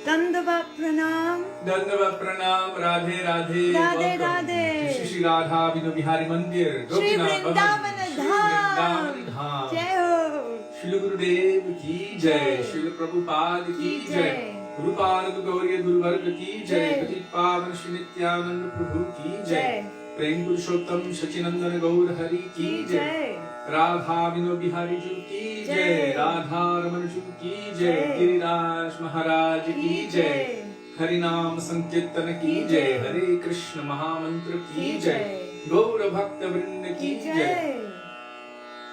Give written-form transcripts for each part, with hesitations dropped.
Dandavat pranam. Dandavat pranam. Radhe Radhe. Radhe Welcome Radhe. to Śrī Radha Vinu Bihari Mandir. Śrī Vrindavana Dham. Jai ho. Śrīla Gurudev ki jai. Śrīla Prabhupada ki jai. Rupananda Gauriya Guruvarga ki jai. Patit Pavan Shri Nityananda Prabhu ki jai. Prem Purushottam Sachinandana Gaur Hari ki jai. Radha Vinu Bihari Ju ki jai. Radha Raman Ju ki jai. Giriraj Mahārāja ki jai. Harinam Sankirtan ki jai. Hare Krishna Mahamantra ki jai. Gaura Bhakta Vrinda ki jai.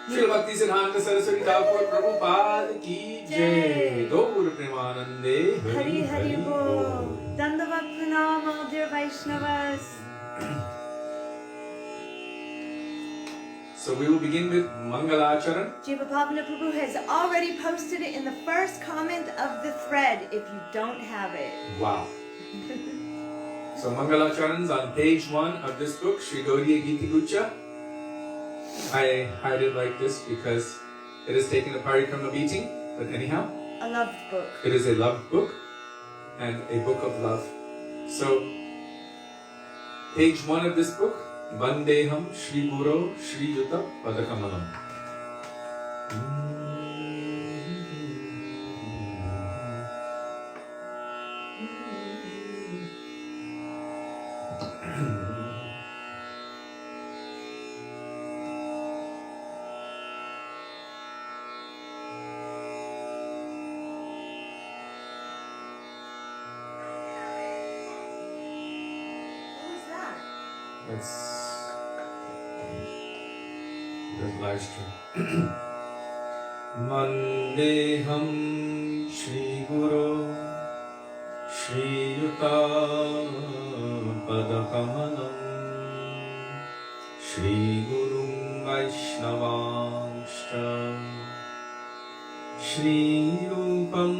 Śrīla Bhaktivedānta Saraswati Thakur Prabhupada ki jai. Gaur Premanande Hari Hari Bol. Dandavat pranam, all dear Vaishnavas. So we will begin with Mangalacharan. Jiva Bhavana Prabhu has already posted it in the first comment of the thread if you don't have it. Wow. So Mangalacharan's on page 1 of this book, Śrī Gaudiya Giti Guccha. I hide it like this because it has taken a parikrama beating, but anyhow. A loved book. It is a loved book and a book of love. So, page 1 of this book, Vandeham Shri Guru Shri Yuta Padakamalam. That's live stream. Mandeham Shri Guru Shri Yuta Padakamalam Shri Gurum Vaishnavaśta Shri Rupam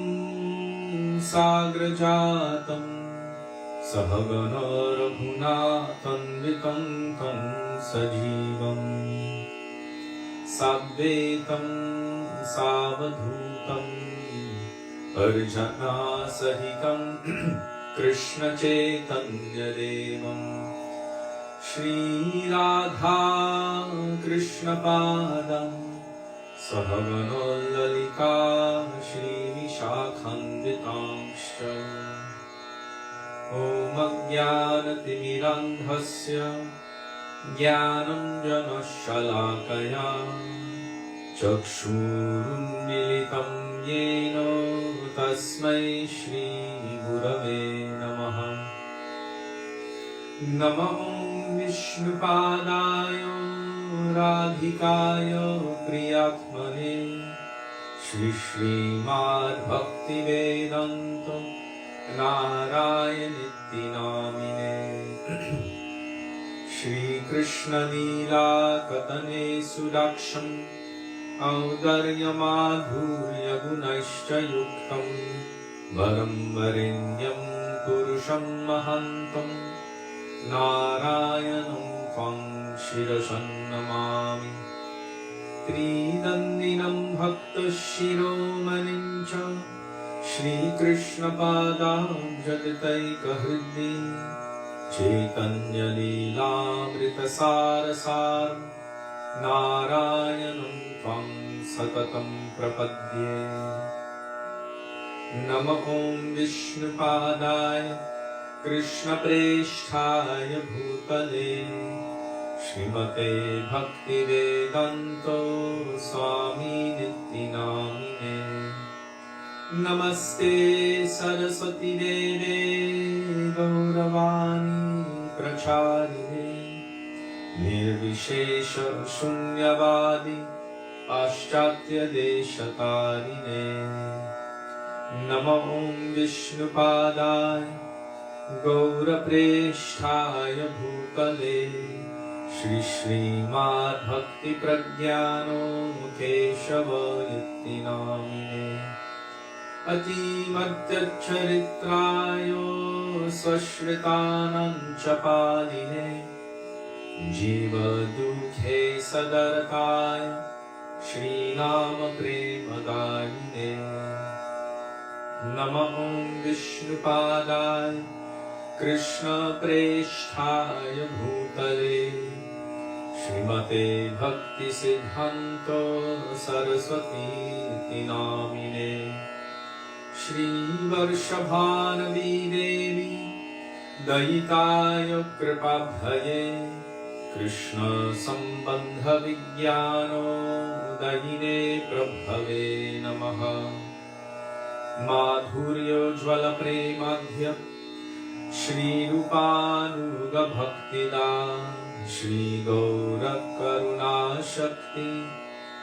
Sagrajatam Sahagana Raghunathanvitam Tam Sajivam Sabvetam Savadhutam Arjana Sahitam Krishna Chaitanya Devam Shri Radha Krishna Padam Sahagana Lalita Shri Vishakhanvitamscha Om Ajnanatimidandhasya Jnanam Janashalakaya Chakshurunmilitam Yena Tasmai Shri Gurave Namaha Namo Vishnupadaya Radhikaya Priyatmane Śrīmad Bhaktivedānta Nārāyaṇa Namine Shri Krishna Lila Katane Sudaksham Audarya Madhurya Gunaishcha Yuktam Varam Varenyam Purusham Mahantam Nārayanam Tvam Shirasam Namami Tridandinam Bhakta Shiromanincha Shri Krishna Padāṁ Hridhi Chaitanya Līlāmrita Sārasaram Nārayanam Tvam Satatam Prapadye Nama Om Vishnupadaya Krishna Preshthaya Bhutale Śrīmate Bhaktivedānta Swami Niti Namine Namaste Saraswati Deve Gauravani Pracharine Nirvishesha Shunyavadi Paschatya Deshatarine Nama Om Vishnupadaya Gaura Preshthaya Bhutale Shri Śrīmad Bhakti Pragyano Keshava Iti Namine Ati Madhyacharitrayo Swashritanam Chapaline Jiva Dukhe Sadartaya Shri Nama Premadayine नमः विष्णुपादाय कृष्णप्रेष्ठाय भूतले श्रीमते भक्तिसिद्धान्त सरस्वती नामिने श्रीवर्षभानवी देवी दयिताय कृपाभये कृष्ण संबंध विज्ञानो दयिने प्रभवे नमः माधुर्योज्ज्वल प्रेमाध्य श्रीरूपानुग भक्तिदा श्री गौर करुणा शक्ति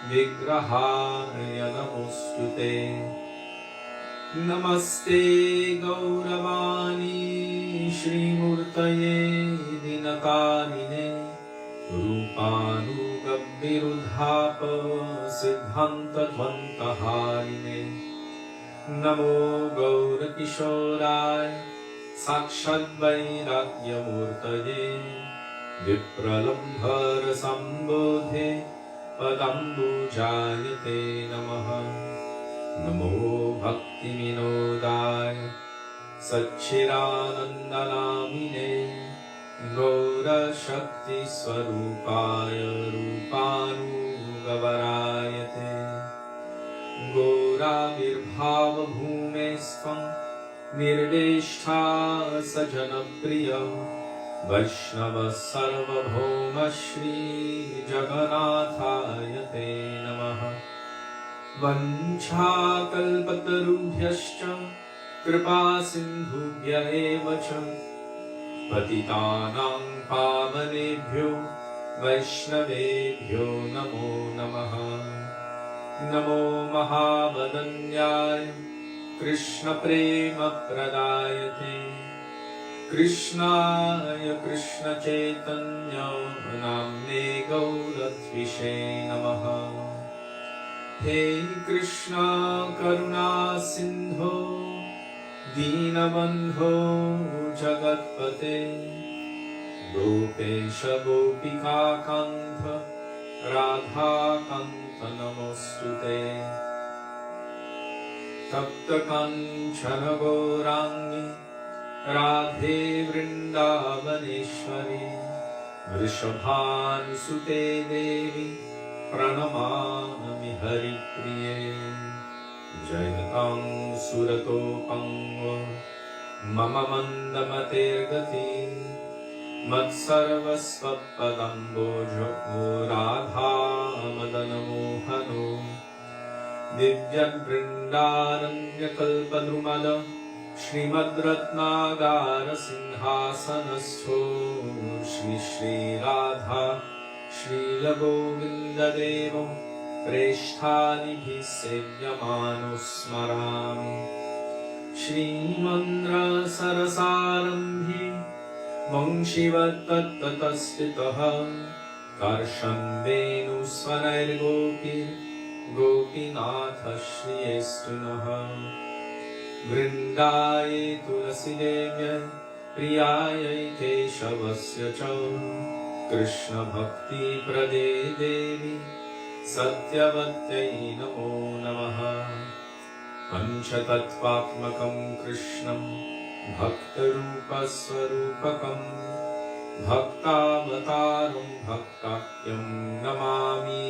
विग्रहाय नमोस्तुते नमस्ते गौरवाणी श्रीमूर्तये दिनकारिणे रूपानुगविरुद्धाप सिद्धान्तध्वन्तहारिणे नमो गौरकिशोराय साक्षाद्वैराग्यमूर्तये विप्रलम्भरसम्बोधे पदम्बुजायते नमः नमो भक्तिविनोदाय सच्चिदानन्दनामिने गौरशक्तिस्वरूपाय रूपानुगवरायते गौराविर्भावभूमेस्त्वं निर्देष्टा सजनप्रिय वैष्णव सर्वभौम श्रीजगन्नाथाय ते नमः वञ्चाकल्पतरुभ्यश्च कृपासिन्धुभ्य एव च पतितानां पावनेभ्यो वैष्णवेभ्यो नमो नमः नमो महावदन्याय कृष्णप्रेमप्रदायते कृष्णाय कृष्णचैतन्य नाम्ने गौरद्विषे नमः हे कृष्णा करुणा सिन्धो दीनबन्धो जगत्पते गोपेश गोपिकाकान्त राधाकान्त नमोऽस्तुते तप्तकाञ्चन गौराङ्गी राधे वृन्दावनेश्वरी वृषभानुसुते देवी प्रणमामि हरिप्रिये जयतां सुरतोपङ्ग मम मन्दमतेर्गति मत्सर्वस्वपदम्बोजो राधा मदनमोहनो दिव्यवृन्दारण्यकल्पद्रुमद श्रीमद्रत्नागार सिंहासनस्थो श्री श्रीराधा श्रीलगोविन्ददेवो प्रेष्ठादिभिः सेव्यमानो स्मरामि श्रीमन्द्रसरसारम्भे वंशिवत्ततस्थितः कर्षन् वेणुस्वनैर्गोपीनाथ श्रियेस्तु नः वृन्दायै तुलसीदेव्यै प्रियायै केशवस्य च कृष्णभक्तिप्रदे देवी सत्यवत्यै नमो नमः पञ्चतत्त्वात्मकं कृष्णं भक्तरूपस्वरूपकं भक्तावतारं भक्ताख्यं नमामि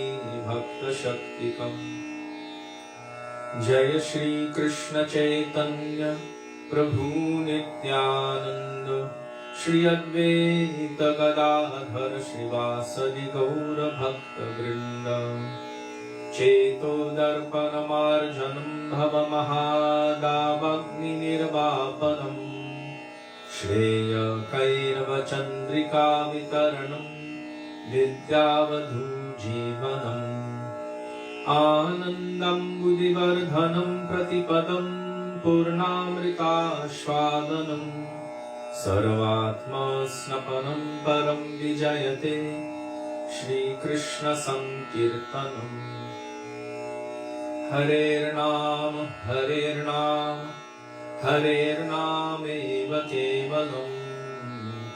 भक्तशक्तिकम् जय श्री कृष्ण चैतन्य प्रभु नित्यानंद श्री अद्वैत गदाधर श्रीवासदि गौर भक्तवृंद चेतो दर्पणमार्जनं भवमहादावाग्निर्वापनं श्रेयकैर्वचन्द्रिका वितरणं विद्यावधूजीवनम् आनन्दम्बुदिवर्धनं प्रतिपदं पूर्णामृतास्वादनं सर्वात्मस्नपनं परं विजयते श्रीकृष्णसङ्कीर्तनम् हरेर्नाम हरेर्नाम हरेर्नामेव केवलं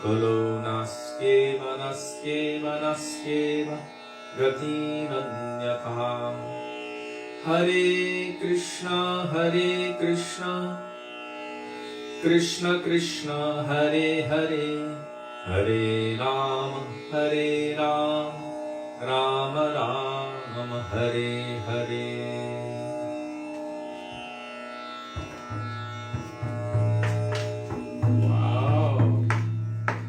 कुलो नास्त्येव नास्त्येव नास्त्येव गतिरन्यथा Hare Krishna, Krishna Krishna, Hare Hare, Hare Rama, Rama Rama, Hare Hare. Wow.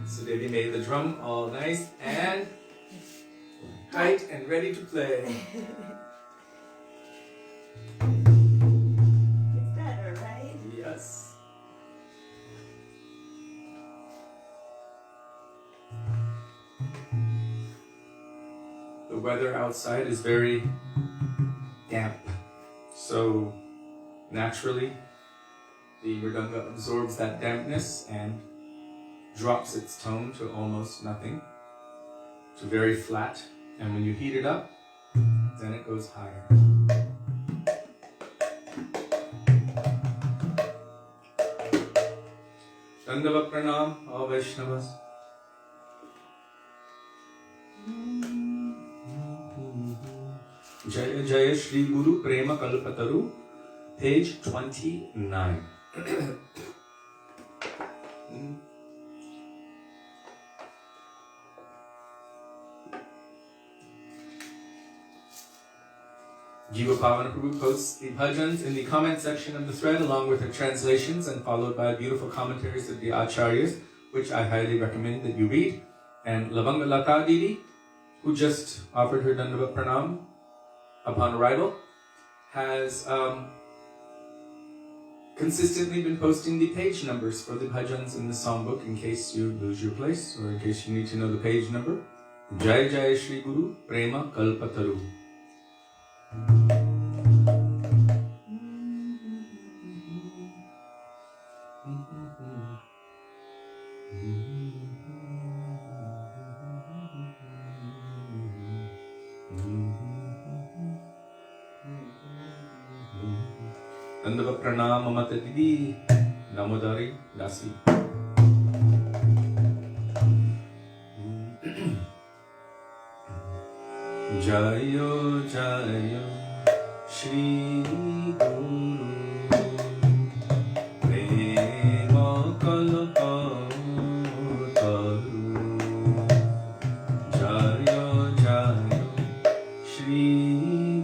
Sudevi made the drum all nice and tight and ready to play. It's better, right? Yes. The weather outside is very damp, so naturally the mridanga absorbs that dampness and drops its tone to almost nothing, to very flat, and when you heat it up, then it goes higher. Dandava pranam, all Vaishnavas. Jaya Jaya Shri Guru Prema Kalpataru, page 29. Jiva Pavana Prabhu posts the bhajans in the comment section of the thread along with the translations and followed by beautiful commentaries of the acharyas, which I highly recommend that you read. And Lavanga Lata Didi, who just offered her Dandava Pranam upon arrival, has consistently been posting the page numbers for the bhajans in the songbook in case you lose your place or in case you need to know the page number. Jai Jai Shri Guru Prema Kalpataru. Dandava pranam amata didi Damodari dasi. Jayo Jayo Shri Guru Prema Kalpataru. Jayo Jayo Shri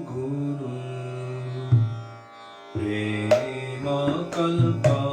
Guru Prema Kalpataru.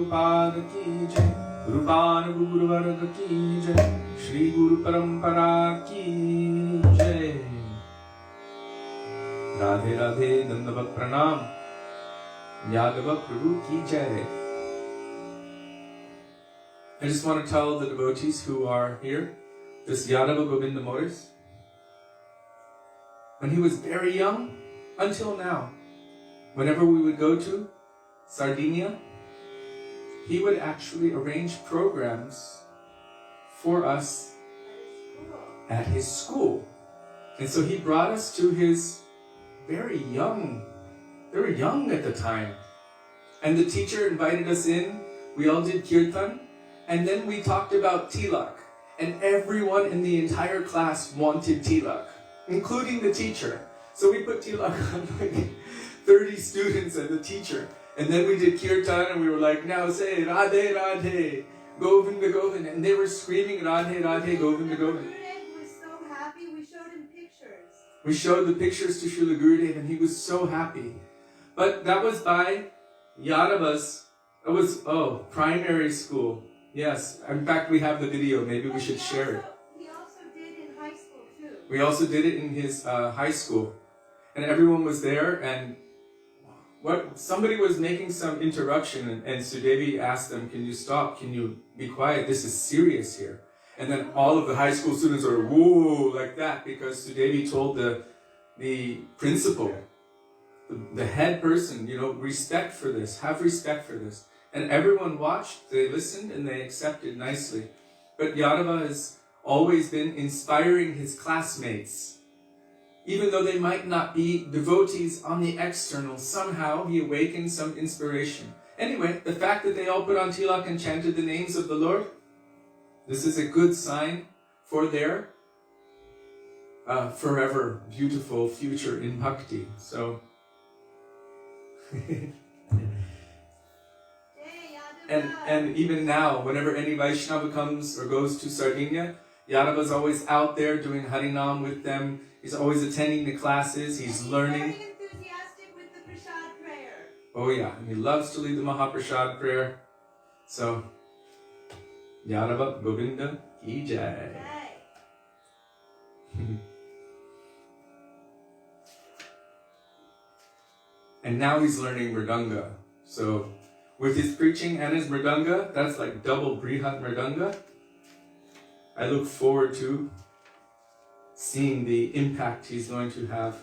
Prabhupada ki jai, Rupan Guru Varga ki jai, Shri Guru Parampara ki jai. Radhe Radhe Dandavat Pranam, Yadava Prabhu ki jai. I just want to tell the devotees who are here, this Yadava Govinda Morris, when he was very young, until now, whenever we would go to Sardinia, he would actually arrange programs for us at his school. And so he brought us to his very young at the time. And the teacher invited us in, we all did kirtan, and then we talked about tilak. And everyone in the entire class wanted tilak, including the teacher. So we put tilak on like 30 students and the teacher. And then we did kirtan and we were like, now say Radhe Radhe, Govinda Govinda. And they were screaming Radhe Radhe, Govinda Govinda. Gurudev was so happy, we showed him pictures. We showed the pictures to Srila Gurudev and he was so happy. But that was by Yadava's, it was, primary school. Yes, in fact we have the video, maybe we should share it. He also did in high school too. We also did it in his high school. And everyone was there and somebody was making some interruption and Sudevi asked them, can you stop? Can you be quiet? This is serious here. And then all of the high school students are, whoa, like that, because Sudevi told the principal, the head person, respect for this, have respect for this. And everyone watched, they listened, and they accepted nicely. But Yadava has always been inspiring his classmates. Even though they might not be devotees on the external, somehow he awakened some inspiration. Anyway, the fact that they all put on tilak and chanted the names of the Lord, this is a good sign for their forever beautiful future in bhakti. So, and even now, whenever any Vaishnava comes or goes to Sardinia, Yadava's always out there doing Harinam with them. He's always attending the classes. He's learning. He's very enthusiastic with the prasad prayer. Oh yeah, and he loves to lead the Mahaprasad prayer. So, Yadava Govinda ki jai. And now he's learning Mridanga. So, with his preaching and his Mridanga, that's like double Brihat Mridanga. I look forward to seeing the impact he's going to have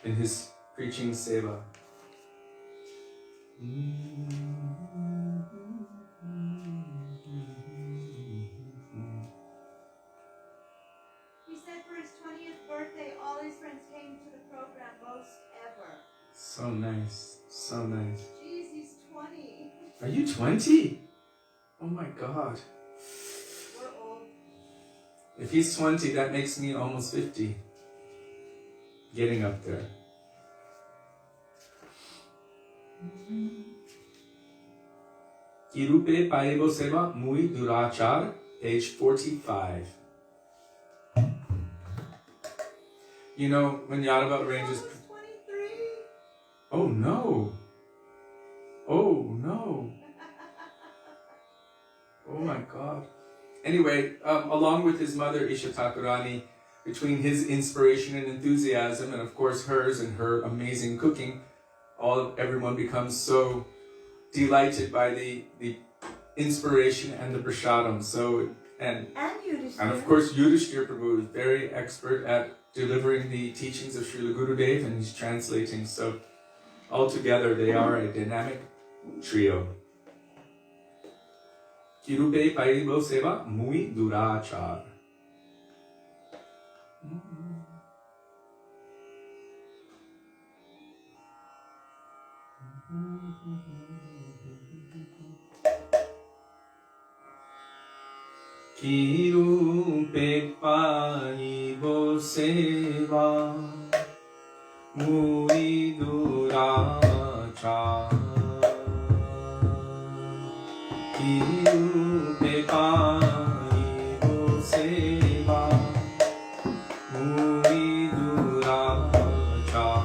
in his preaching seva. He said for his 20th birthday, all his friends came to the program, most ever. So nice, so nice. Jeez, he's 20. Are you 20? Oh my God. We're old. If he's 20, that makes me almost 50. Getting up there. Kirupe Paibo Seva Mui Durachar, page 45. You know, when Yadava arranges... 23. Oh no! Oh no! Oh my God. Anyway, along with his mother Isha Thakurani, between his inspiration and enthusiasm, and of course hers and her amazing cooking, everyone becomes so delighted by the inspiration and the prasadam. So and of course Yudhishthira Prabhu is very expert at delivering the teachings of Srila Gurudev, and he's translating. So altogether they are a dynamic trio. Kirupe Paibo Seva Mui Durachar. Kirupe Paibo Seva Mui Durachar. Kirupe Paibo Seva Mui Durachar.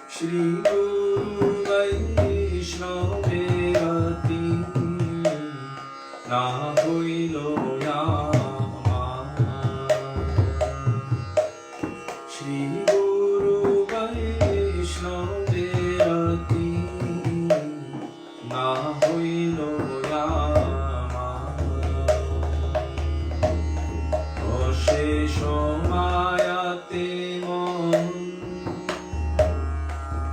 Shri Guru Vaishnava Vaishnaveti na hoilo yama Shri Guru Vaishnaveti na hoilo yama Oshesho mayate mon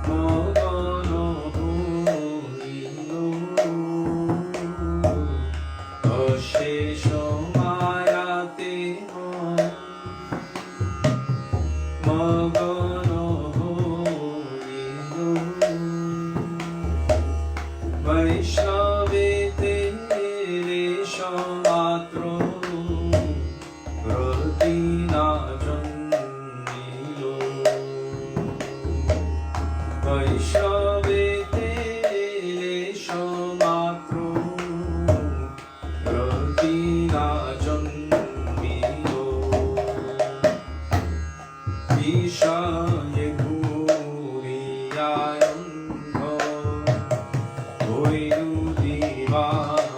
mogono hoilo Oshesho mayate mon mogono hoilo Vaishnavete resho matro Pratina jannilo Vaishnavete resho matro Pratina jannilo Ishaye guriyayam Oiru divanishi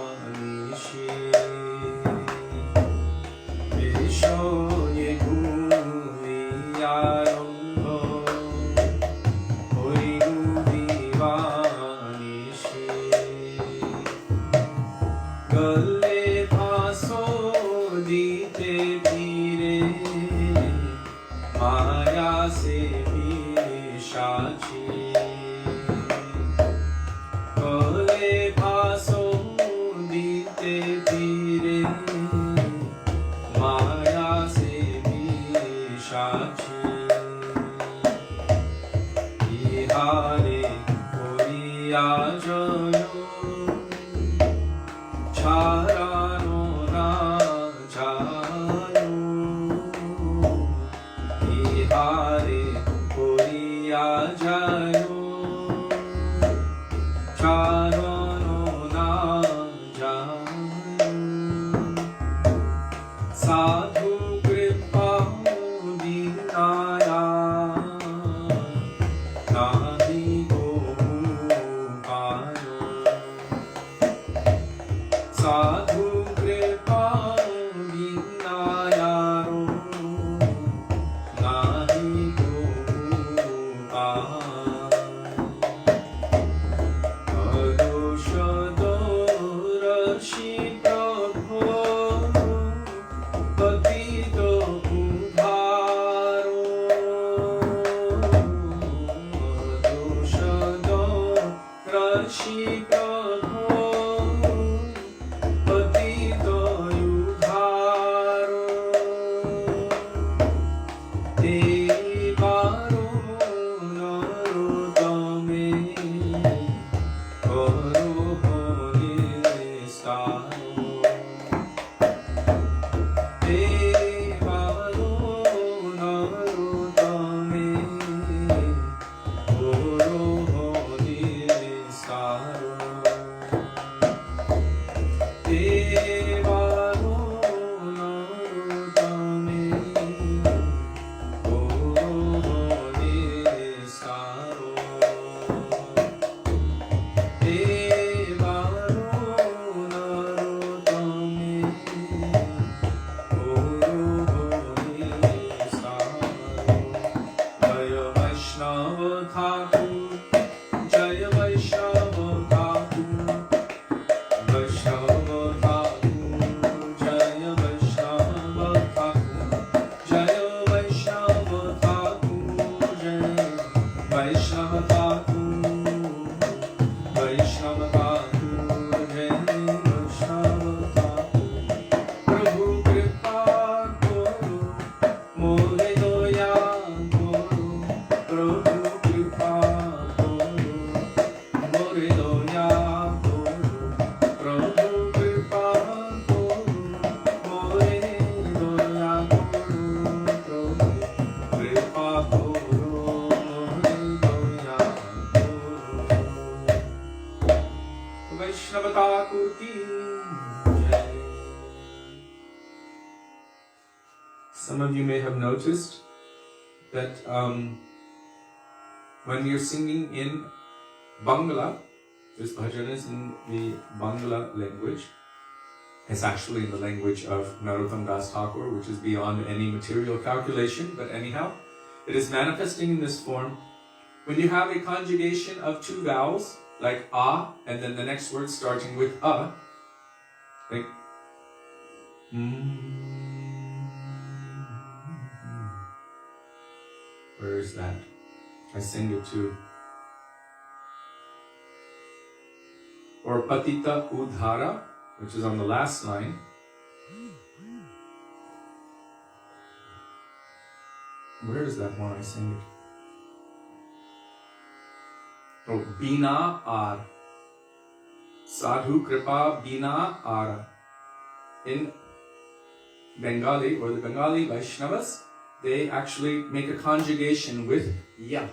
Vishoye guriyayam Oiru divanishi Galle phaso dite phire Maya se vishachi Galle phaso dite phire Maya se vishachi Ihare koriya jayo Charano na jayo Ihare koriya jayo Charano na jayo Sadhu kripa vinaya Nahi go upayo Sadhu kripa vinayaro nahi ko Adoshadarashi prabho patito udharo Adoshadarashi prabho patito udharo Devaro narotame karo honistaro Devaro narotame karo honistaro Devaro narotame karo honistaro Devaro narotame karo honistaro Jaya Vaishnava Thakur Jaya Vaishnava Thakur Vaishnava Thakur Jaya Vaishnava Thakur Jaya Vaishnava Thakur Jaya Vaishnava Thakur Vaishnava Thakur Jaya Vaishnava Thakur Prabhu kripa karo more doya karo Prabhu kripa karo more doya karo Prabhu kripa karo more doya karo Prabhu kripa karo more doya karo Vaishnava Thakur ki jai. Some of you may have noticed that when you're singing in Bangla, This bhajan is in the Bangla language. It's actually in the language of Narottam Das Thakur, which is beyond any material calculation, but anyhow, it is manifesting in this form. When you have a conjugation of two vowels, like a, and then the next word starting with a, like where is that? I sing it too. Or patita udhara, which is on the last line. Where is that one I sing it? Oh, Bina Ar. Sadhu Kripa Bina Ara. In Bengali, or the Bengali Vaishnavas, they actually make a conjugation with ya.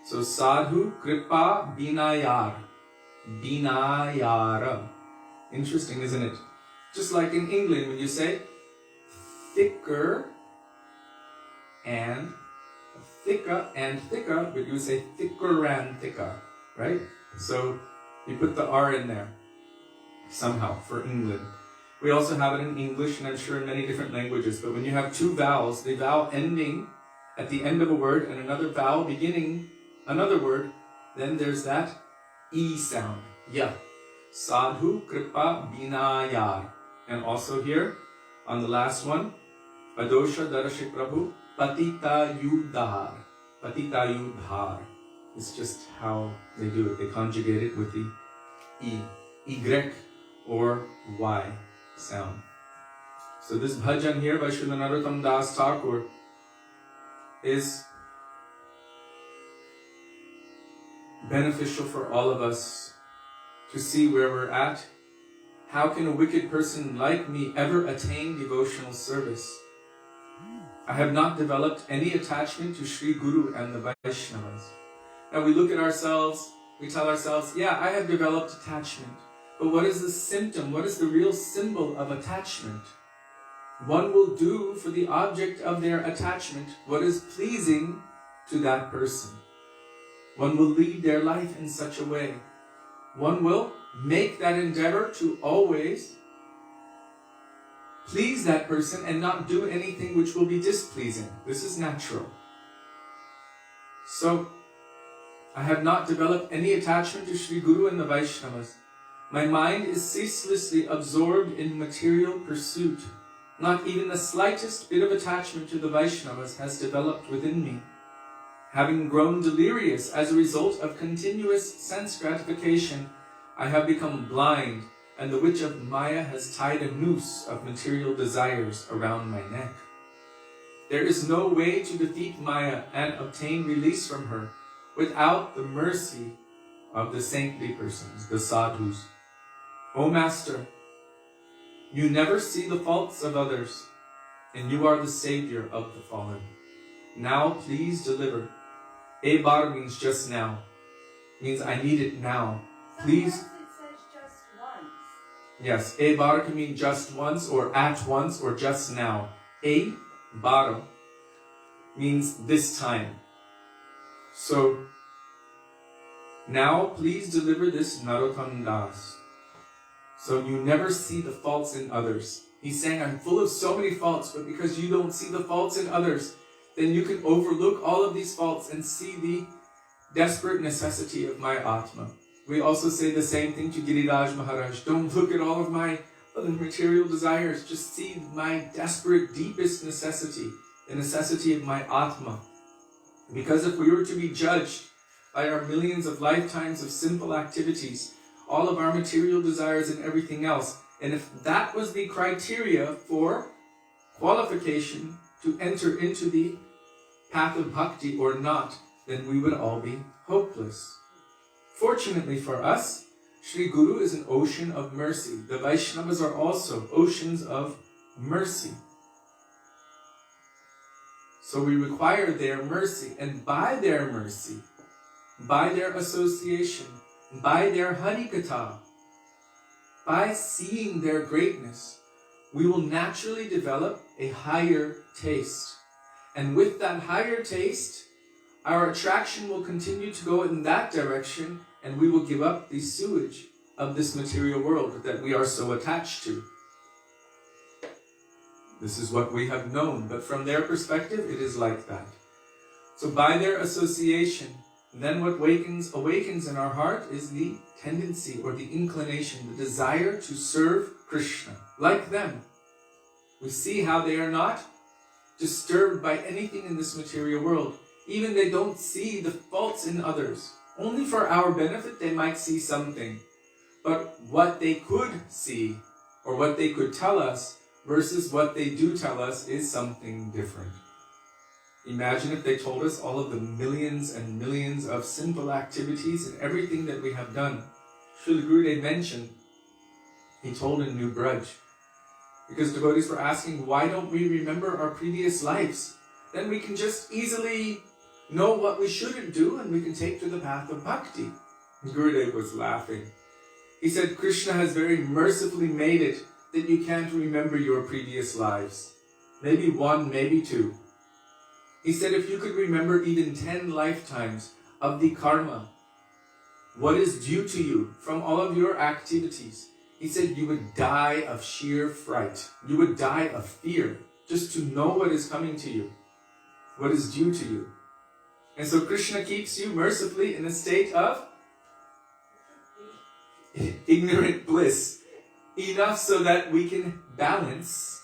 So Sadhu Kripa Binayar. Binayara. Interesting, isn't it? Just like in England, when you say thicker and thicker, but you say thicker and thicker, right? So you put the R in there somehow for England. We also have it in English, and I'm sure in many different languages, but when you have two vowels, the vowel ending at the end of a word and another vowel beginning another word, then there's that E sound, ya. Sadhu Kripa Binayar. And also here, on the last one, Adosha Darashi Prabhu Patita Yudhar. Patita Yudhar. It's just how they do it. They conjugate it with the E, Y or Y sound. So this bhajan here by Srila Narottam Das Thakur is beneficial for all of us to see where we're at. How can a wicked person like me ever attain devotional service? I have not developed any attachment to Sri Guru and the Vaishnavas. Now we look at ourselves, we tell ourselves, yeah, I have developed attachment. But what is the symptom? What is the real symbol of attachment? One will do for the object of their attachment what is pleasing to that person. One will lead their life in such a way. One will make that endeavor to always please that person and not do anything which will be displeasing. This is natural. So, I have not developed any attachment to Sri Guru and the Vaishnavas. My mind is ceaselessly absorbed in material pursuit. Not even the slightest bit of attachment to the Vaishnavas has developed within me. Having grown delirious as a result of continuous sense gratification, I have become blind, and the witch of Maya has tied a noose of material desires around my neck. There is no way to defeat Maya and obtain release from her without the mercy of the saintly persons, the sadhus. O Master, you never see the faults of others, and you are the savior of the fallen. Now please deliver. Ebar means just now. Means I need it now. Please. Sometimes it says just once. Yes, ebar can mean just once or at once or just now. Ebar means this time. So, now please deliver this Narottam Das. So you never see the faults in others. He's saying, I'm full of so many faults, but because you don't see the faults in others, then you can overlook all of these faults and see the desperate necessity of my Atma. We also say the same thing to Giriraj Maharaj. Don't look at all of my other material desires. Just see my desperate, deepest necessity, the necessity of my Atma. Because if we were to be judged by our millions of lifetimes of sinful activities, all of our material desires and everything else, and if that was the criteria for qualification to enter into the path of bhakti or not, then we would all be hopeless. Fortunately for us, Sri Guru is an ocean of mercy. The Vaishnavas are also oceans of mercy. So we require their mercy, and by their mercy, by their association, by their harikatha, by seeing their greatness, we will naturally develop a higher taste. And with that higher taste, our attraction will continue to go in that direction, and we will give up the sewage of this material world that we are so attached to. This is what we have known, but from their perspective, it is like that. So by their association, then what awakens in our heart is the tendency or the inclination, the desire to serve Krishna. Like them, we see how they are not disturbed by anything in this material world. Even they don't see the faults in others. Only for our benefit they might see something. But what they could see, or what they could tell us, versus what they do tell us is something different. Imagine if they told us all of the millions and millions of sinful activities and everything that we have done. Srila Gurudev mentioned, he told in New Braj, because devotees were asking, why don't we remember our previous lives? Then we can just easily know what we shouldn't do and we can take to the path of bhakti. Gurudev was laughing. He said, Krishna has very mercifully made it that you can't remember your previous lives. Maybe one, maybe two. He said, if you could remember even 10 lifetimes of the karma, what is due to you from all of your activities, he said you would die of sheer fright. You would die of fear just to know what is coming to you, what is due to you. And so Krishna keeps you mercifully in a state of ignorant bliss, enough so that we can balance,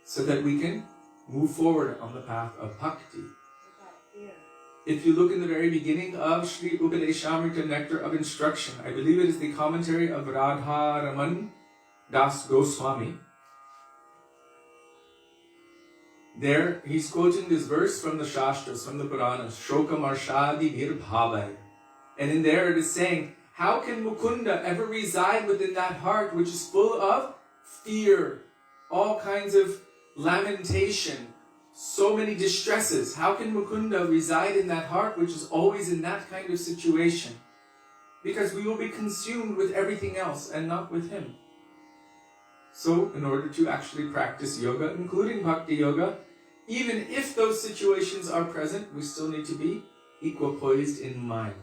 so that we can move forward on the path of bhakti. If you look in the very beginning of Śrī Upadeshamrita Nectar of Instruction, I believe it is the commentary of Radharaman Das Goswami. There, he's quoting this verse from the Shastras, from the Puranas, Shoka Marshadi Virbhavai. And in there it is saying, how can Mukunda ever reside within that heart which is full of fear, all kinds of lamentation, so many distresses? How can Mukunda reside in that heart which is always in that kind of situation? Because we will be consumed with everything else and not with him. So, in order to actually practice yoga, including bhakti yoga, even if those situations are present, we still need to be equipoised in mind.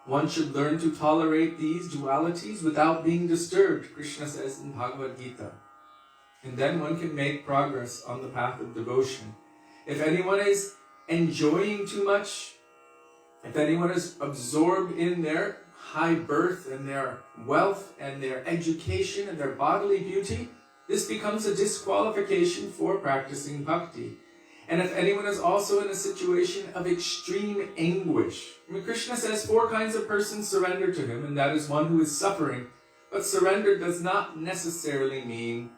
One should learn to tolerate these dualities without being disturbed, Krishna says in Bhagavad Gita. And then one can make progress on the path of devotion. If anyone is enjoying too much, if anyone is absorbed in their high birth and their wealth and their education and their bodily beauty, this becomes a disqualification for practicing bhakti. And if anyone is also in a situation of extreme anguish, Krishna says 4 kinds of persons surrender to him, and that is one who is suffering. But surrender does not necessarily mean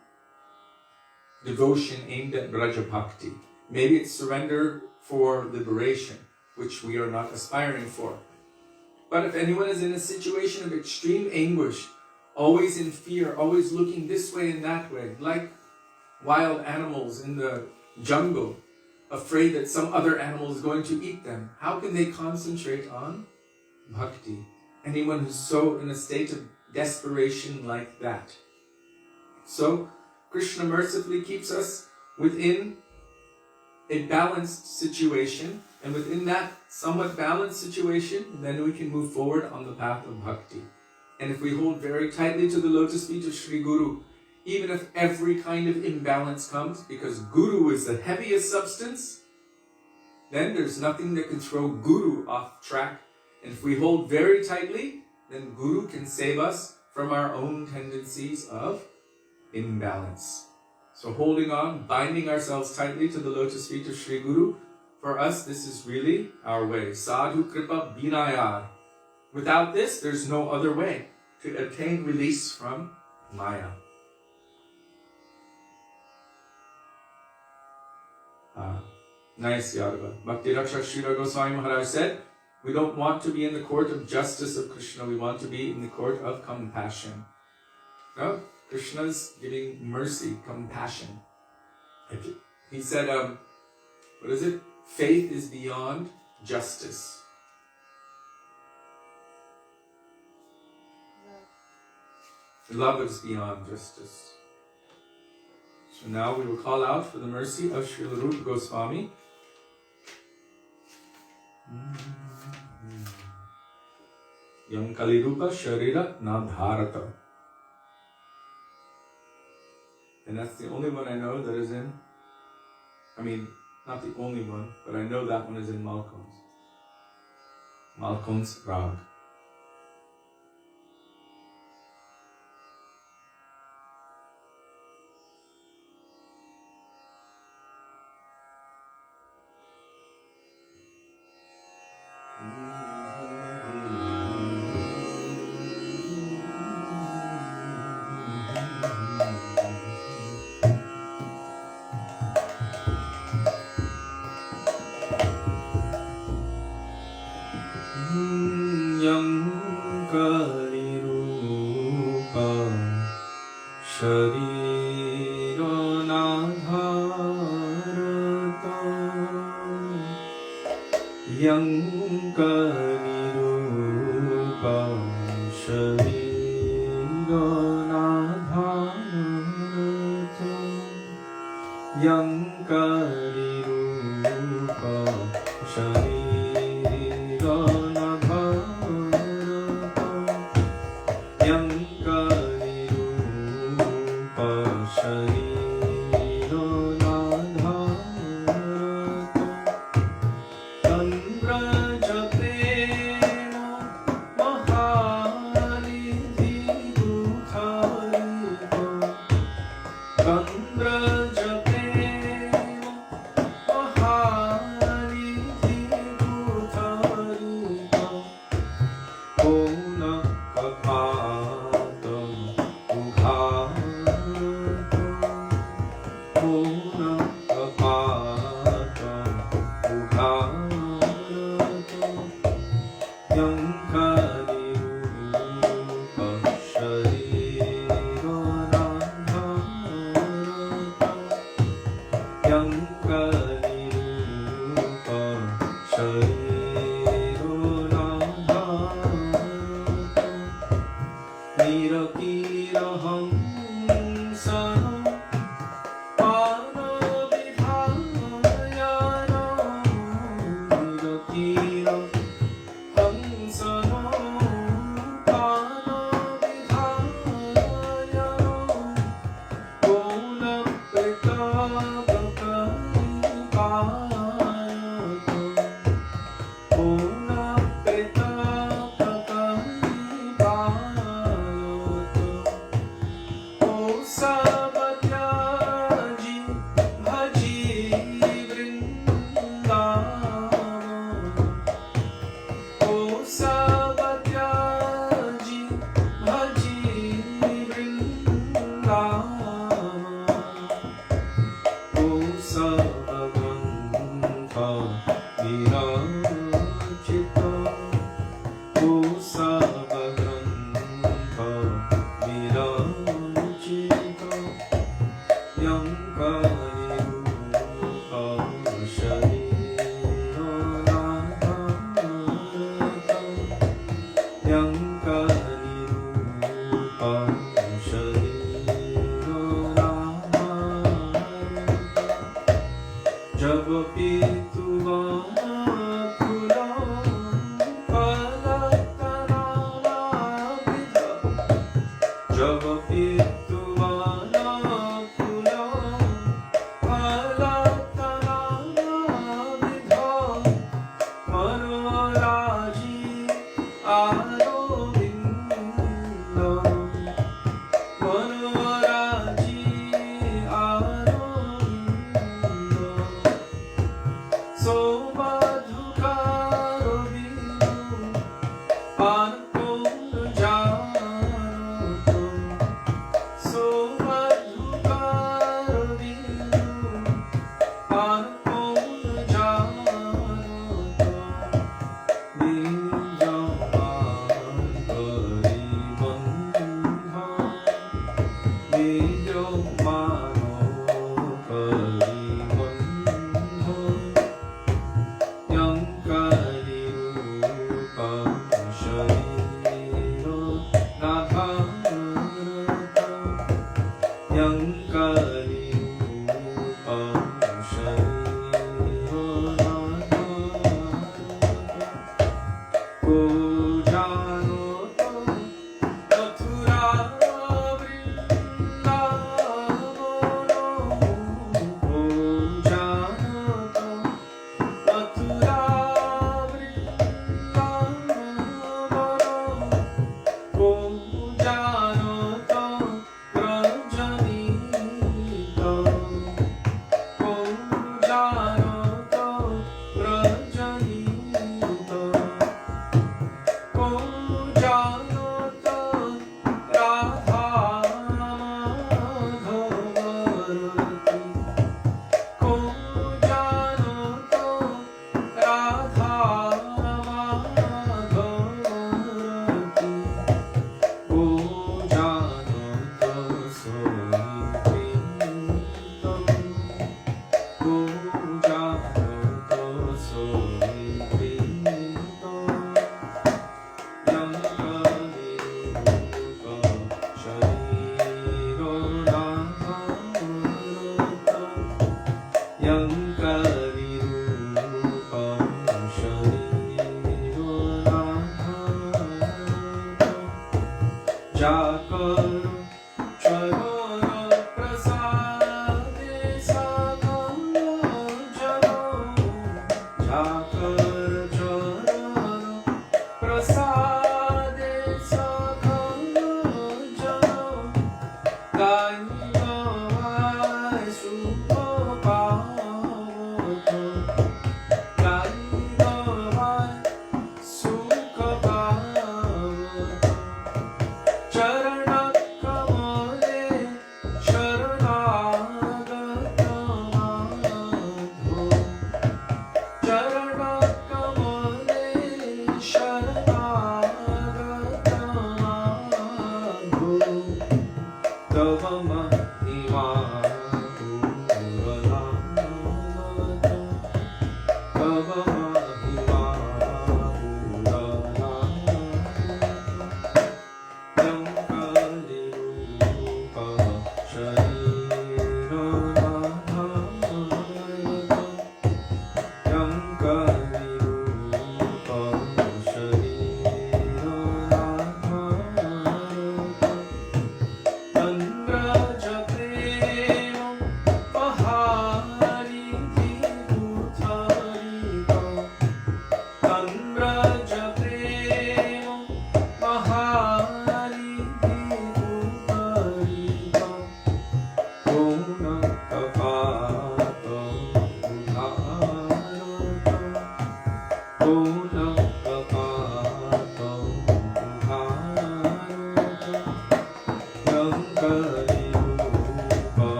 devotion aimed at Braja Bhakti. Maybe it's surrender for liberation, which we are not aspiring for. But if anyone is in a situation of extreme anguish, always in fear, always looking this way and that way, like wild animals in the jungle, afraid that some other animal is going to eat them, how can they concentrate on bhakti? Anyone who's so in a state of desperation like that. So, Krishna mercifully keeps us within a balanced situation, and within that somewhat balanced situation, then we can move forward on the path of bhakti. And if we hold very tightly to the lotus feet of Sri Guru, even if every kind of imbalance comes, because Guru is the heaviest substance, then there's nothing that can throw Guru off track. And if we hold very tightly, then Guru can save us from our own tendencies of imbalance. So holding on, binding ourselves tightly to the lotus feet of Sri Guru, for us this is really our way. Sadhu Kripa Vinayar. Without this, there's no other way to attain release from Maya. Nice, Yadava. Bhaktivedānta Śrīla Gosvāmī Mahārāja said, we don't want to be in the court of justice of Krishna, we want to be in the court of compassion. No? Krishna's giving mercy, compassion. He said, what is it? Faith is beyond justice. Love is beyond justice. So now we will call out for the mercy of Śrīla Rupa Gosvāmī. Yang Kalirupa Sharira Nadharata. And that's the only one I know that is in, I mean, not the only one, but I know that one is in Malkun's. Malkun's Rag.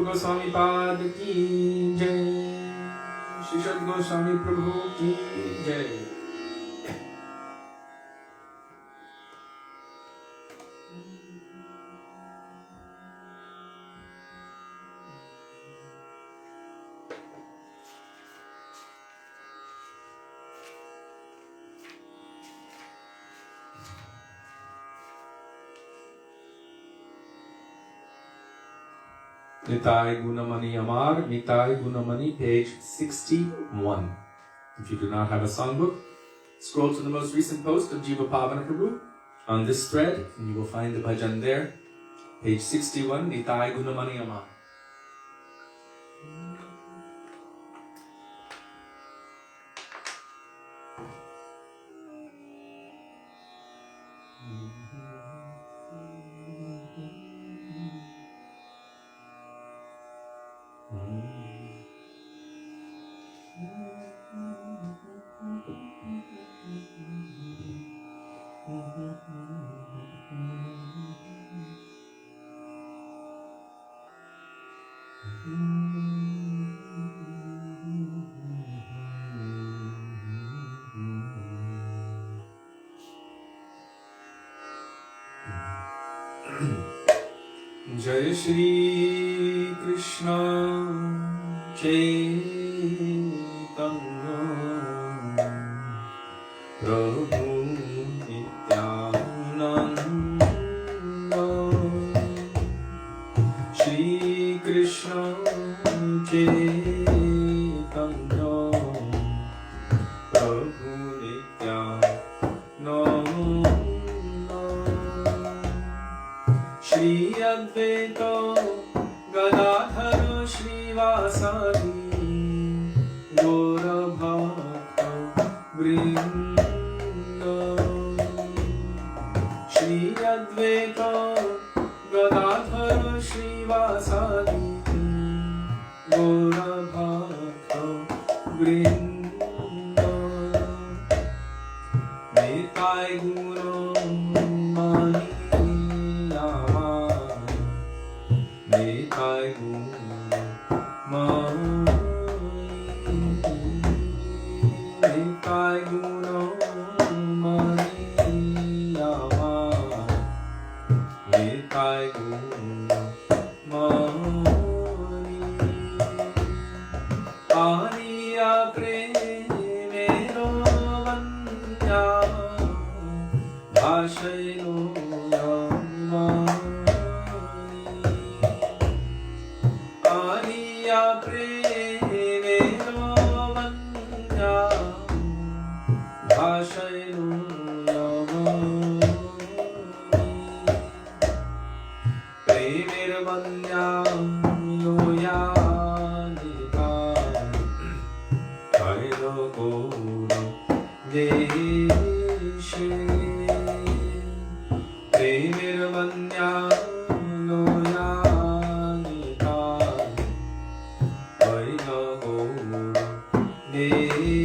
Goswami Pad ki jai, Śrī Sat Goswami Prabhu ki jai. Nitai Gunamani Amar, Nitai Gunamani, page 61. If you do not have a songbook, scroll to the most recent post of Jiva Pavana Prabhu on this thread, and you will find the bhajan there. Page 61, Nitai Gunamani Amar. Jai Shri Krishna Chaitanya Prabhu Nityananda Shri Krishna Chaitanya Prabhu Nityananda Shri Advaita Gadadhara Shrivasadi Gaura Bhakta Vrinda Shri Advaita Gadadhara Shrivasadi Gaura Bhakta Vrinda Nitai Guru Mani Nitai Guru Mani Alia प्रेमेरो वन्या भाषयो आलिया प्रेमेरो वन्या भाषयो प्रेमेर्वन्या योयानिका कैलोकोरो देशे प्रेमेर्वन्या योयानिका कैलोकोरो देशे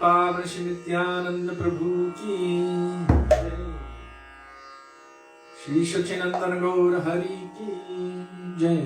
पावन श्री नित्यानंद प्रभु की जय। श्री सच्चिदानंद गौर हरि की जय।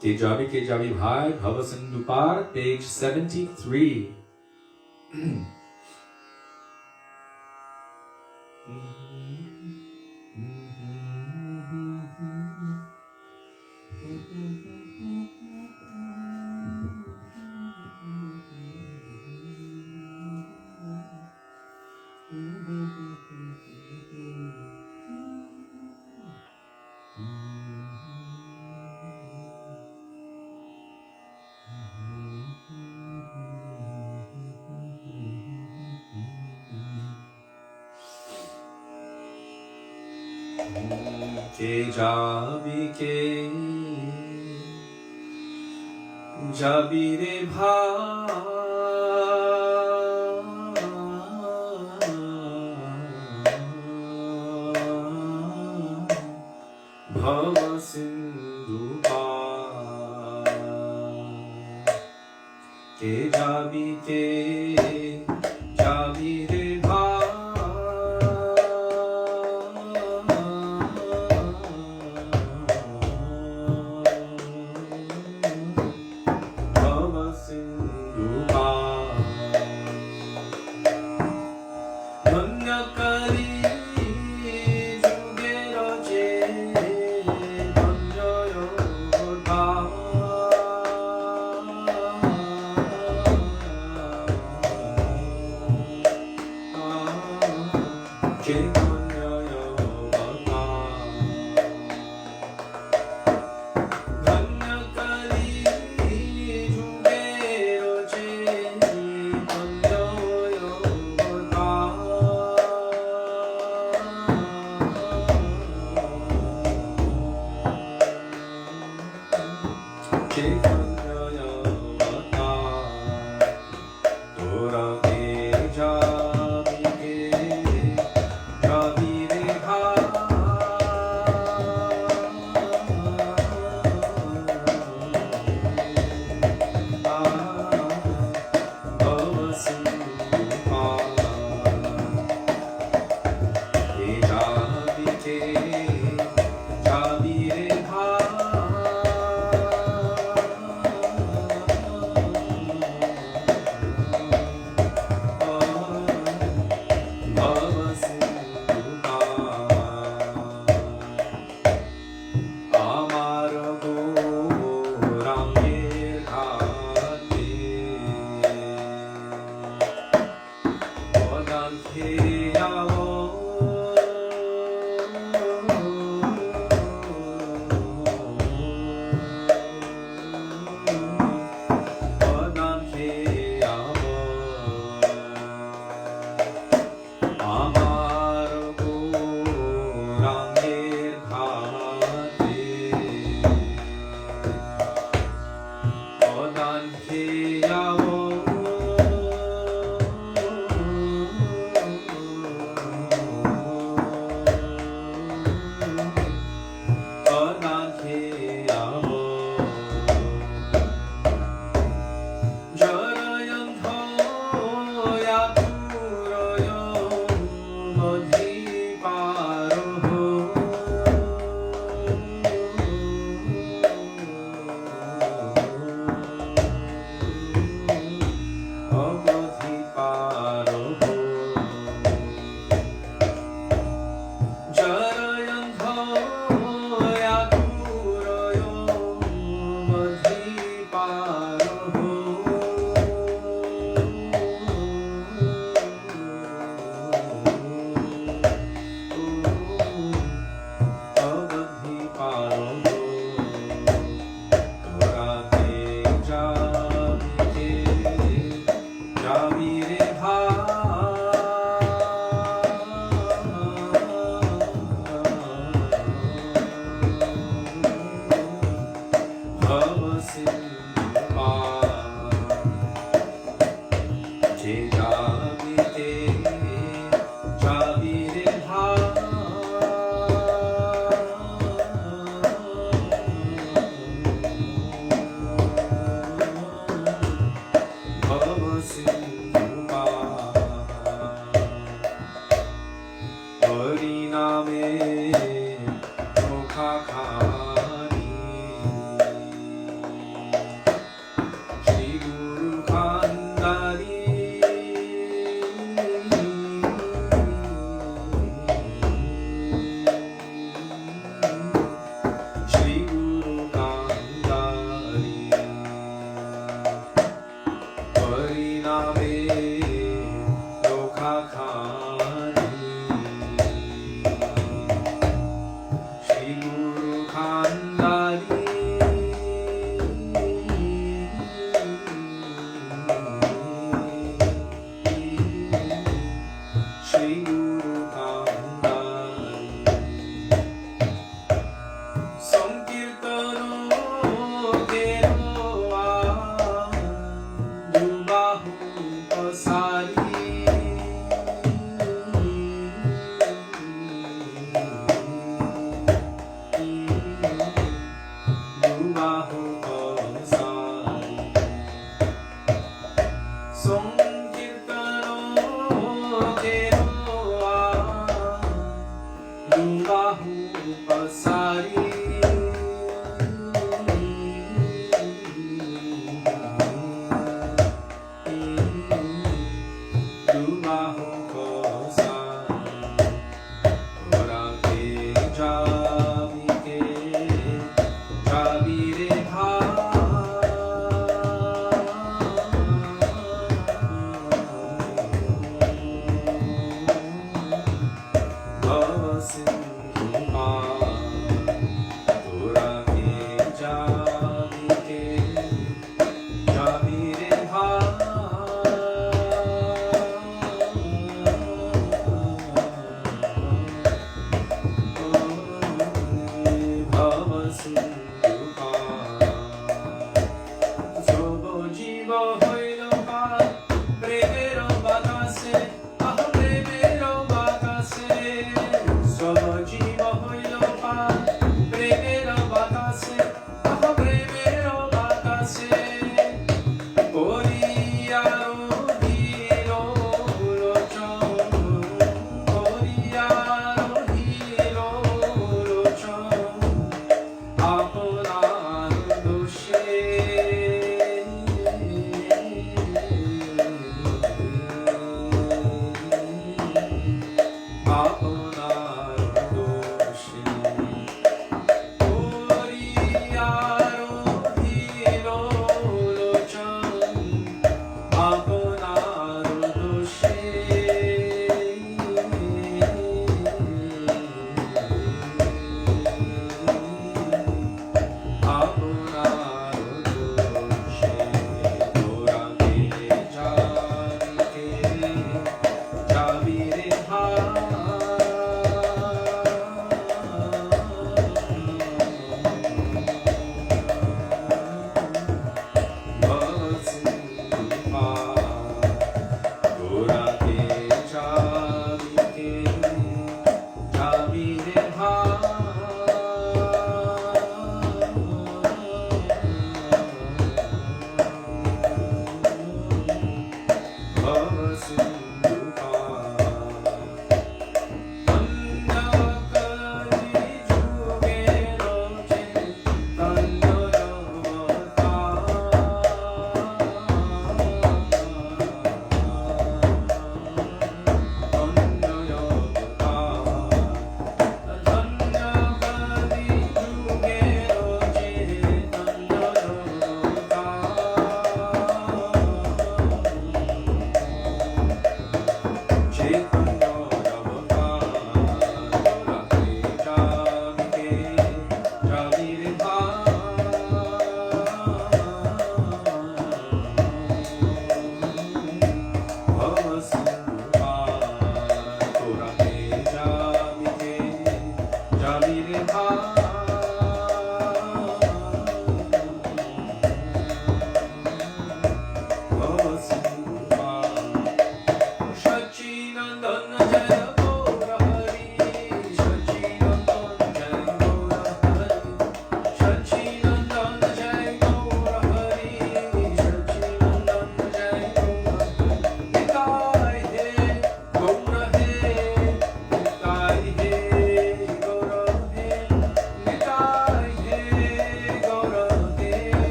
Kejabi Bhai, Bhava Sindhu Par, page 73. Jabi re Bhava Sindhu Par Ke Jabi re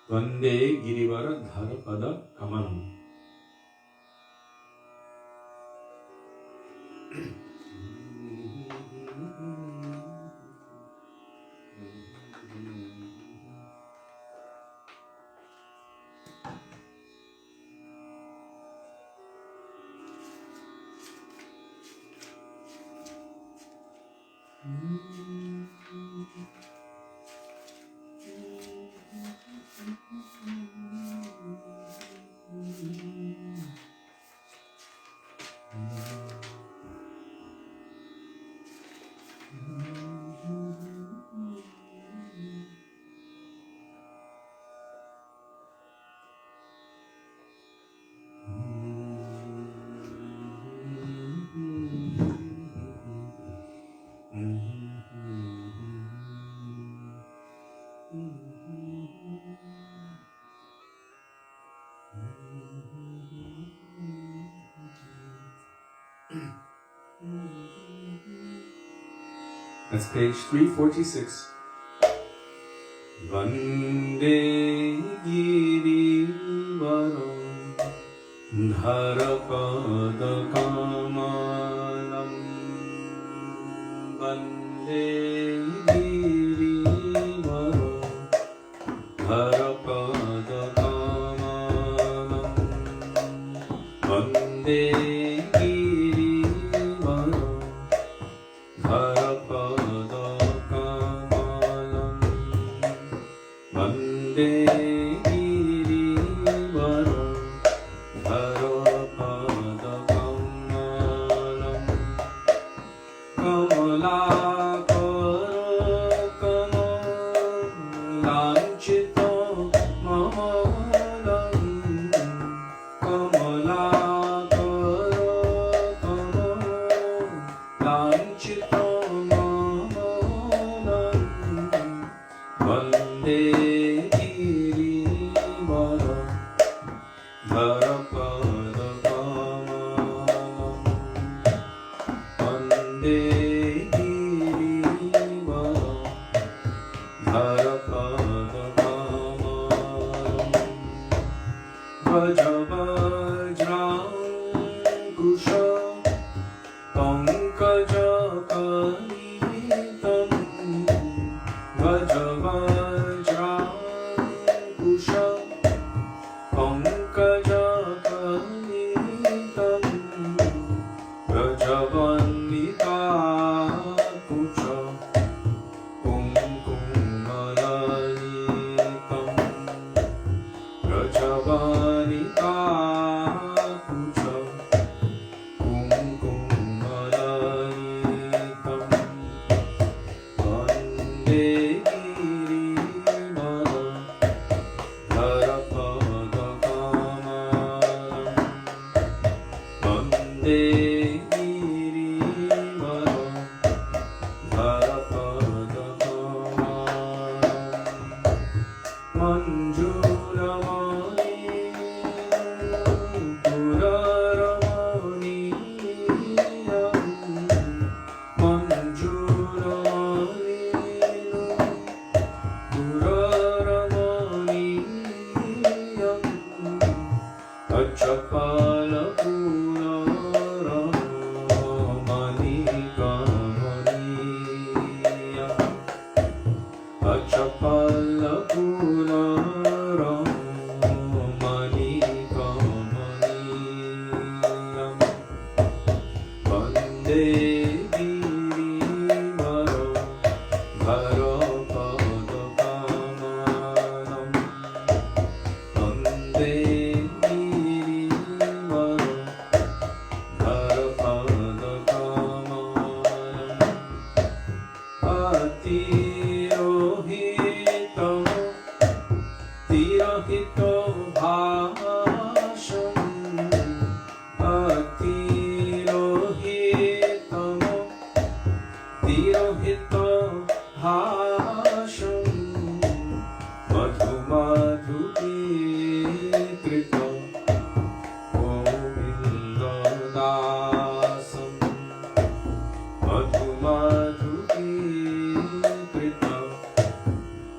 Vande Girivara Pada Kamanam. That's page 346. Vande Girivaram Dharapada Kamalam. Vande Girivaram Dharapada Kamalam. Vande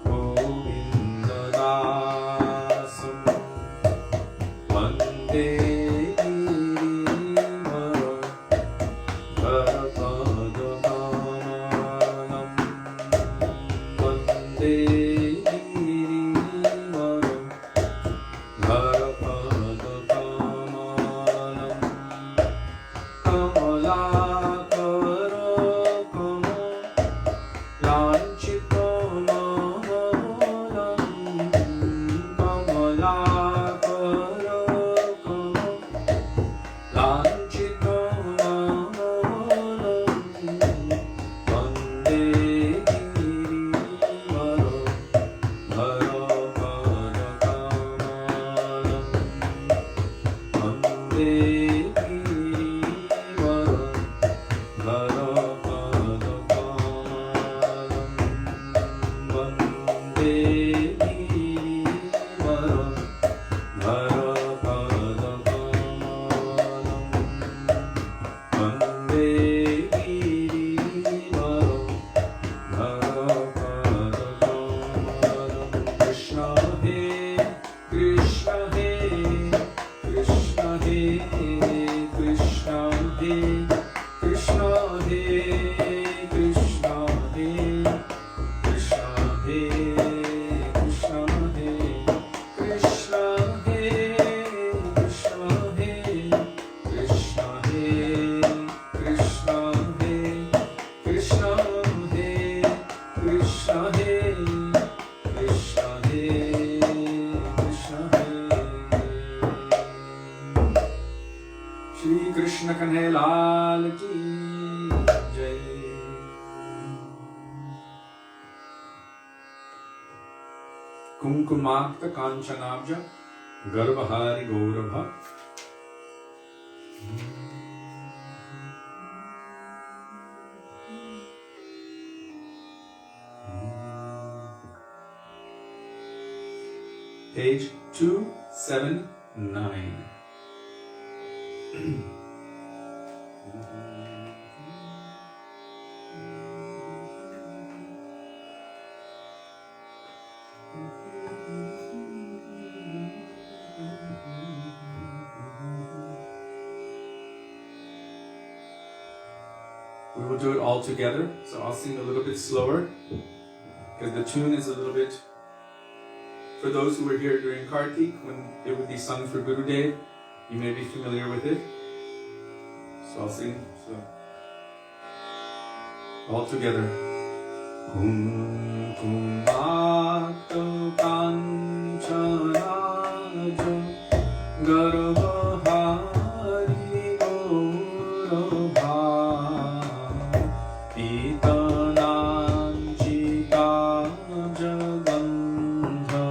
Govinda Kumkumakta Kanchanabja Garbhari Gaurabha. Page 279. We will do it all together, so I'll sing a little bit slower because the tune is a little bit, for those who were here during Kartik when it would be sung for Gurudev, you may be familiar with it. So I'll sing all together. Kumkumakta Kanchanabja Garbhari Gaurabha Pitananchita Jagandha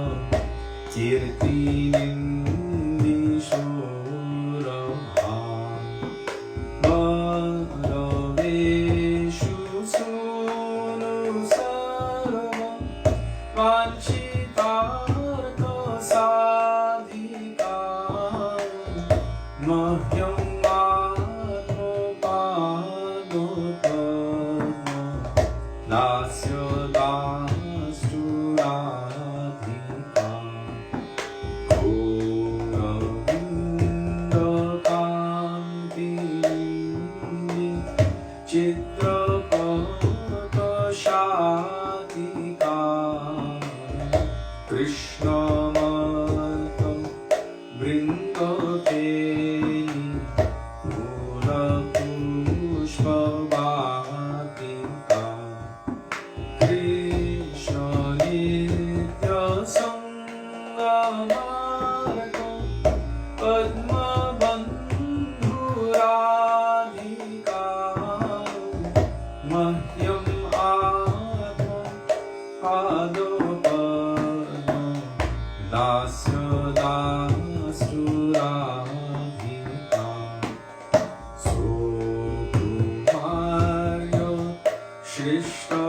Kirti Nindishurabha Bharaveshu Sunu Sarva Vanchitartha Sadhika Mahyam Dasya Dasturādhika Goravinda Kanti Chitrapata Shatika Krishna Mata Vrinda Peni Mula Pushpa Krishna Nitya Sangamarga Padma Bandhu Radhika Mahyam Atma Padopadma Dasya Dasturādhika Sokumarya Shrishta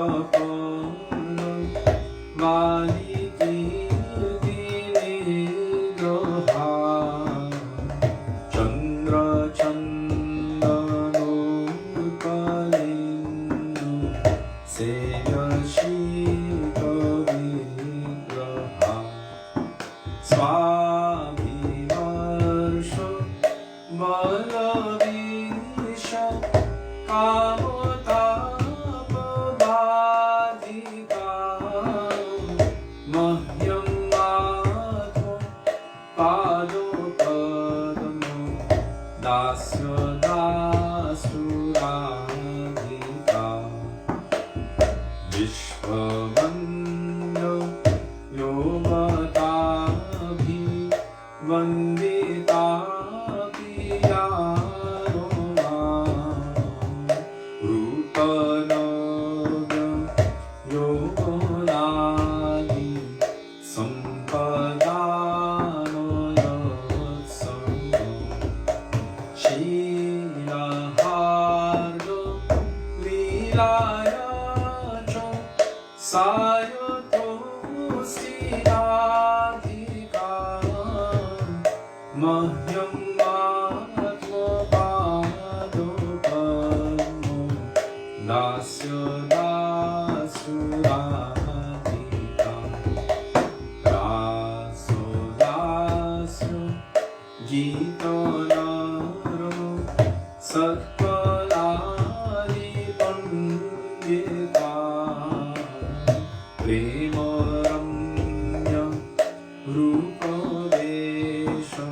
Chandra Chandano Kalinu Seyashika Vigraha Swami Varsha Valavisha Kamota Padadika Vishwavandyo Yovataabhi Vanditapi Yaroma Rupanavya Yogonadi Sampadano Yatsam Shīlahardo Līlaya Sayato Śrīdātika Mahyam Atmapadopadmo Dasya Dasuradika Raso Dasya Gita Naro Satpalari Pandita Premoramya Rupavesha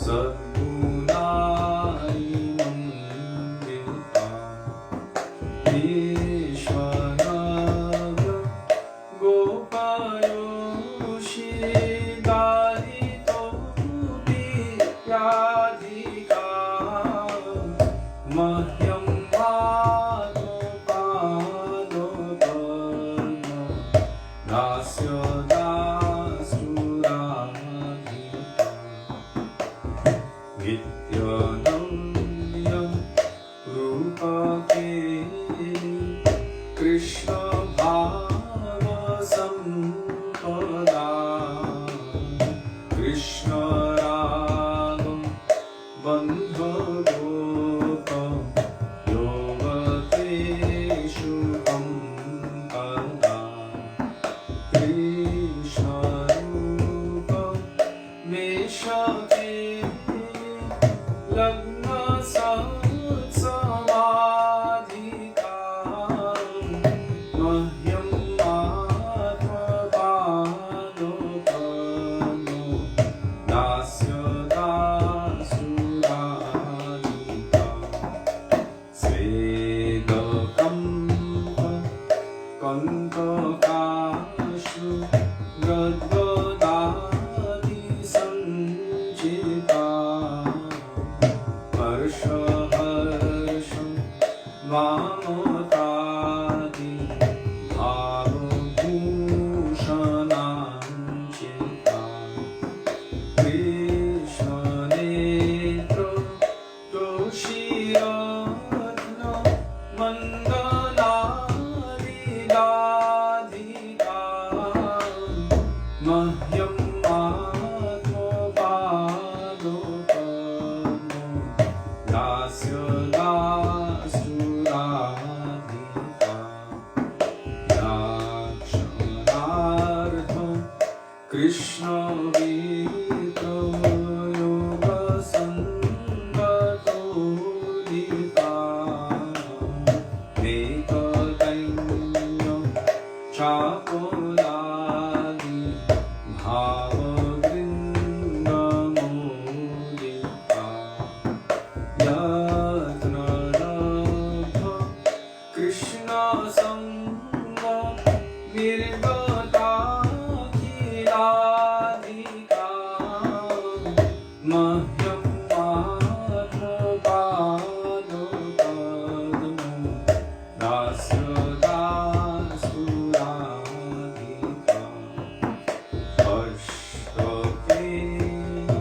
Sadgunari Mandita Vishwanabha Gopayoshi Dalito Vidyadhika Mahyam Padopadopano Dasya Dasuradhika Nityananda Rupake Krishna Bhava Sampada Krishna Raga Bandha Gopa Yogateshu Kampada Krishna Rupa Veshake Lagna Satsamadhika Mahyam Atmapadopano Dasya Dasuradhika Svedakampa Kantakashu Gadgadadi Sanchita Harsha Harsha Vamotadi Bhavabhushananchita Krishna Netra Toshiratna Mandaladidadhika Mahyam Atmapadopano Dasya Dasuradhika Yakshanartha Krishna Vitra Yoga Sangato Dita Ekatanya Chapoladi Bhavavringamodita Yatna Labha Krishna Sangha Nirgata Khiladhika Mahyam Atmapadopadmo Dasya Dasuradhika Ashtapena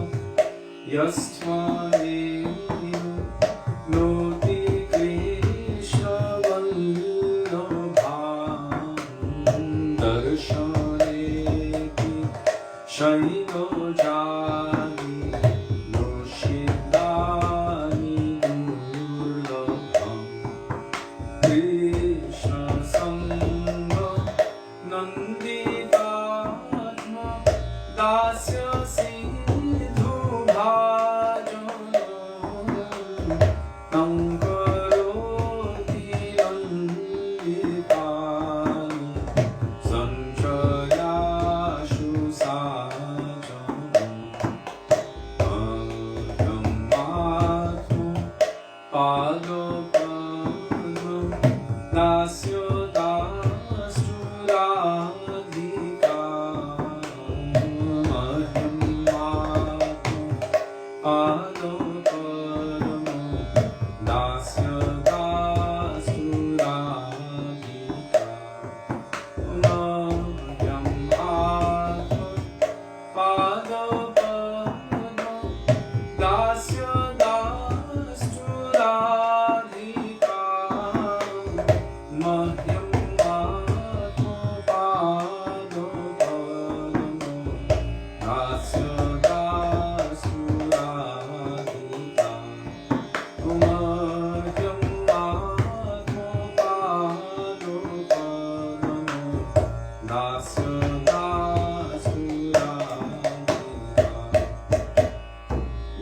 Yasthvaneyo Noti Krishna Vallabham Darshaneti Shaino Jani Noshidani Durlabham Krishna Sangha Nanditatma Dasya Siddhu Bhajana Tankaroti Nanditani Sanchayashu Sajana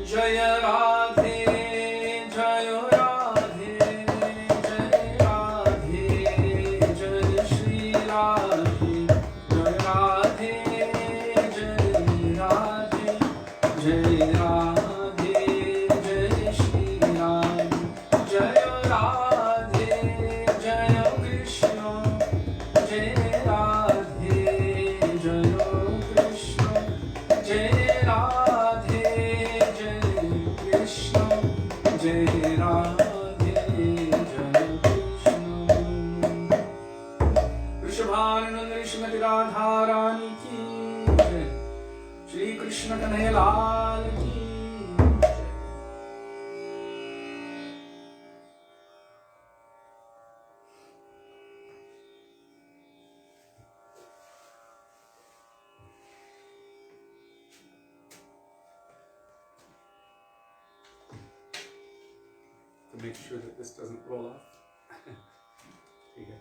Jaya Radhe, Jaya Radhe, Jaya Radhe, Jaya Shri Radhe, Jaya Radhe, Jaya Radhe, Jaya Radhe, Jaya Shri Radhe, Jaya Radhe, Jaya Krishna, Jaya Radhe, Jaya Krishna, Jaya Radhe, Jaya Krishna, Jaya Radhe, Jaya Krishna. Vrishabhananda Srimati Radha Rani ki jai. Shri Krishna Kanhaiya Lal ki jai. To make sure that this doesn't roll off. Here you go.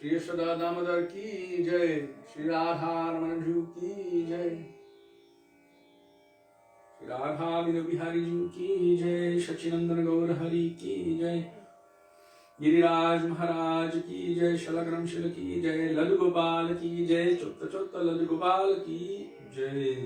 Śrī Dāmodara ki jai, Śrī Radharāmaṇ ki jai, Śrī Radha Vinu Bihari ki jai, Sachinandana Gaur Hari ki jai, Giriraj Mahārāja ki jai, Shalagram Shila ki jai, Ladu Gopal ki jai, Chotta Chotta Ladu Gopal ki jai.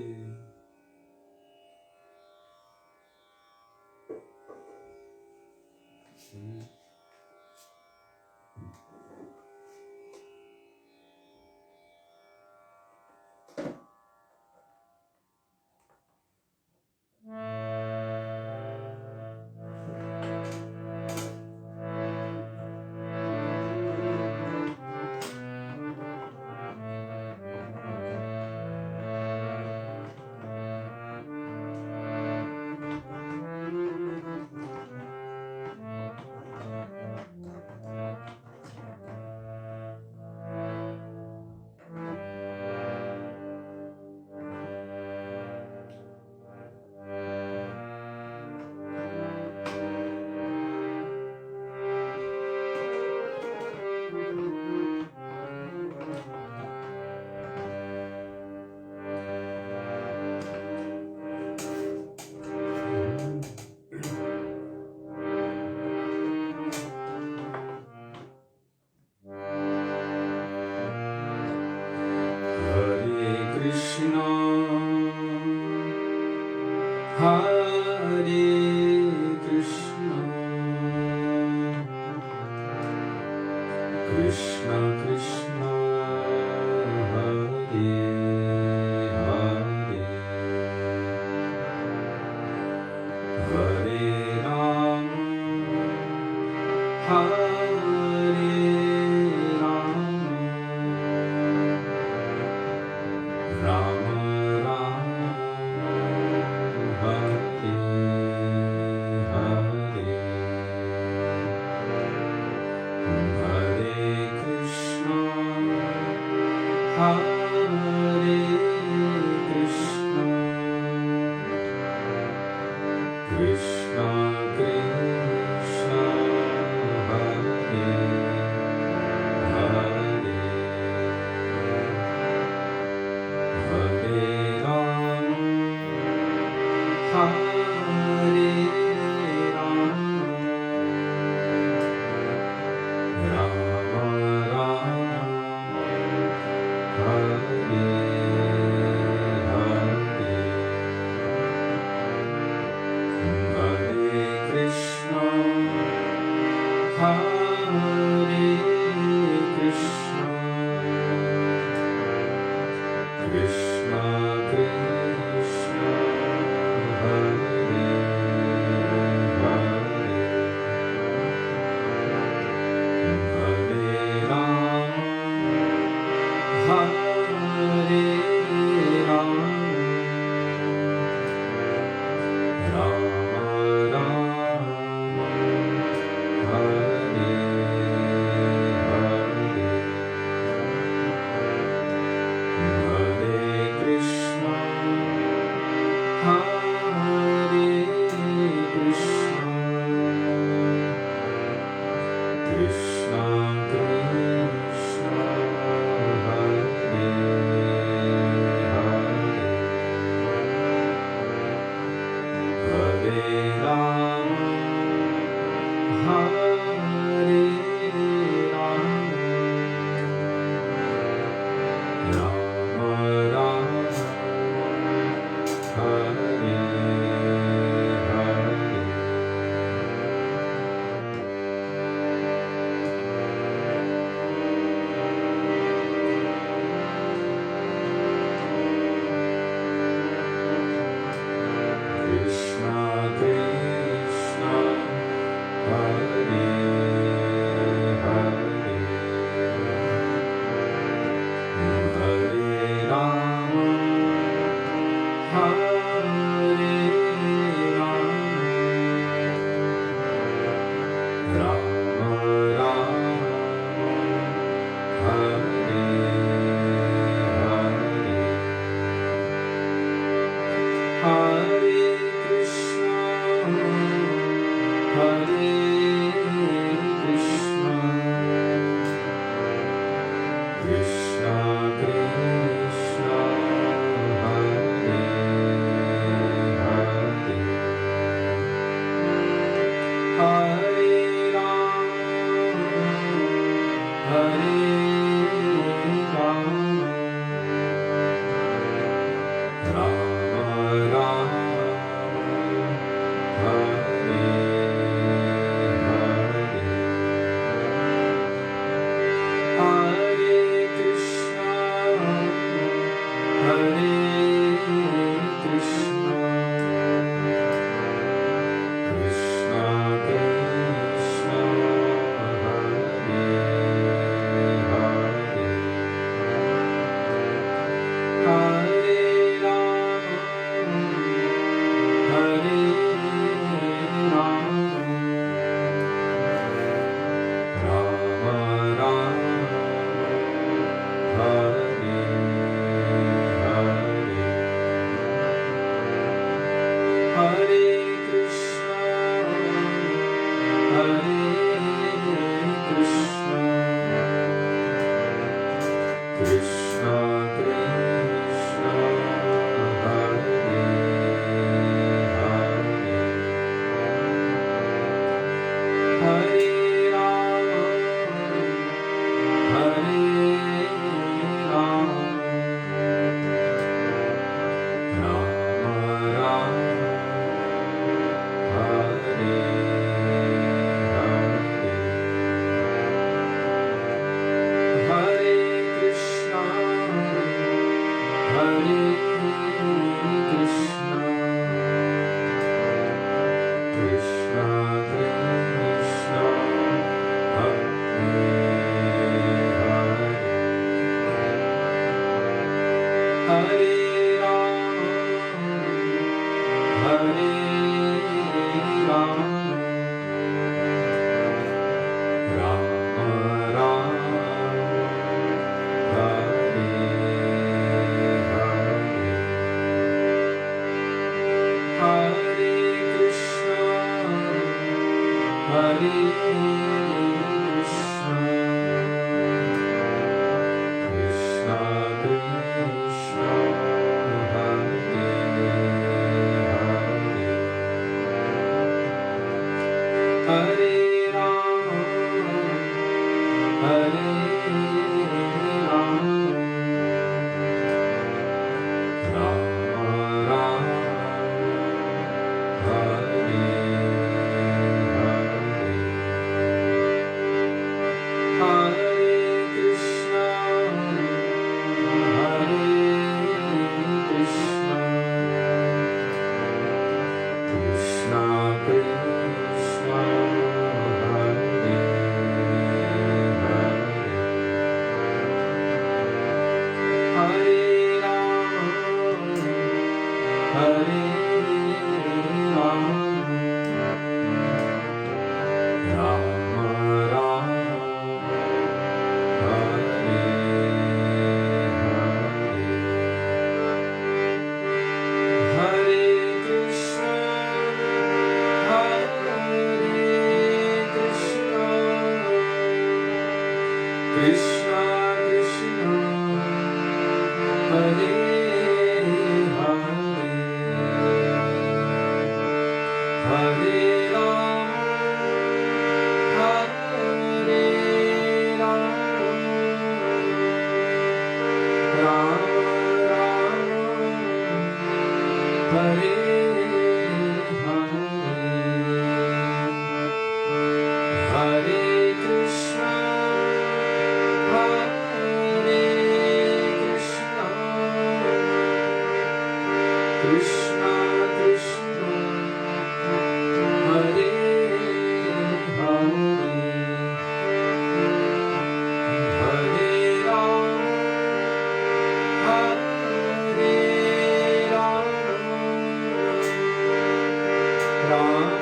Hare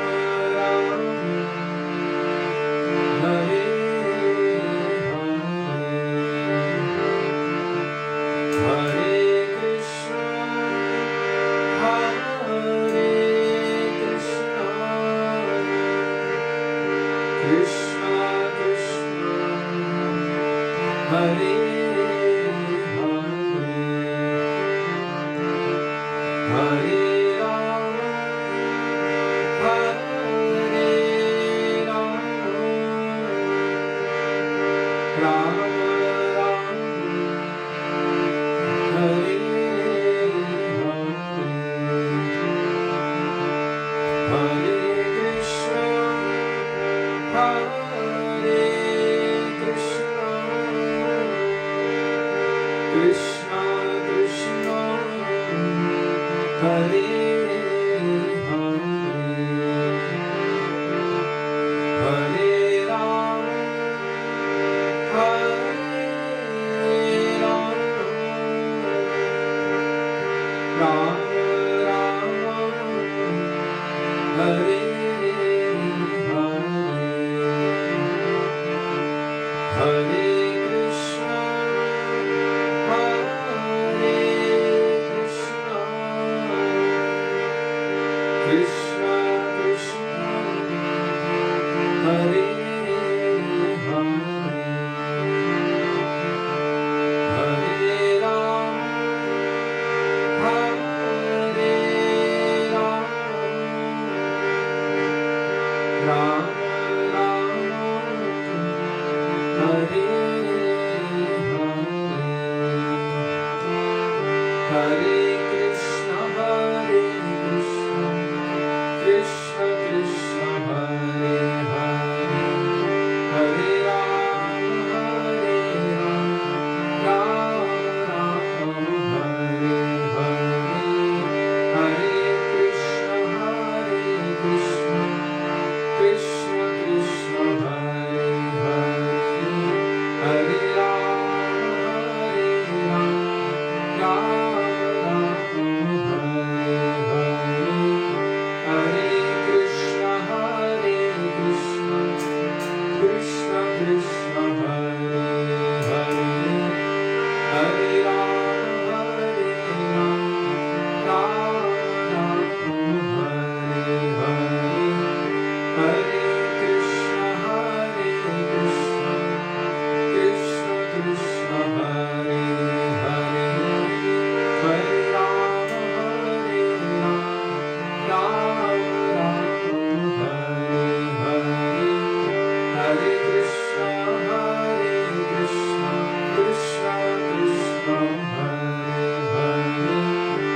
Krishna,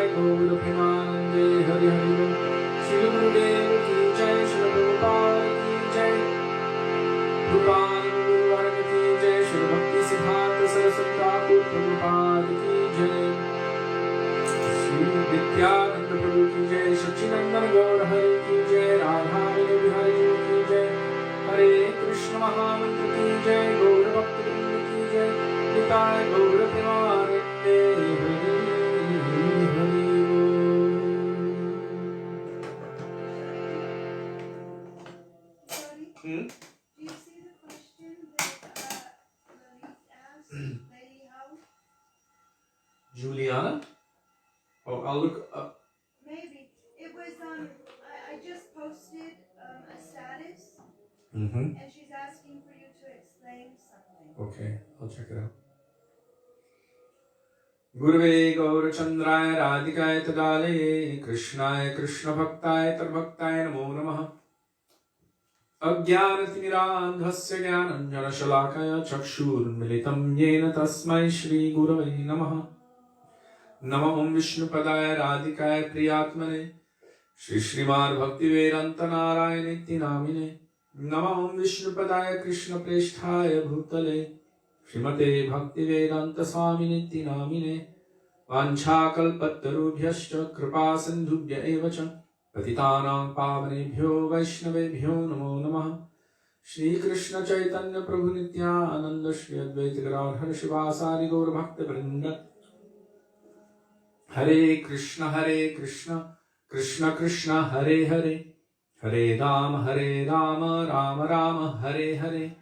Jai, Gaura Premanande, Hari Hari Bol. Śrīla Gurudev ki Jai, Śrīla Prabhupada ki Jai. Rupan Guru Varga ki Jai, Śrīla Bhakti Siddhanta Saraswati Thakur Prabhupada ki Jai. Śrī Nityananda Prabhu ki Jai, Satchidananda Gaura Hari ki Jai, Radha Bihari Ji ki Jai. Hare Krishna Mahamantra ki Jai, Gaura Bhaktivinoda ki Jai. Nitai Gaura Premanande, Hari Hari Bol. Sorry. Do you see the question that Lalit asked? Lady House? Juliana? Oh, I'll look up. Maybe. It was I just posted a status Mm-hmm. and she's asking for you to explain something. Okay, I'll check it out. Gurave Gaurachandraya Radhikaya Tadale Krishnaya Krishna Bhaktaya Tarbhaktaya Namo Namaha Ajnanatirandhasya Jnananjana Shalakaya Chakshur Militam Yena Tasmai Shri Gurave Namaha Nama Om Vishnupadaya Radhikaya Priyatmane Shri Śrīmad Bhaktivedānta Nārāyaṇa Namine Nama Om Vishnupadaya Krishna Preshthaya Bhutale Śrīmate Bhaktivedānta Swāmini Namine Vanchākalpatarubhyascha Kripa Sindhubhya Evacha Patitānaṁ Pāvanebhyo Vaishnavebhyo Namo Namaha Shri Krishna Chaitanya Prabhu Nityananda Shri Advaita Gadadhara Shivasari Gaur Bhakta Vrinda Hare Krishna Krishna Krishna Hare Hare Hare Rama Rama Rama Hare Hare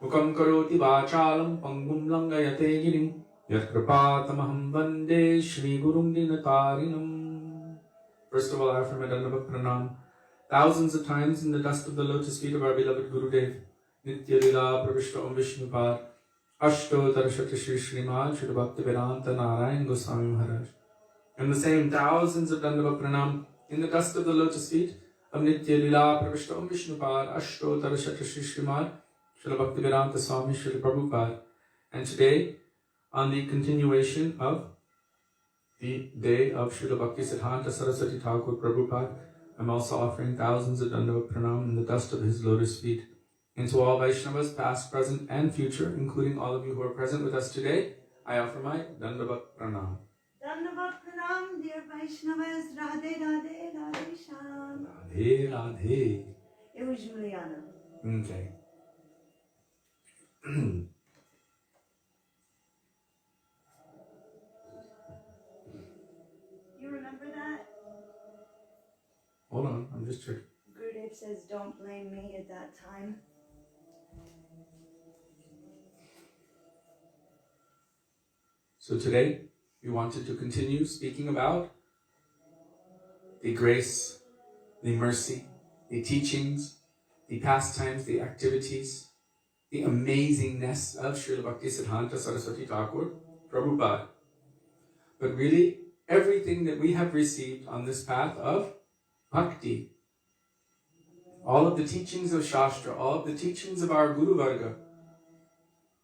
Mukam Karoti Vachalam Pangum Langayate Girim Yat Kripatamaham Vande Shri Gurum Dinatarinam. First of all, I offer my Dandava Pranam thousands of times in the dust of the lotus feet of our beloved Gurudev Nitya Lila Pravishta Om Vishnupad Ashto Tarashati Shri Śrīmad Śrī Bhaktivedānta Nārāyaṇa Gosvāmī Mahārāja. And the same thousands of Dandava Pranam in the dust of the lotus feet of Nitya Lila Pravishta Om Vishnupad Ashto Tarashati Shri Śrīmad Śrī Bhaktivedānta Swāmī Śrī Prabhupada. And today, on the continuation of the day of Srila Bhakti Siddhanta Saraswati Thakur Prabhupada, I'm also offering thousands of Dandava Pranam in the dust of his lotus feet. And to all Vaishnavas, past, present, and future, including all of you who are present with us today, I offer my Dandava Pranam. Dandava Pranam, dear Vaishnavas, Radhe Radhe Radhe Sham. Radhe Radhe. It was Juliana. Okay. You remember that? Hold on, I'm just checking. Gurudev says, don't blame me at that time. So today, we wanted to continue speaking about the grace, the mercy, the teachings, the pastimes, the activities, the amazingness of Srila Bhakti Siddhanta Saraswati Thakur Prabhupada. But really, everything that we have received on this path of bhakti, all of the teachings of Shastra, all of the teachings of our Guru Varga,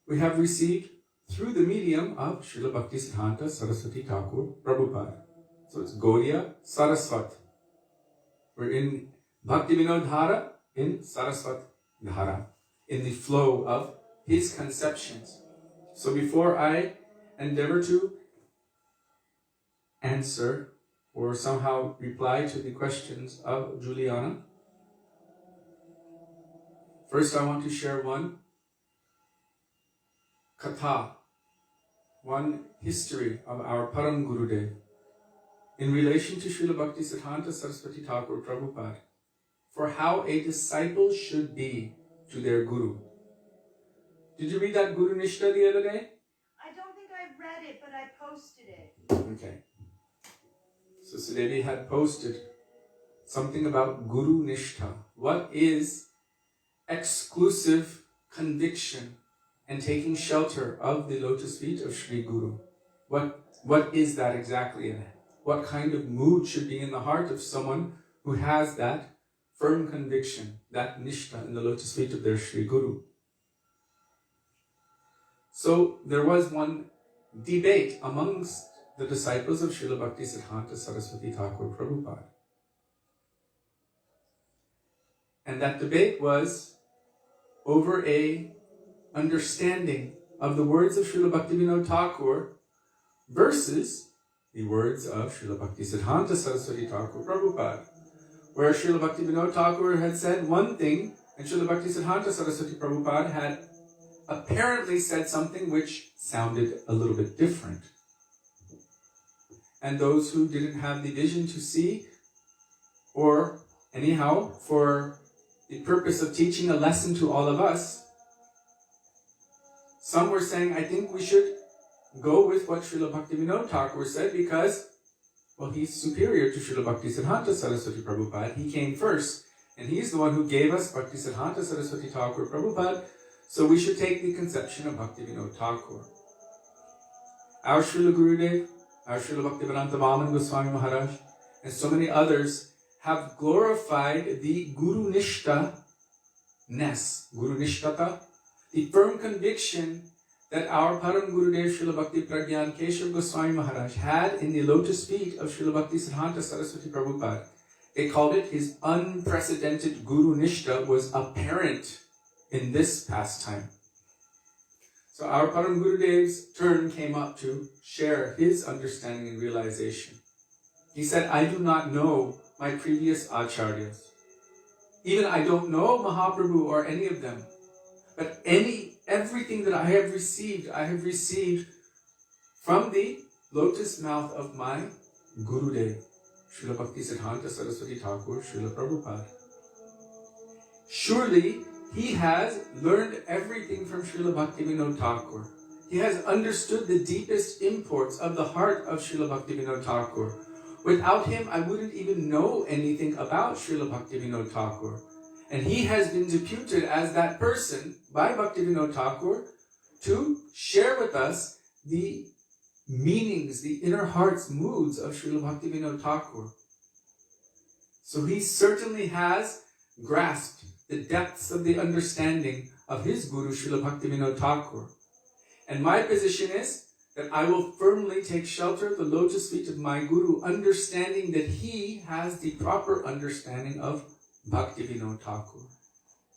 we have received through the medium of Srila Bhakti Siddhanta Saraswati Thakur Prabhupada. So it's Gaudiya Saraswat. We're in Bhaktivedānta Dhara, in Saraswat Dhara, in the flow of his conceptions. So before I endeavor to answer or somehow reply to the questions of Juliana, first I want to share one katha, one history of our Param Gurudev in relation to Srila Bhakti Siddhanta Saraswati Thakur Prabhupada, for how a disciple should be to their Guru. Did you read that Guru Nishtha the other day? I don't think I read it, but I posted it. Okay. So Sudevi had posted something about Guru Nishtha. What is exclusive conviction and taking shelter of the lotus feet of Sri Guru? What is that exactly? And what kind of mood should be in the heart of someone who has that firm conviction, that nishtha in the lotus feet of their Sri Guru? So there was one debate amongst the disciples of Srila Bhaktisiddhanta Saraswati Thakur Prabhupada. And that debate was over a understanding of the words of Srila Bhaktivinoda Thakur versus the words of Srila Bhaktisiddhanta Saraswati Thakur Prabhupada, where Srila Bhaktivinoda Thakur had said one thing and Srila Bhaktisiddhanta Saraswati Prabhupada had apparently said something which sounded a little bit different. And those who didn't have the vision to see, or anyhow, for the purpose of teaching a lesson to all of us, some were saying, I think we should go with what Srila Bhaktivinoda Thakur said because, well, he's superior to Srila Bhaktisiddhanta Saraswati Prabhupada. He came first, and he's the one who gave us Bhaktisiddhanta Saraswati Thakur Prabhupada, so we should take the conception of Bhaktivinoda Thakur. Our Srila Gurudev, our Srila Bhaktivedānta Gosvāmī Mahārāja, and so many others have glorified the Guru Nishtha-ness, Guru Nishtata, the firm conviction that our Param Gurudev Srila Bhakti Pragyan Keshav Goswami Maharaj had in the lotus feet of Srila Bhaktisiddhanta Saraswati Prabhupada. They called it his unprecedented Guru Nishtha was apparent in this pastime. So our Param Gurudev's turn came up to share his understanding and realization. He said, I do not know my previous acharyas. Even I don't know Mahaprabhu or any of them. But everything that I have received from the lotus mouth of my Gurudev, Srila Bhaktisiddhanta Saraswati Thakur, Srila Prabhupada. Surely he has learned everything from Srila Bhaktivinoda Thakur. He has understood the deepest imports of the heart of Srila Bhaktivinoda Thakur. Without him, I wouldn't even know anything about Srila Bhaktivinoda Thakur. And he has been deputed as that person by Bhaktivinoda Thakur to share with us the meanings, the inner heart's moods of Srila Bhaktivinoda Thakur. So he certainly has grasped the depths of the understanding of his Guru, Srila Bhaktivinoda Thakur. And my position is that I will firmly take shelter of the lotus feet of my Guru, understanding that he has the proper understanding of Bhaktivinoda Thakur.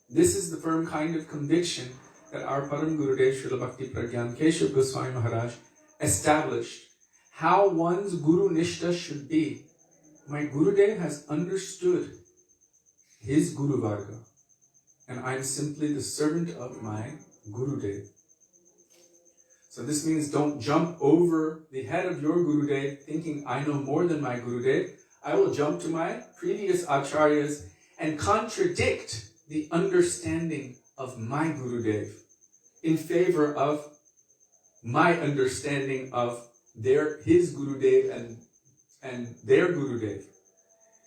This is the firm kind of conviction that our Param Gurudev Srila Bhakti Pragyan Keshav Goswami Maharaj established. How one's Guru Nishtha should be. My Gurudev has understood his Guru Varga, and I'm simply the servant of my Gurudev. So this means don't jump over the head of your Gurudev thinking I know more than my Gurudev. I will jump to my previous acharyas and contradict the understanding of my Gurudev in favor of my understanding of his Gurudev and their Gurudev.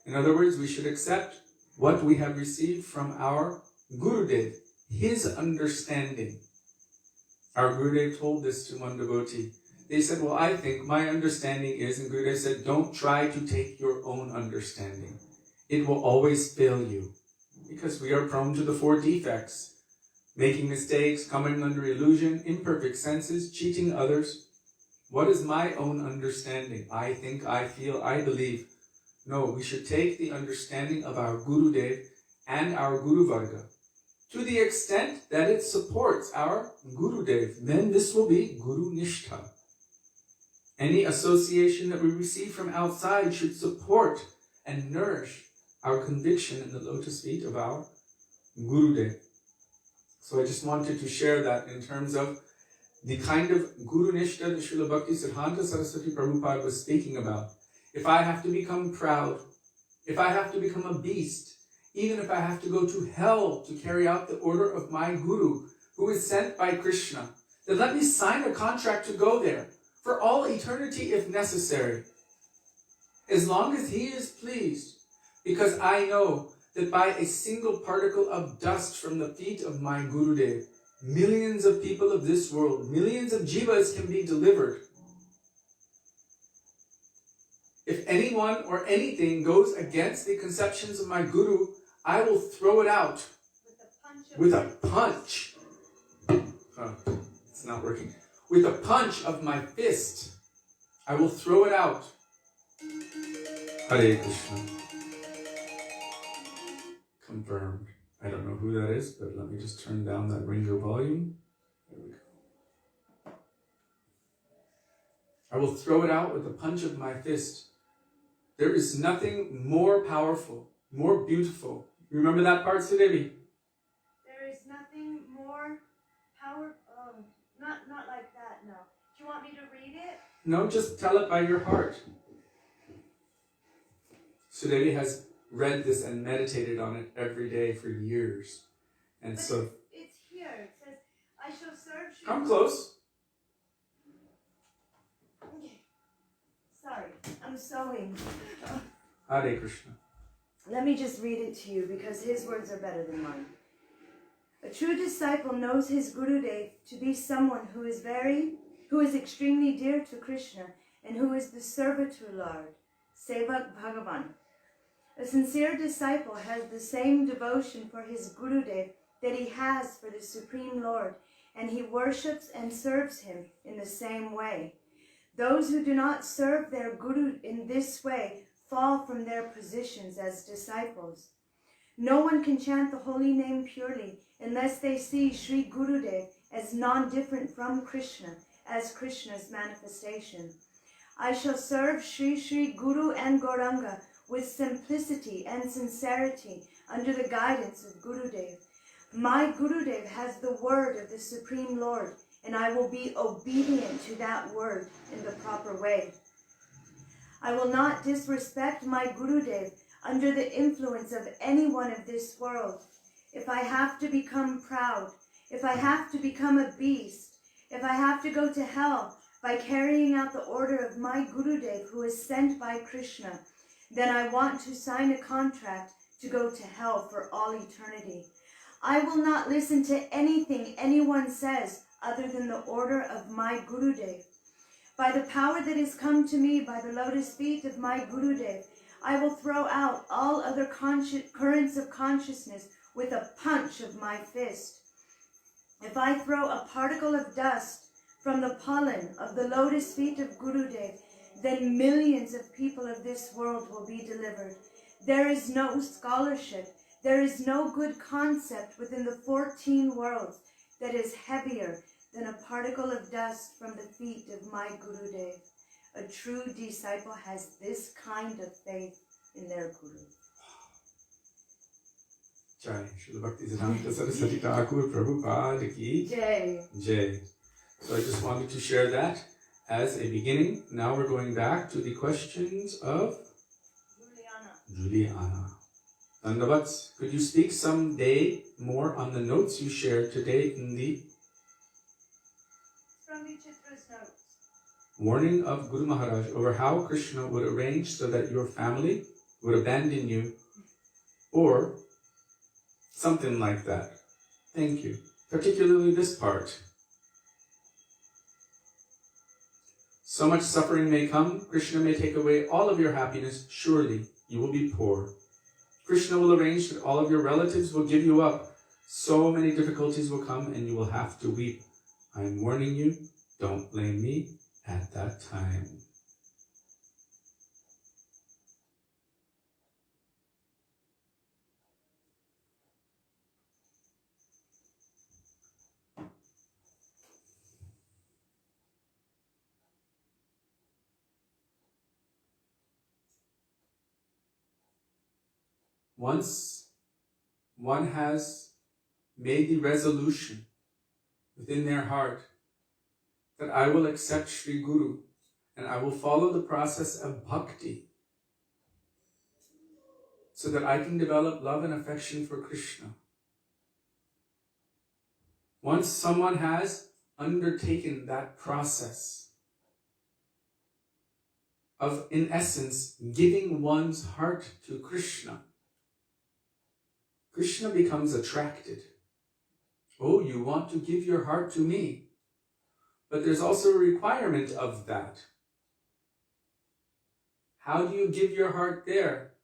In other words, we should accept what we have received from our Gurudev, his understanding. Our Gurudev told this to one devotee. They said, well, I think my understanding is, and Gurudev said, don't try to take your own understanding. It will always fail you. Because we are prone to the 4 defects. Making mistakes, coming under illusion, imperfect senses, cheating others. What is my own understanding? I think, I feel, I believe. No, we should take the understanding of our Gurudev and our Guru Varga. To the extent that it supports our Gurudev, then this will be Guru Nishtha. Any association that we receive from outside should support and nourish our conviction in the lotus feet of our Gurudev. So I just wanted to share that in terms of the kind of Guru Nishtha that Srila Bhaktisiddhanta Saraswati Prabhupada was speaking about. If I have to become proud, if I have to become a beast, even if I have to go to hell to carry out the order of my Guru, who is sent by Krishna, then let me sign a contract to go there for all eternity if necessary. As long as he is pleased, because I know that by a single particle of dust from the feet of my Gurudev, millions of people of this world, millions of jivas can be delivered. If anyone or anything goes against the conceptions of my Guru, I will throw it out with a punch. Oh, it's not working. With a punch of my fist. I will throw it out. Hare Krishna. Confirmed. I don't know who that is, but let me just turn down that ringer volume. There we go. I will throw it out with the punch of my fist. There is nothing more powerful, more beautiful. Remember that part, Sudevi? There is nothing more powerful. Not like that, no. Do you want me to read it? No, just tell it by your heart. Sudevi has read this and meditated on it every day for years. And but so... It's here. It says, I shall serve Śrī... Come close. Okay. Sorry, I'm sewing. Hare Krishna. Let me just read it to you because his words are better than mine. A true disciple knows his Gurudev to be someone who is extremely dear to Krishna and who is the servitor Lord, Sevak Bhagavan. A sincere disciple has the same devotion for his Gurudev that he has for the Supreme Lord, and he worships and serves him in the same way. Those who do not serve their Guru in this way fall from their positions as disciples. No one can chant the holy name purely unless they see Sri Gurudev as non-different from Krishna, as Krishna's manifestation. I shall serve Sri Guru and Gauranga with simplicity and sincerity under the guidance of Gurudev. My Gurudev has the word of the Supreme Lord, and I will be obedient to that word in the proper way. I will not disrespect my Gurudev under the influence of anyone of this world. If I have to become proud, if I have to become a beast, if I have to go to hell by carrying out the order of my Gurudev who is sent by Krishna, then I want to sign a contract to go to hell for all eternity. I will not listen to anything anyone says other than the order of my Gurudev. By the power that has come to me by the lotus feet of my Gurudev, I will throw out all other currents of consciousness with a punch of my fist. If I throw a particle of dust from the pollen of the lotus feet of Gurudev, then millions of people of this world will be delivered. There is no scholarship, there is no good concept within the 14 worlds that is heavier than a particle of dust from the feet of my Gurudev. A true disciple has this kind of faith in their Guru. Jai. Śrīla Bhaktivedānta Saraswati Thakur Prabhupada ki Jai. Jai. So I just wanted to share that as a beginning. Now we're going back to the questions of Juliana. Dandavats, could you speak someday more on the notes you shared today in the From Vichitra's notes. warning of Guru Maharaj over how Krishna would arrange so that your family would abandon you, or something like that. Thank you. Particularly this part. So much suffering may come, Krishna may take away all of your happiness, surely you will be poor. Krishna will arrange that all of your relatives will give you up. So many difficulties will come and you will have to weep. I am warning you, don't blame me at that time. Once one has made the resolution within their heart that I will accept Sri Guru and I will follow the process of bhakti so that I can develop love and affection for Krishna. Once someone has undertaken that process of, in essence, giving one's heart to Krishna, Krishna becomes attracted. Oh, you want to give your heart to me. But there's also a requirement of that. How do you give your heart there?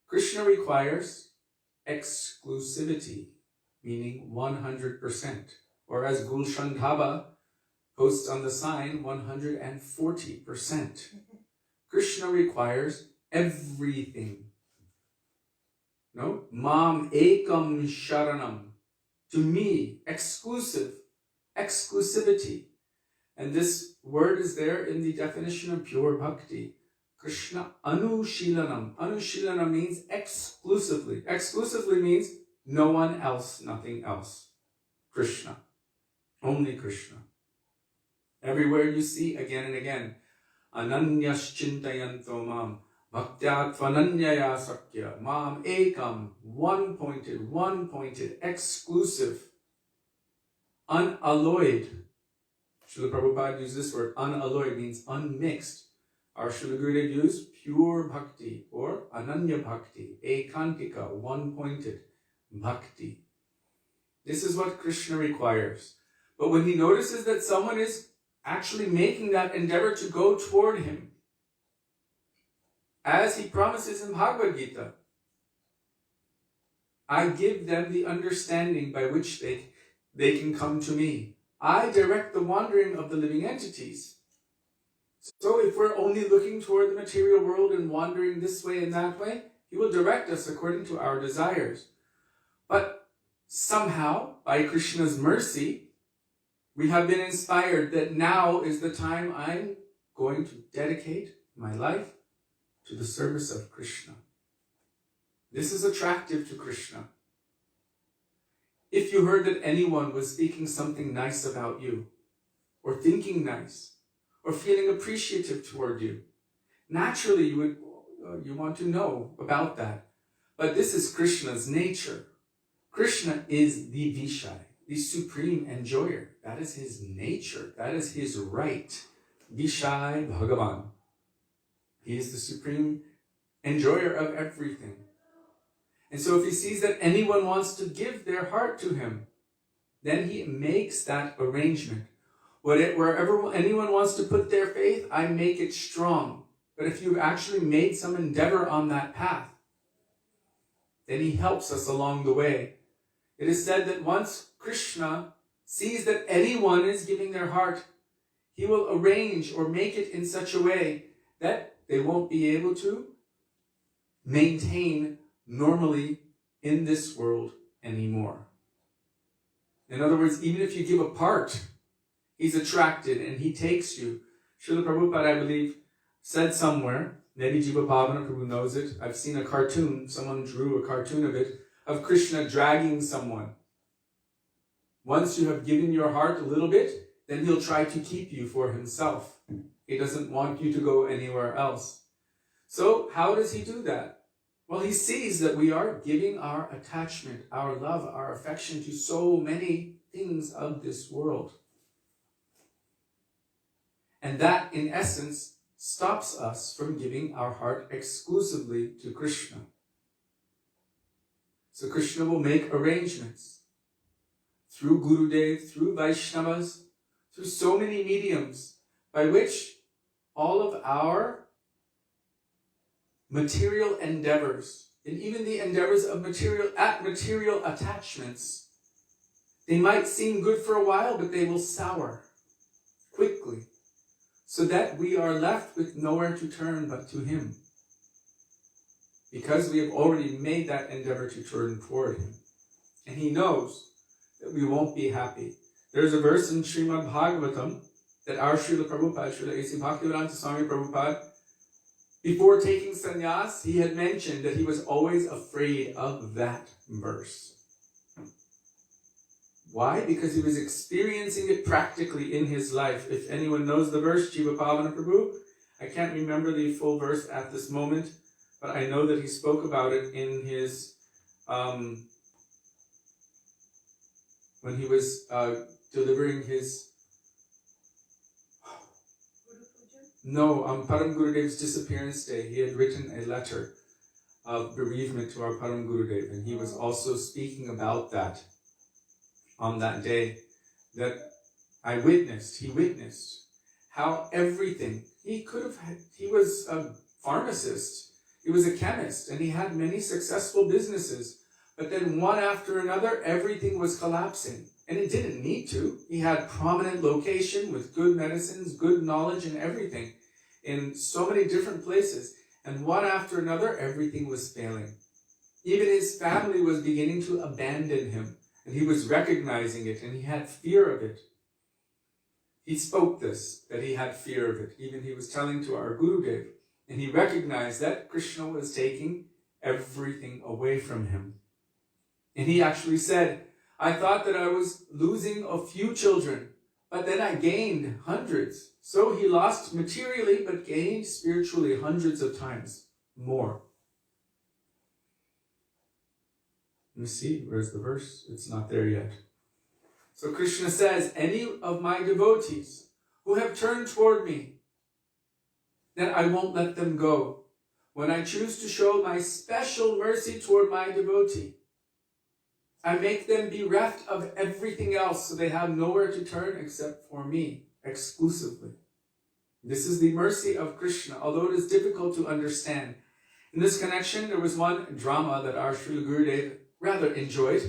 Krishna requires exclusivity, meaning 100%. Or as Gulshan Dhaba posts on the sign 140%. Krishna requires everything. No? Mam ekam sharanam. To me, exclusive. Exclusivity. And this word is there in the definition of pure bhakti. Krishna anushilanam. Anushilanam means exclusively. Exclusively means no one else, nothing else. Krishna. Only Krishna. Everywhere you see again and again, Ananyas chintayanto mam, bhaktyat vananyaya sakya, mam ekam, one-pointed, exclusive, unalloyed. Srila Prabhupada used this word, unalloyed means unmixed. Our Srila Gurudev used pure bhakti or ananya bhakti, ekantika, one-pointed bhakti. This is what Krishna requires. But when he notices that someone is actually making that endeavor to go toward him, as he promises in Bhagavad Gita, I give them the understanding by which they can come to me. I direct the wandering of the living entities. So if we're only looking toward the material world and wandering this way and that way, he will direct us according to our desires. But somehow, by Krishna's mercy, we have been inspired that now is the time I'm going to dedicate my life to the service of Krishna. This is attractive to Krishna. If you heard that anyone was speaking something nice about you, or thinking nice, or feeling appreciative toward you, naturally you want to know about that. But this is Krishna's nature. Krishna is the Vishai, the supreme enjoyer. That is his nature. That is his right. Vishai Bhagavan. He is the supreme enjoyer of everything. And so if he sees that anyone wants to give their heart to him, then he makes that arrangement. Wherever anyone wants to put their faith, I make it strong. But if you've actually made some endeavor on that path, then he helps us along the way. It is said that once Krishna sees that anyone is giving their heart, he will arrange or make it in such a way that they won't be able to maintain normally in this world anymore. In other words, even if you give a part, he's attracted and he takes you. Srila Prabhupada, I believe, said somewhere, maybe Jiva Bhavana Prabhu knows it, I've seen a cartoon, someone drew a cartoon of it, of Krishna dragging someone. Once you have given your heart a little bit, then he'll try to keep you for himself. He doesn't want you to go anywhere else. So how does he do that? Well, he sees that we are giving our attachment, our love, our affection to so many things of this world. And that, in essence, stops us from giving our heart exclusively to Krishna. So Krishna will make arrangements through Gurudev, through Vaishnavas, through so many mediums by which all of our material endeavors, and even the endeavors of material attachments, they might seem good for a while, but they will sour quickly, so that we are left with nowhere to turn but to him, because we have already made that endeavor to turn toward him. And he knows that we won't be happy. There's a verse in Śrīmad Bhagavatam that our Śrīla Prabhupada, Śrīla A.C. Bhaktivedānta Swami Prabhupada, before taking sannyas, he had mentioned that he was always afraid of that verse. Why? Because he was experiencing it practically in his life. If anyone knows the verse, Jiva Bhavana Prabhu, I can't remember the full verse at this moment, but I know that he spoke about it in his, when he was delivering his, Param Gurudev's disappearance day. He had written a letter of bereavement to our Param Gurudev, and he was also speaking about that on that day, that he witnessed how everything, he was a pharmacist, he was a chemist, and he had many successful businesses, but then one after another, everything was collapsing, And it didn't need to. He had prominent location with good medicines, good knowledge and everything in so many different places. And one after another, everything was failing. Even his family was beginning to abandon him. And he was recognizing it, and he had fear of it. He spoke this, that he had fear of it. Even he was telling to our Gurudev. And he recognized that Krishna was taking everything away from him. And he actually said, I thought that I was losing a few children, but then I gained hundreds. So he lost materially, but gained spiritually hundreds of times more. Let me see, where's the verse? It's not there yet. So Krishna says, any of my devotees who have turned toward me, then I won't let them go. When I choose to show my special mercy toward my devotee, I make them bereft of everything else, so they have nowhere to turn except for me, exclusively. This is the mercy of Krishna, although it is difficult to understand. In this connection, there was one drama that our Srila Gurudev rather enjoyed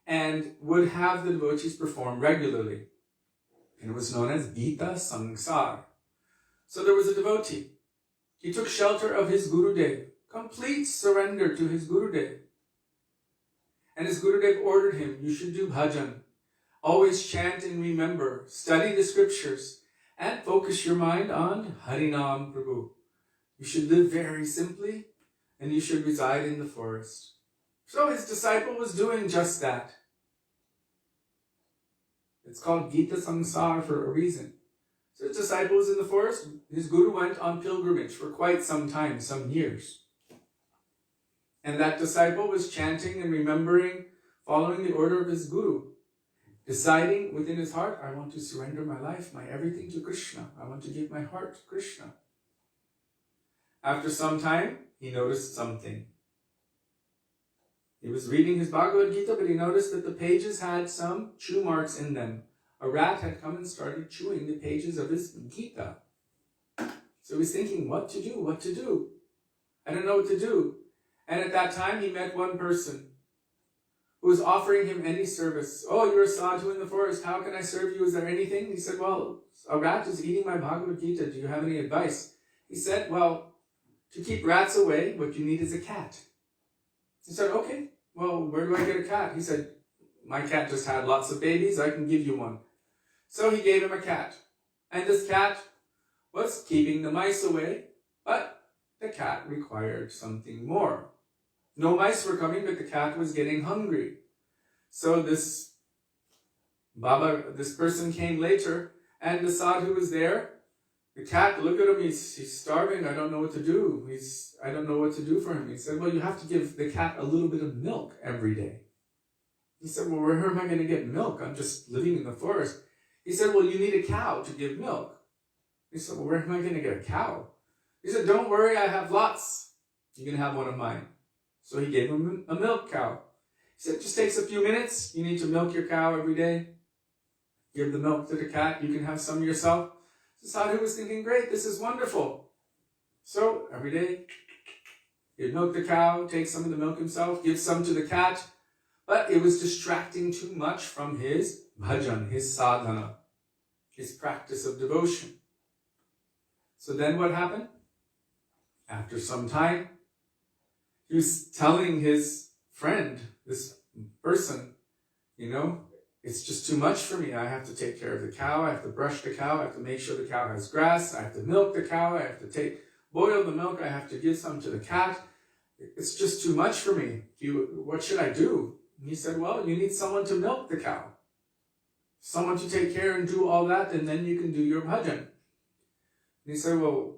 and would have the devotees perform regularly. And it was known as Gita Sangsar. So there was a devotee. He took shelter of his Gurudev, complete surrender to his Gurudev. And his Gurudev ordered him, you should do bhajan. Always chant and remember, study the scriptures, and focus your mind on Harinam Prabhu. You should live very simply, and you should reside in the forest. So his disciple was doing just that. It's called Gita Sangsar for a reason. So his disciple was in the forest. His Guru went on pilgrimage for quite some time, some years. And that disciple was chanting and remembering, following the order of his Guru, deciding within his heart, I want to surrender my life, my everything to Krishna. I want to give my heart to Krishna. After some time, he noticed something. He was reading his Bhagavad Gita, but he noticed that the pages had some chew marks in them. A rat had come and started chewing the pages of his Gita. So he's thinking, what to do, what to do? I don't know what to do. And at that time, he met one person who was offering him any service. Oh, you're a sadhu in the forest. How can I serve you? Is there anything? He said, well, a rat is eating my Bhagavad Gita. Do you have any advice? He said, well, to keep rats away, what you need is a cat. He said, okay, well, where do I get a cat? He said, my cat just had lots of babies. I can give you one. So he gave him a cat. And this cat was keeping the mice away, but the cat required something more. No mice were coming, but the cat was getting hungry. So this person came later, and the sadhu was there. The cat, look at him, he's starving, I don't know what to do. I don't know what to do for him. He said, well, you have to give the cat a little bit of milk every day. He said, well, where am I going to get milk? I'm just living in the forest. He said, well, you need a cow to give milk. He said, well, where am I going to get a cow? He said, don't worry, I have lots. You can have one of mine. So he gave him a milk cow. He said, it just takes a few minutes. You need to milk your cow every day. Give the milk to the cat. You can have some yourself. So Sadhu was thinking, great, this is wonderful. So every day, he'd milk the cow, take some of the milk himself, give some to the cat. But it was distracting too much from his bhajan, his sadhana, his practice of devotion. So then what happened? After some time, he was telling his friend, this person, it's just too much for me. I have to take care of the cow. I have to brush the cow. I have to make sure the cow has grass. I have to milk the cow. I have to boil the milk. I have to give some to the cat. It's just too much for me. What should I do? And he said, well, you need someone to milk the cow. Someone to take care and do all that, and then you can do your bhajan. And he said, well,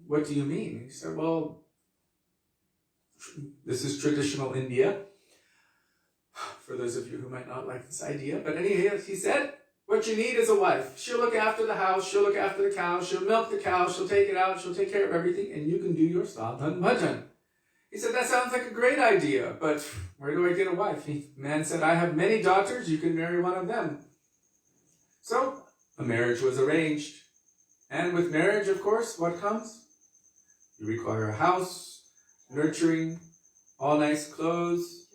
what do you mean? He said, well, this is traditional India. For those of you who might not like this idea. But anyway, he said, what you need is a wife. She'll look after the house. She'll look after the cow. She'll milk the cow. She'll take it out. She'll take care of everything. And you can do your sadhan bhajan. He said, that sounds like a great idea. But where do I get a wife? The man said, I have many daughters. You can marry one of them. So a marriage was arranged. And with marriage, of course, what comes? You require a house, nurturing, all nice clothes,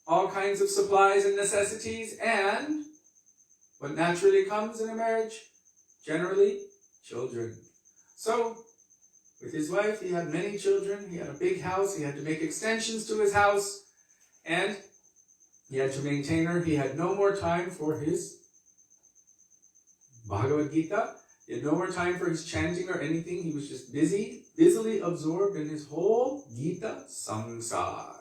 all kinds of supplies and necessities, and What naturally comes in a marriage? Generally, children. So, with his wife, he had many children. He had a big house. He had to make extensions to his house. And he had to maintain her. He had no more time for his Bhagavad Gita. He had no more time for his chanting or anything. He was just busily absorbed in his whole Gita Sansar.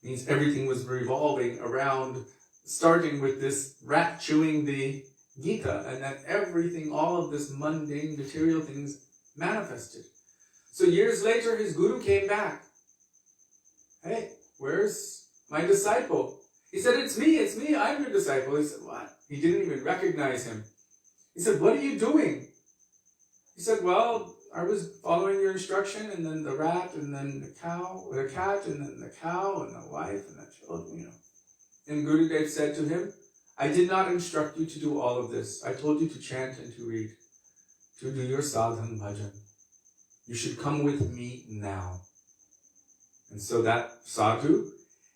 Means everything was revolving around, starting with this rat chewing the Gita, and that everything, all of this mundane material things manifested. So years later, his guru came back. Hey, where's my disciple? He said, it's me, I'm your disciple. He said, what? He didn't even recognize him. He said, what are you doing? He said, well, I was following your instruction, and then the rat, and then the cat, and then the cow, and the wife, and the children, And Gurudev said to him, I did not instruct you to do all of this. I told you to chant and to read, to do your sadhan bhajan. You should come with me now. And so that sadhu,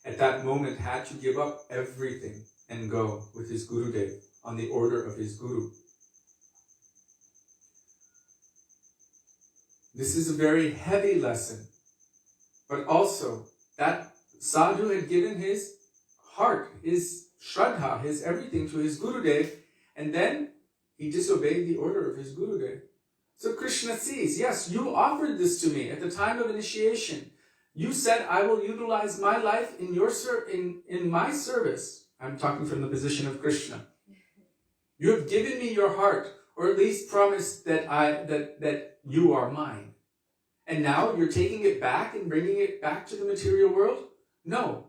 at that moment, had to give up everything and go with his Gurudev on the order of his guru. This is a very heavy lesson, but also that sadhu had given his heart, his shraddha, his everything to his Gurudev, and then he disobeyed the order of his Gurudev. So Krishna sees, yes, you offered this to me at the time of initiation. You said, I will utilize my life in your in my service. I'm talking from the position of Krishna. You have given me your heart, or at least promised that that you are mine. And now you're taking it back and bringing it back to the material world? No.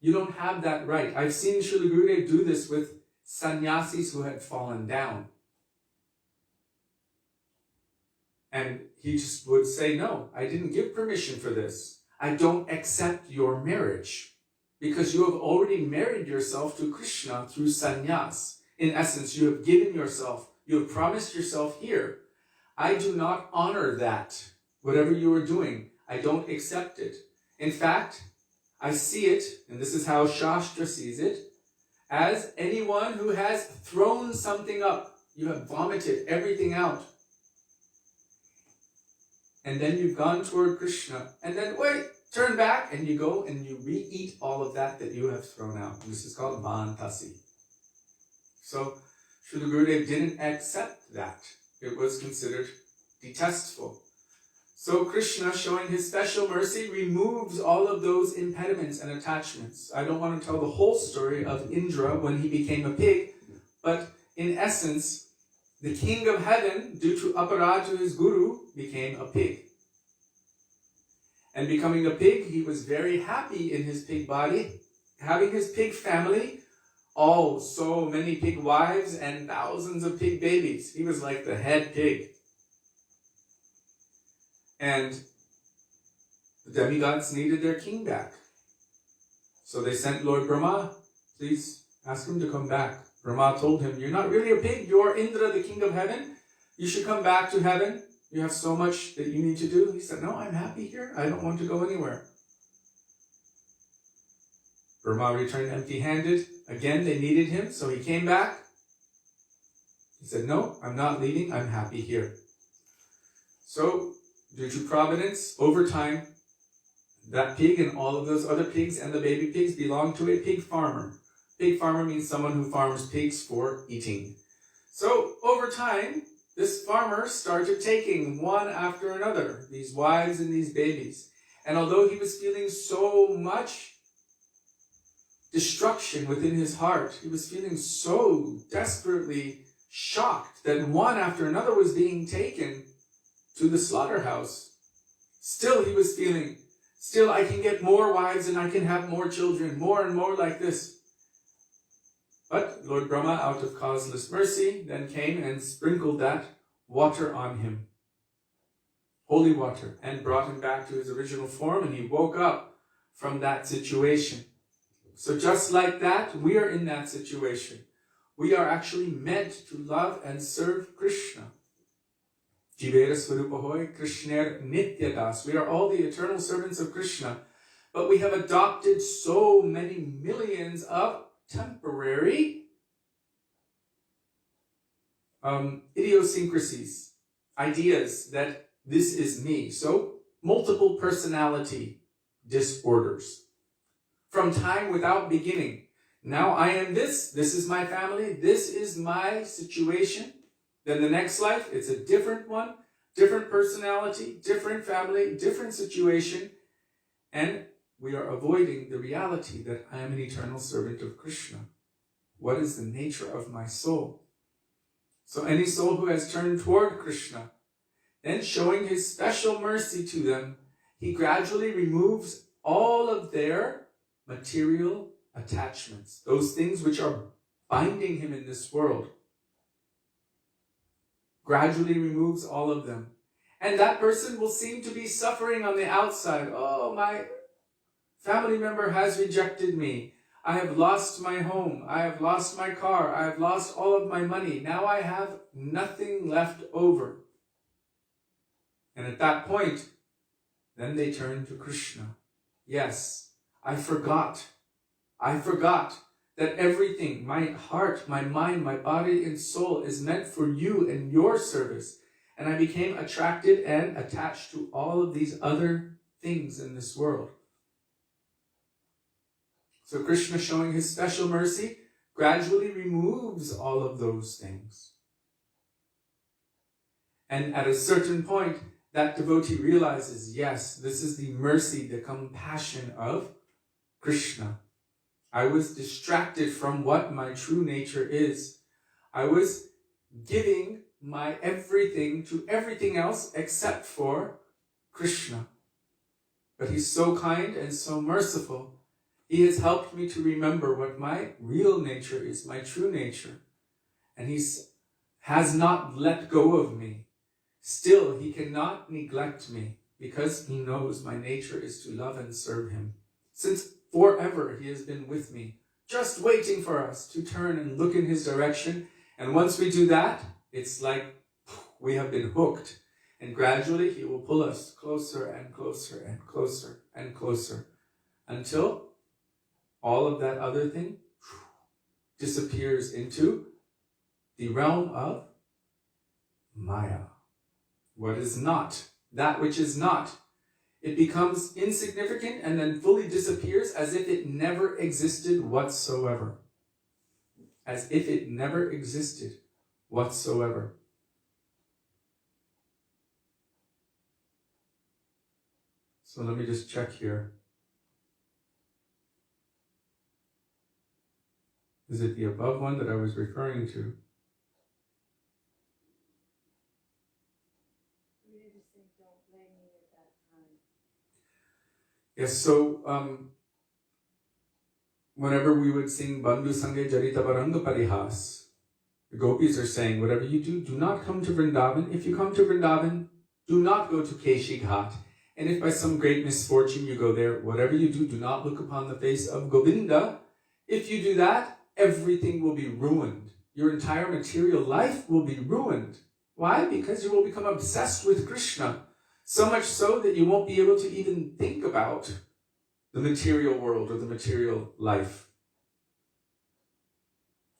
You don't have that right. I've seen Srila Gurudev do this with sannyasis who had fallen down. And he just would say, no, I didn't give permission for this. I don't accept your marriage. Because you have already married yourself to Krishna through sannyas. In essence, you have given yourself, you have promised yourself here. I do not honor that. Whatever you are doing, I don't accept it. In fact, I see it, and this is how Shastra sees it, as anyone who has thrown something up. You have vomited everything out. And then you've gone toward Krishna, and then wait, turn back, and you go and you re-eat all of that you have thrown out. This is called Bantasi. So, Srila Gurudev didn't accept that. It was considered detestful. So Krishna, showing his special mercy, removes all of those impediments and attachments. I don't want to tell the whole story of Indra when he became a pig, but in essence, the king of heaven, due to aparad to his guru, became a pig. And becoming a pig, he was very happy in his pig body, having his pig family, so many pig wives and thousands of pig babies. He was like the head pig. And the demigods needed their king back. So they sent Lord Brahma, please ask him to come back. Brahma told him, you're not really a pig, you are Indra, the king of heaven. You should come back to heaven. You have so much that you need to do. He said, no, I'm happy here. I don't want to go anywhere. Brahma returned empty-handed. Again, they needed him, so he came back. He said, no, I'm not leaving. I'm happy here. So, due to providence, over time, that pig and all of those other pigs and the baby pigs belong to a pig farmer. Pig farmer means someone who farms pigs for eating. So, over time, this farmer started taking one after another, these wives and these babies. And although he was feeling so much destruction within his heart, he was feeling so desperately shocked that one after another was being taken to the slaughterhouse. Still he was feeling, still I can get more wives and I can have more children, more and more like this. But Lord Brahma, out of causeless mercy, then came and sprinkled that water on him, holy water, and brought him back to his original form, and he woke up from that situation. So just like that, we are in that situation. We are actually meant to love and serve Krishna. Jivera Swarupahoy, Krishner Nityadas. We are all the eternal servants of Krishna, but we have adopted so many millions of temporary idiosyncrasies, ideas that this is me. So, multiple personality disorders. From time without beginning. Now I am this is my family, this is my situation. Then the next life, it's a different one, different personality, different family, different situation. And we are avoiding the reality that I am an eternal servant of Krishna. What is the nature of my soul? So any soul who has turned toward Krishna, then showing his special mercy to them, he gradually removes all of their material attachments, those things which are binding him in this world. Gradually removes all of them. And that person will seem to be suffering on the outside. Oh, my family member has rejected me. I have lost my home. I have lost my car. I have lost all of my money. Now I have nothing left over. And at that point, then they turn to Krishna. Yes, I forgot that everything, my heart, my mind, my body and soul is meant for you and your service. And I became attracted and attached to all of these other things in this world. So Krishna, showing his special mercy, gradually removes all of those things. And at a certain point, that devotee realizes, yes, this is the mercy, the compassion of Krishna. I was distracted from what my true nature is. I was giving my everything to everything else except for Krishna. But he's so kind and so merciful. He has helped me to remember what my real nature is, my true nature. And he has not let go of me. Still, he cannot neglect me because he knows my nature is to love and serve him. Since forever he has been with me, just waiting for us to turn and look in his direction. And once we do that, it's like we have been hooked. And gradually he will pull us closer and closer and closer and closer until all of that other thing disappears into the realm of Maya. What is not, that which is not. It becomes insignificant and then fully disappears as if it never existed whatsoever. As if it never existed whatsoever. So let me just check here. Is it the above one that I was referring to? Yes, so whenever we would sing Bandhu Sange Jarita Varanga Parihas, the gopis are saying, whatever you do, do not come to Vrindavan. If you come to Vrindavan, do not go to Keshi Ghat. And if by some great misfortune you go there, whatever you do, do not look upon the face of Govinda. If you do that, everything will be ruined. Your entire material life will be ruined. Why? Because you will become obsessed with Krishna. So much so that you won't be able to even think about the material world or the material life.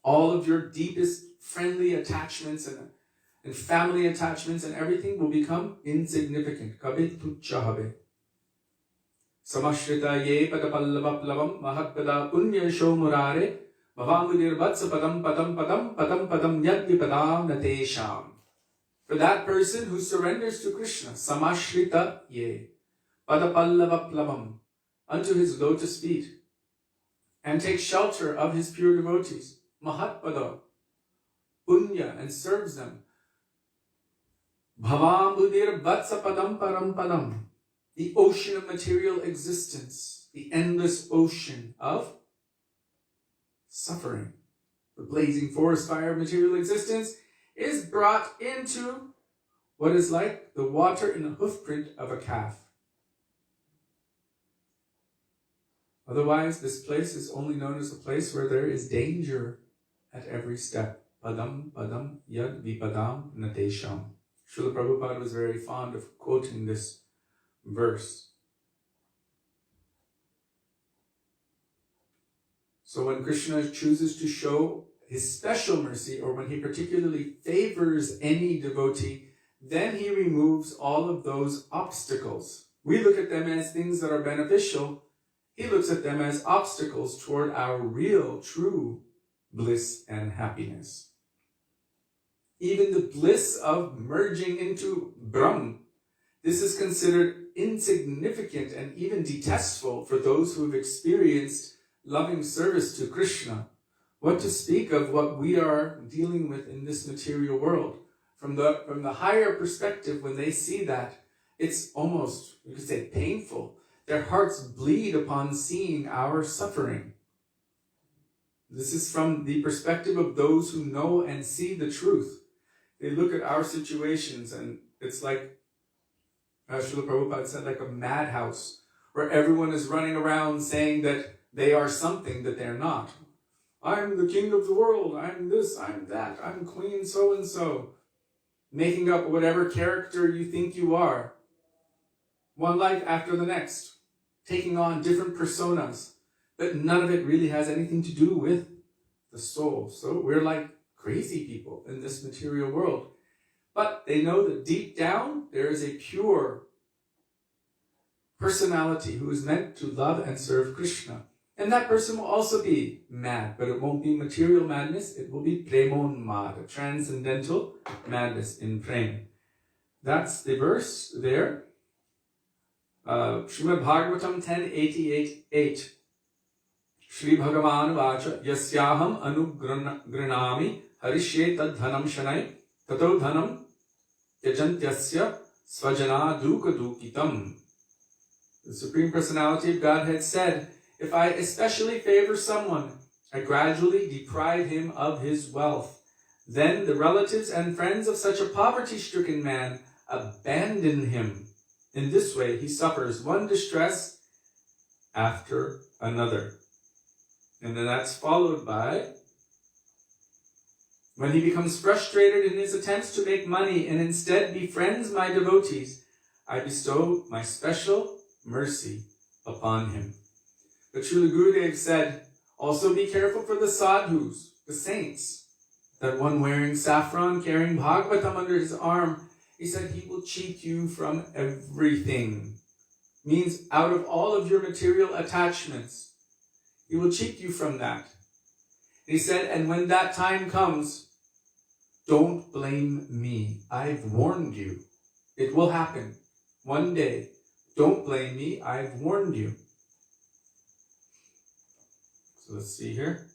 All of your deepest friendly attachments and family attachments and everything will become insignificant. Kabit tuccha habe. Samashrita ye padapallavaplavam mahatpada punya shomurare bhavangudir vatsa padam padam padam padam padam yadvipadam natesham. For that person who surrenders to Krishna, samashrita ye, padapallavaplavam, unto his lotus feet, and takes shelter of his pure devotees, mahatpada, punya, and serves them, bhavam vatsa padam param padam, the ocean of material existence, the endless ocean of suffering, the blazing forest fire of material existence, is brought into what is like the water in the hoofprint of a calf. Otherwise, this place is only known as a place where there is danger at every step. Padam, padam, yad vipadam natesham. Srila Prabhupada was very fond of quoting this verse. So when Krishna chooses to show his special mercy, or when he particularly favors any devotee, then he removes all of those obstacles. We look at them as things that are beneficial. He looks at them as obstacles toward our real, true bliss and happiness. Even the bliss of merging into Brahm, this is considered insignificant and even detestful for those who have experienced loving service to Krishna. What to speak of what we are dealing with in this material world? From the higher perspective, when they see that, it's almost, you could say, painful. Their hearts bleed upon seeing our suffering. This is from the perspective of those who know and see the truth. They look at our situations and it's like, Srila Prabhupada said, like a madhouse, where everyone is running around saying that they are something that they're not. I'm the king of the world, I'm this, I'm that, I'm queen so-and-so. Making up whatever character you think you are. One life after the next. Taking on different personas. But none of it really has anything to do with the soul. So we're like crazy people in this material world. But they know that deep down, there is a pure personality who is meant to love and serve Krishna. And that person will also be mad, but it won't be material madness, it will be premonmad, transcendental madness in prem. That's the verse there. Śrīmad Bhagavatam 10:88-8. Shri Bhagavan Vacha Yasyaham Anugranami Harishye Tad Dhanam Shanai Tato Dhanam Yajantyasya Svajana Duka Dukitam. The Supreme Personality of Godhead said, if I especially favor someone, I gradually deprive him of his wealth. Then the relatives and friends of such a poverty-stricken man abandon him. In this way, he suffers one distress after another. And then that's followed by, when he becomes frustrated in his attempts to make money and instead befriends my devotees, I bestow my special mercy upon him. But Srila Gurudev said, also be careful for the sadhus, the saints. That one wearing saffron, carrying Bhagavatam under his arm, he said he will cheat you from everything. Means out of all of your material attachments, he will cheat you from that. He said, and when that time comes, don't blame me. I've warned you. It will happen one day. Don't blame me. I've warned you. So let's see here.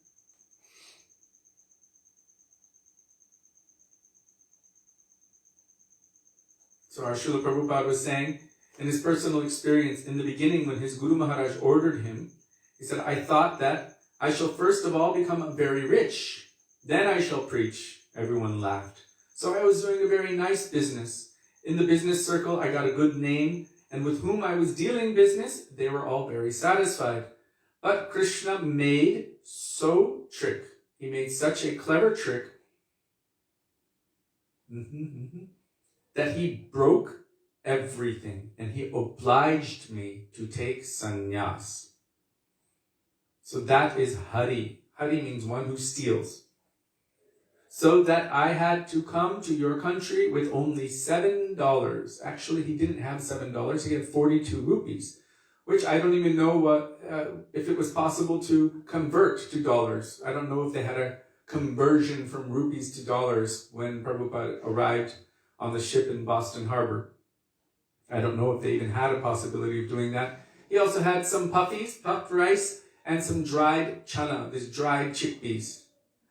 So our Srila Prabhupada was saying, in his personal experience, in the beginning when his Guru Maharaj ordered him, he said, I thought that I shall first of all become very rich, then I shall preach. Everyone laughed. So I was doing a very nice business. In the business circle, I got a good name, and with whom I was dealing business, they were all very satisfied. But Krishna made trick. He made such a clever trick that he broke everything and he obliged me to take sannyas. So that is Hari. Hari means one who steals. So that I had to come to your country with only $7. Actually, he didn't have $7. He had 42 rupees. Which I don't even know if it was possible to convert to dollars. I don't know if they had a conversion from rupees to dollars when Prabhupada arrived on the ship in Boston Harbor. I don't know if they even had a possibility of doing that. He also had some puffies, puffed rice, and some dried chana, these dried chickpeas.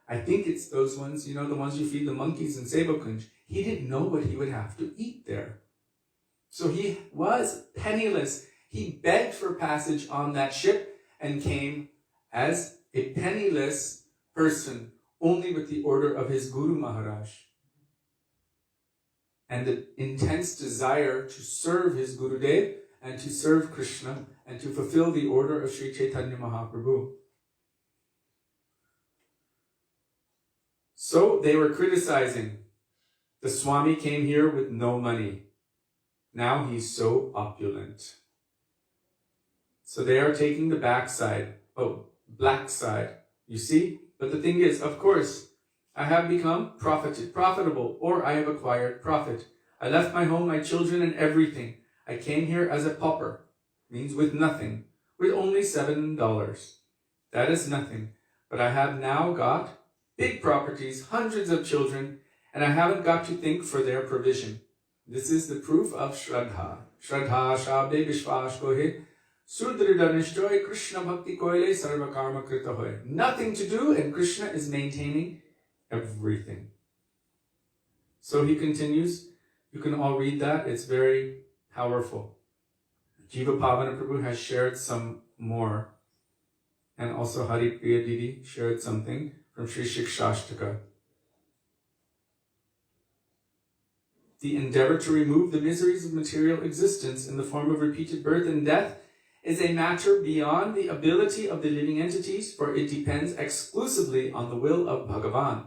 I think it's those ones, the ones you feed the monkeys in Sevakunj. He didn't know what he would have to eat there. So he was penniless. He begged for passage on that ship and came as a penniless person, only with the order of his Guru Maharaj. And the intense desire to serve his Gurudev and to serve Krishna and to fulfill the order of Sri Chaitanya Mahaprabhu. So they were criticizing. The Swami came here with no money. Now he's so opulent. So they are taking the backside. Oh, black side. You see? But the thing is, of course, I have become profitable, or I have acquired profit. I left my home, my children, and everything. I came here as a pauper, means with nothing, with only $7. That is nothing. But I have now got big properties, hundreds of children, and I haven't got to think for their provision. This is the proof of Shraddha. Shraddha shabde vishwash kohe, sudrida nishtoy Krishna bhakti koile sarva karma krita hoy. Nothing to do, and Krishna is maintaining everything. So he continues. You can all read that. It's very powerful. Jiva Pavana Prabhu has shared some more. And also Hari Priya Didi shared something from Śrī Satyavrata. The endeavor to remove the miseries of material existence in the form of repeated birth and death is a matter beyond the ability of the living entities, for it depends exclusively on the will of Bhagavan.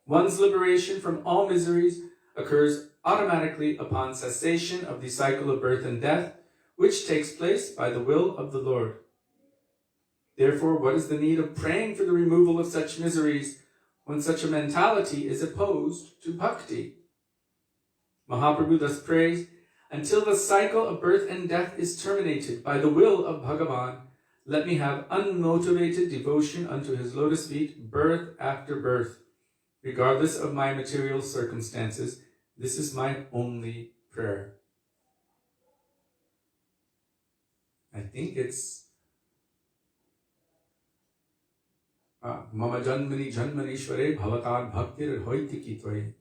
One's liberation from all miseries occurs automatically upon cessation of the cycle of birth and death, which takes place by the will of the Lord. Therefore, what is the need of praying for the removal of such miseries when such a mentality is opposed to bhakti? Mahaprabhu thus prays, until the cycle of birth and death is terminated by the will of Bhagavan, let me have unmotivated devotion unto his lotus feet, birth after birth, regardless of my material circumstances. This is my only prayer. I think it's Mama janmani janmanishware bhavatar bhaktir hoitiki tvai.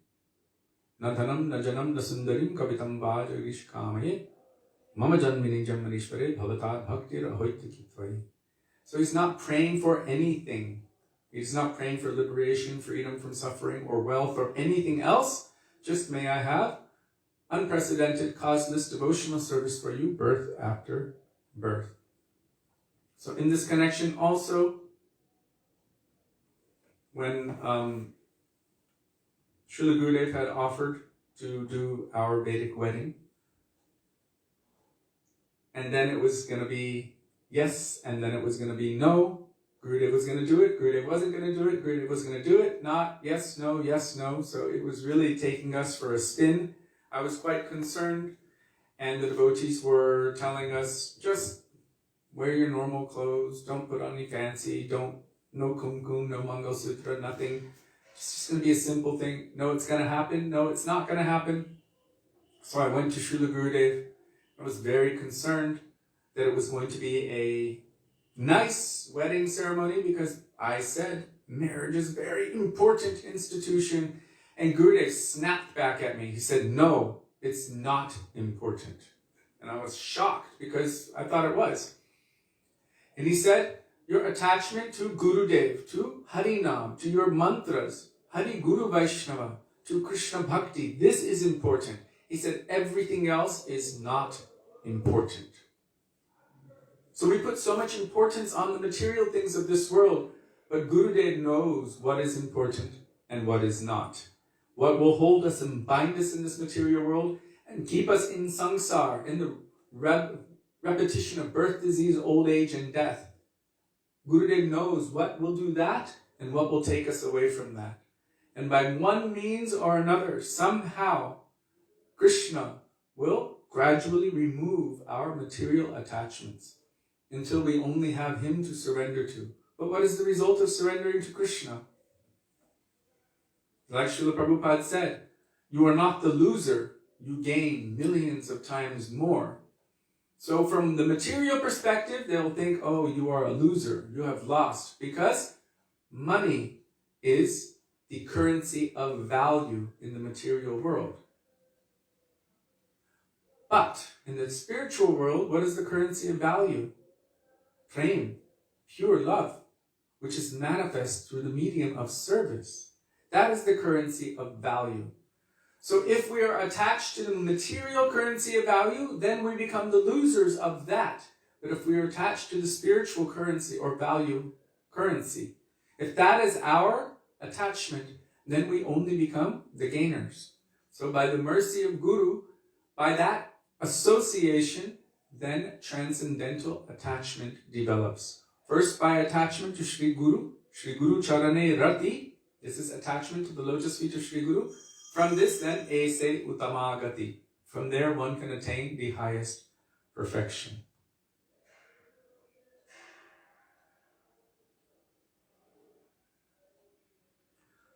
Na dhanam na janam na sundarim kavitam vajagrish kamaye. Mama janmani janmanishware bhavatar bhaktir hoitiki tvai. So he's not praying for anything. He's not praying for liberation, freedom from suffering, or wealth, or anything else. Just may I have unprecedented, causeless devotional service for you, birth after birth. So in this connection also, when Srila Gurudev had offered to do our Vedic wedding, and then it was going to be yes, and then it was going to be no. Gurudev was going to do it, Gurudev wasn't going to do it, Gurudev was going to do it, not yes, no, yes, no. So it was really taking us for a spin. I was quite concerned, and the devotees were telling us, just wear your normal clothes, don't put on any fancy, no kumkum, no Mangal Sutra, nothing. It's just going to be a simple thing. No, it's going to happen. No, it's not going to happen. So I went to Srila Gurudev. I was very concerned that it was going to be a nice wedding ceremony, because I said marriage is a very important institution. And Gurudev snapped back at me. He said, no, it's not important. And I was shocked because I thought it was. And he said, your attachment to Gurudev, to Harinam, to your mantras, Hari Guru Vaishnava, to Krishna Bhakti, this is important. He said, everything else is not important. So we put so much importance on the material things of this world, but Gurudev knows what is important and what is not. What will hold us and bind us in this material world and keep us in samsara, in the repetition of birth, disease, old age, and death. Gurudev knows what will do that and what will take us away from that. And by one means or another, somehow, Krishna will gradually remove our material attachments until we only have him to surrender to. But what is the result of surrendering to Krishna? Like Srila Prabhupada said, you are not the loser, you gain millions of times more. So from the material perspective, they'll think, oh, you are a loser, you have lost, because money is the currency of value in the material world. But in the spiritual world, what is the currency of value? Prem, pure love, which is manifest through the medium of service. That is the currency of value. So if we are attached to the material currency of value, then we become the losers of that. But if we are attached to the spiritual currency or value currency, if that is our attachment, then we only become the gainers. So by the mercy of Guru, by that association, then transcendental attachment develops. First by attachment to Shri Guru Charane Rati. This is attachment to the lotus feet of Shri Guru. From this then, Ese Uttamagati. From there one can attain the highest perfection.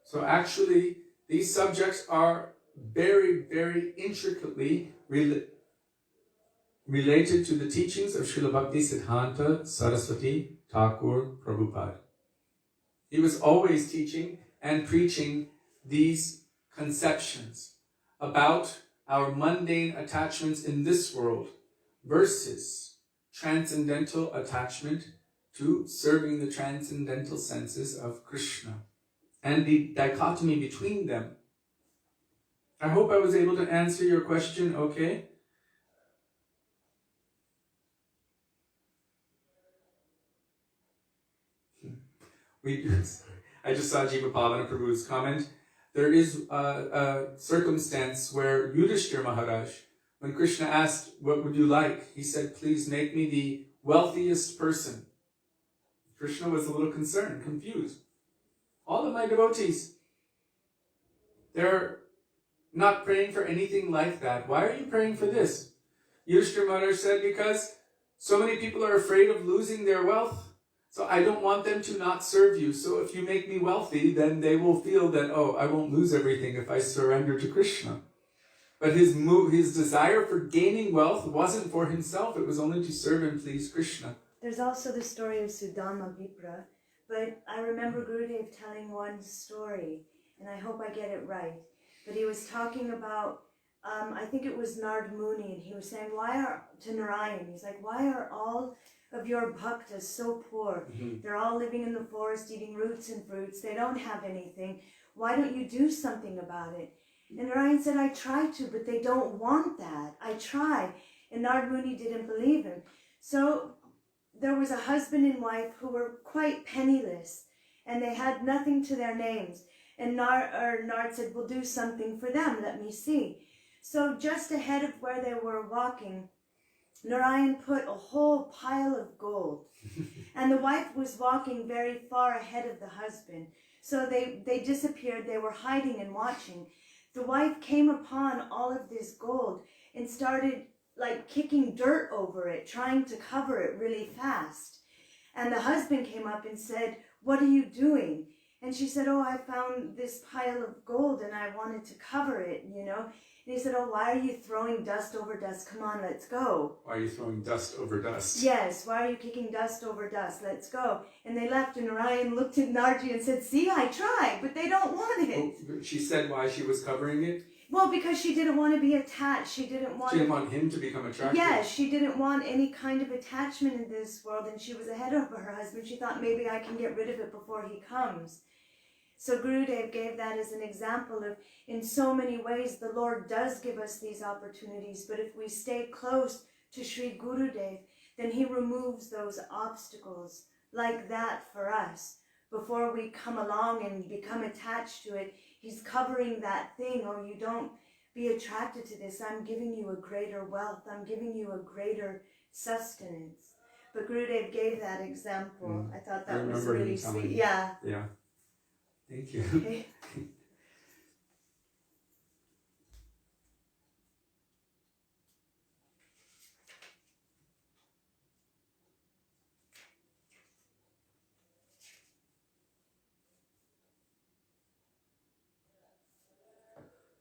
So actually, these subjects are very, very intricately related to the teachings of Srila Bhaktisiddhanta Saraswati Thakur Prabhupada. He was always teaching and preaching these conceptions about our mundane attachments in this world versus transcendental attachment to serving the transcendental senses of Krishna, and the dichotomy between them. I hope I was able to answer your question okay. I just saw Jiva Pavana Prabhu's comment. There is a circumstance where Yudhishthira Maharaj, when Krishna asked, what would you like? He said, please make me the wealthiest person. Krishna was a little concerned, confused. All of my devotees, they're not praying for anything like that. Why are you praying for this? Yudhishthira Maharaj said, because so many people are afraid of losing their wealth. So I don't want them to not serve you. So if you make me wealthy, then they will feel that, oh, I won't lose everything if I surrender to Krishna. But his desire for gaining wealth wasn't for himself. It was only to serve and please Krishna. There's also the story of Sudama Vipra. But I remember Gurudev telling one story, and I hope I get it right. But he was talking about, I think it was Narad Muni, and he was saying, to Nārāyaṇa, he's like, why are all of your bhaktas so poor? Mm-hmm. They're all living in the forest, eating roots and fruits. They don't have anything. Why don't you do something about it? And Nārāyaṇa said, I try to, but they don't want that. I try. And Narad Muni didn't believe him. So there was a husband and wife who were quite penniless, and they had nothing to their names. And Nard said, well, do something for them. Let me see. So just ahead of where they were walking, Nārāyaṇa put a whole pile of gold. And the wife was walking very far ahead of the husband. So they disappeared. They were hiding and watching. The wife came upon all of this gold and started like kicking dirt over it, trying to cover it really fast. And the husband came up and said, what are you doing? And she said, oh, I found this pile of gold and I wanted to cover it, you know. And he said, oh, why are you throwing dust over dust? Come on, let's go. Why are you throwing dust over dust? Yes, why are you kicking dust over dust? Let's go. And they left, and Nārāyaṇa looked at Narji and said, see, I tried, but they don't want it. Oh, she said why she was covering it? Well, because she didn't want to be attached. She didn't want him to become attracted. Yes, she didn't want any kind of attachment in this world, and she was ahead of her husband. She thought, maybe I can get rid of it before he comes. So Gurudev gave that as an example of, in so many ways, the Lord does give us these opportunities, but if we stay close to Sri Gurudev, then he removes those obstacles like that for us. Before we come along and become attached to it, he's covering that thing. Oh, you don't be attracted to this. I'm giving you a greater wealth. I'm giving you a greater sustenance. But Gurudev gave that example. I thought that was really sweet. Yeah. Yeah. Thank you. Okay.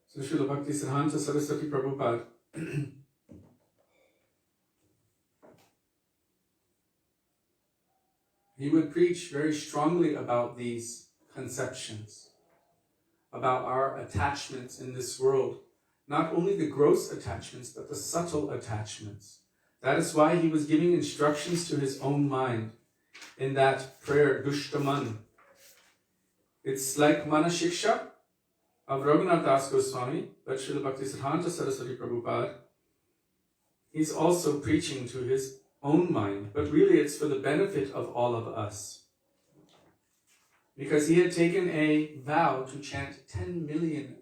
So Srila Bhaktisiddhanta Saraswati Prabhupada he would preach very strongly about these conceptions, about our attachments in this world. Not only the gross attachments, but the subtle attachments. That is why he was giving instructions to his own mind in that prayer, Dushtaman. It's like Manashiksha of Raghunath Das Goswami, but Srila Bhaktisiddhanta Saraswati Prabhupada, he's also preaching to his own mind, but really it's for the benefit of all of us. Because he had taken a vow to chant 10 million,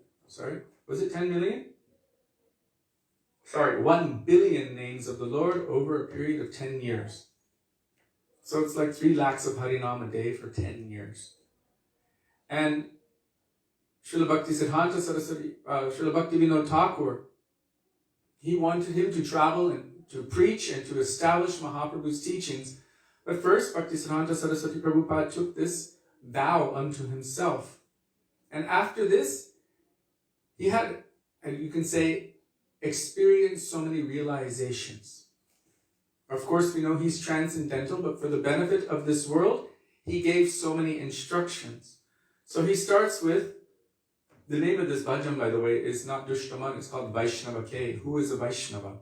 was it 10 million? 1 billion names of the Lord over a period of 10 years. So it's like 3 lakhs of Harinam a day for 10 years. And Srila Bhaktisiddhanta Saraswati, Srila Bhaktivedānta Thakur, he wanted him to travel and to preach and to establish Mahaprabhu's teachings. But first, Bhaktisiddhanta Saraswati Prabhupada took this vow unto himself. And after this, he had, you can say, experienced so many realizations. Of course, we know he's transcendental, but for the benefit of this world, he gave so many instructions. So he starts with, the name of this bhajan, by the way, is not Dushtaman, it's called Vaishnava K. Who is a Vaishnava?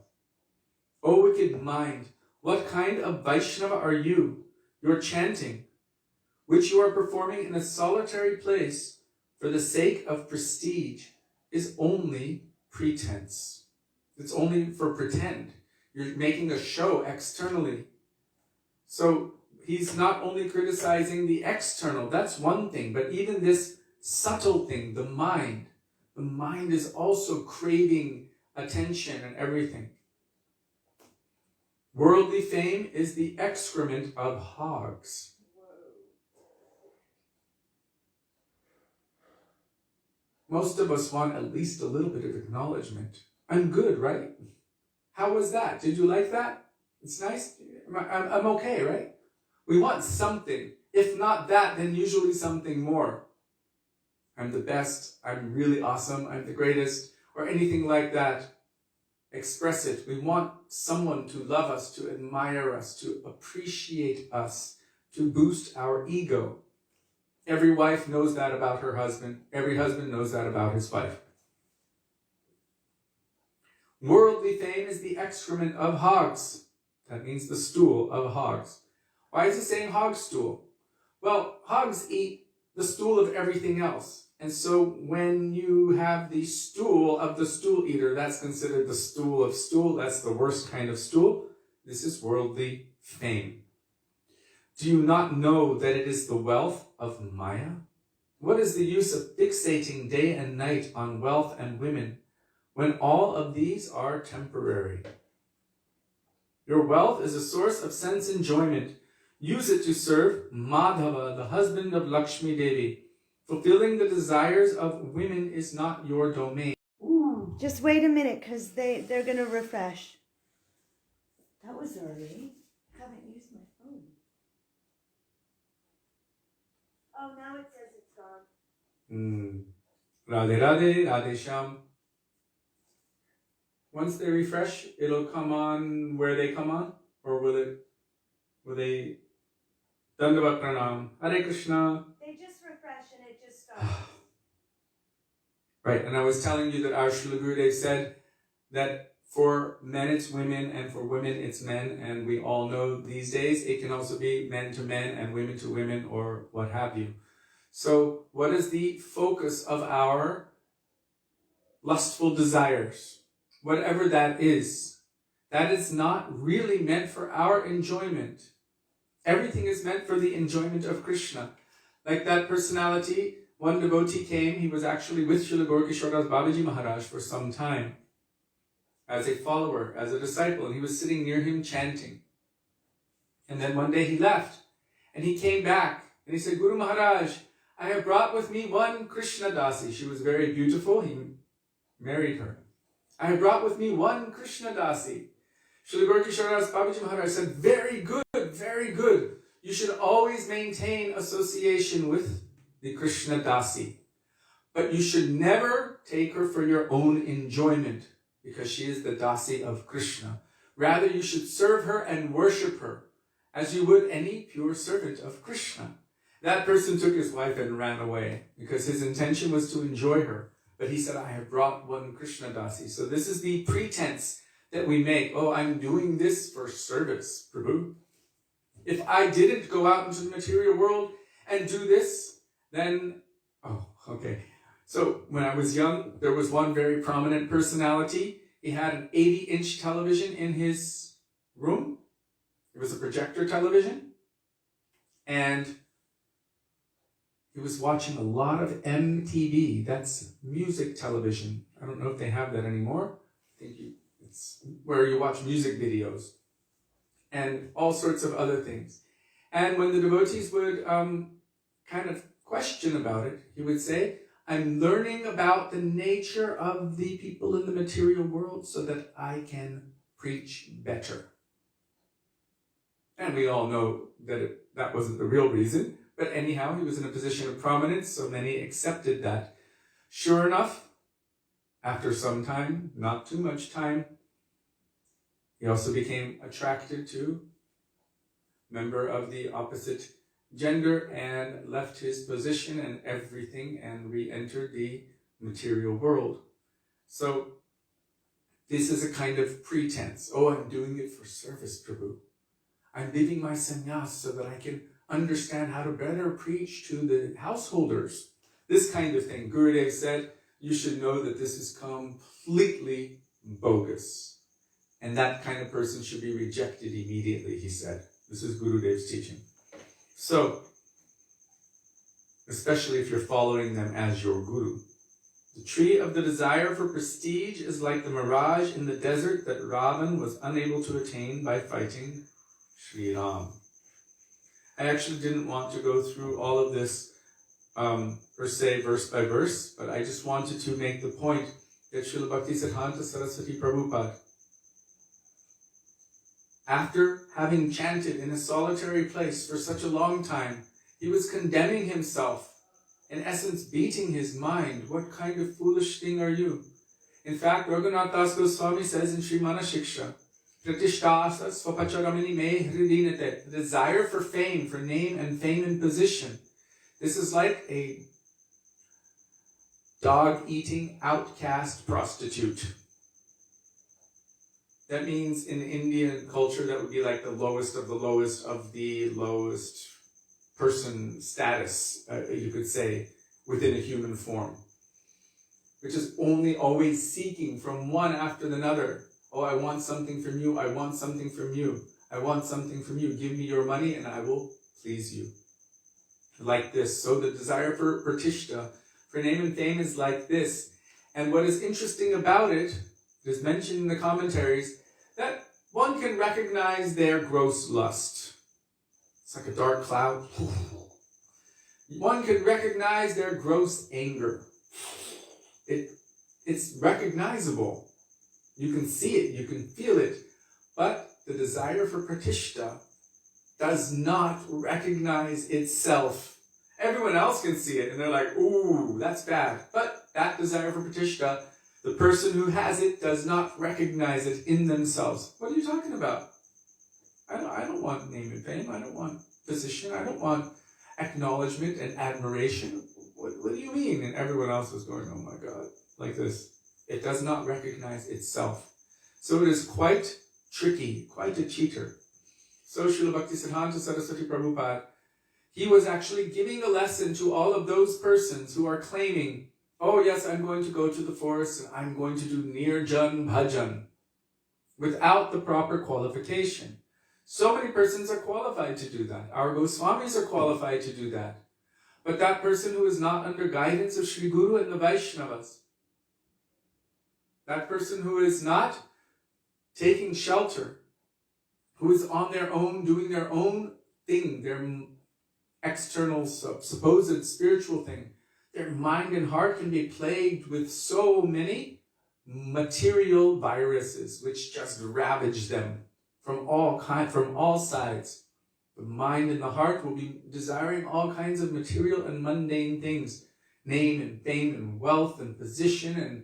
O wicked mind, what kind of Vaishnava are you? Your chanting, which you are performing in a solitary place for the sake of prestige, is only pretense. It's only for pretend. You're making a show externally. So he's not only criticizing the external, that's one thing, but even this subtle thing, the mind is also craving attention and everything. Worldly fame is the excrement of hogs. Most of us want at least a little bit of acknowledgement. I'm good, right? How was that? Did you like that? It's nice? I'm okay, right? We want something. If not that, then usually something more. I'm the best, I'm really awesome, I'm the greatest, or anything like that. Express it. We want someone to love us, to admire us, to appreciate us, to boost our ego. Every wife knows that about her husband. Every husband knows that about his wife. Worldly fame is the excrement of hogs. That means the stool of hogs. Why is he saying hog stool? Well, hogs eat the stool of everything else. And so when you have the stool of the stool eater, that's considered the stool of stool. That's the worst kind of stool. This is worldly fame. Do you not know that it is the wealth of Maya? What is the use of fixating day and night on wealth and women when all of these are temporary? Your wealth is a source of sense enjoyment. Use it to serve Madhava, the husband of Lakshmi Devi. Fulfilling the desires of women is not your domain. Ooh, just wait a minute, because they're going to refresh. That was early. I haven't used my phone. Oh, now it says it's gone. Radhe Radhe, Radhe Shyam. Once they refresh, it'll come on where they come on? Or will they... Dandavat Pranam. Hare Krishna. They just refresh and it just stops. Right, and I was telling you that our Srila Gurudev said that for men it's women and for women it's men, and we all know these days it can also be men to men and women to women or what have you. So what is the focus of our lustful desires? Whatever that is not really meant for our enjoyment. Everything is meant for the enjoyment of Krishna. Like that personality, one devotee came, he was actually with Srila Gaura Das Babaji Maharaj for some time, as a follower, as a disciple, and he was sitting near him chanting. And then one day he left, and he came back, and he said, Guru Maharaj, I have brought with me one Krishna Dasi. She was very beautiful, he married her. I have brought with me one Krishna Dasi. Srila Gaura Das Babaji Maharaj said, very good, very good. You should always maintain association with the Krishna Dasi. But you should never take her for your own enjoyment, because she is the Dasi of Krishna. Rather, you should serve her and worship her, as you would any pure servant of Krishna. That person took his wife and ran away, because his intention was to enjoy her. But he said, I have brought one Krishna Dasi. So this is the pretense that we make. Oh, I'm doing this for service, Prabhu. If I didn't go out into the material world and do this, then, oh, okay. So when I was young, there was one very prominent personality. He had an 80-inch television in his room. It was a projector television. And he was watching a lot of MTV. That's music television. I don't know if they have that anymore. I think it's where you watch music videos and all sorts of other things. And when the devotees would kind of question about it, he would say, I'm learning about the nature of the people in the material world so that I can preach better. And we all know that that wasn't the real reason, but anyhow, he was in a position of prominence, so many accepted that. Sure enough, after some time, not too much time, he also became attracted to a member of the opposite gender and left his position and everything and re-entered the material world. So this is a kind of pretense. Oh, I'm doing it for service, Prabhu. I'm leaving my sannyas so that I can understand how to better preach to the householders. This kind of thing. Gurudev said, you should know that this is completely bogus. And that kind of person should be rejected immediately, he said. This is Gurudev's teaching. So, especially if you're following them as your guru. The tree of the desire for prestige is like the mirage in the desert that Ravan was unable to attain by fighting Śrī Ram. I actually didn't want to go through all of this per se, verse by verse, but I just wanted to make the point that Srila Bhaktisiddhanta Saraswati Prabhupada, after having chanted in a solitary place for such a long time, he was condemning himself, in essence beating his mind. What kind of foolish thing are you? In fact, Raghunath Das Goswami says in Śrīmad Shiksha, Pratishtasa svapacharamini me hridinate, the desire for fame, for name and fame and position. This is like a dog-eating outcast prostitute. That means in Indian culture, that would be like the lowest of the lowest person status, you could say, within a human form. Which is only always seeking from one after another. Oh, I want something from you, I want something from you, I want something from you. Give me your money and I will please you. Like this. So the desire for pratishta, for name and fame is like this. And what is interesting about it, it is mentioned in the commentaries, that one can recognize their gross lust. It's like a dark cloud. One can recognize their gross anger. It's recognizable. You can see it, you can feel it. But the desire for pratishta does not recognize itself. Everyone else can see it and they're like, ooh, that's bad. But that desire for pratishta, the person who has it does not recognize it in themselves. What are you talking about? I don't want name and fame. I don't want position. I don't want acknowledgement and admiration. What do you mean? And everyone else is going, oh my God, like this. It does not recognize itself. So it is quite tricky, quite a cheater. So Srila Bhaktisiddhanta Saraswati Prabhupada, he was actually giving a lesson to all of those persons who are claiming, oh yes, I'm going to go to the forest and I'm going to do nirjan bhajan, without the proper qualification. So many persons are qualified to do that. Our Goswamis are qualified to do that. But that person who is not under guidance of Sri Guru and the Vaishnavas, that person who is not taking shelter, who is on their own, doing their own thing, their external, supposed spiritual thing, their mind and heart can be plagued with so many material viruses which just ravage them from all sides. The mind and the heart will be desiring all kinds of material and mundane things, name and fame and wealth and position and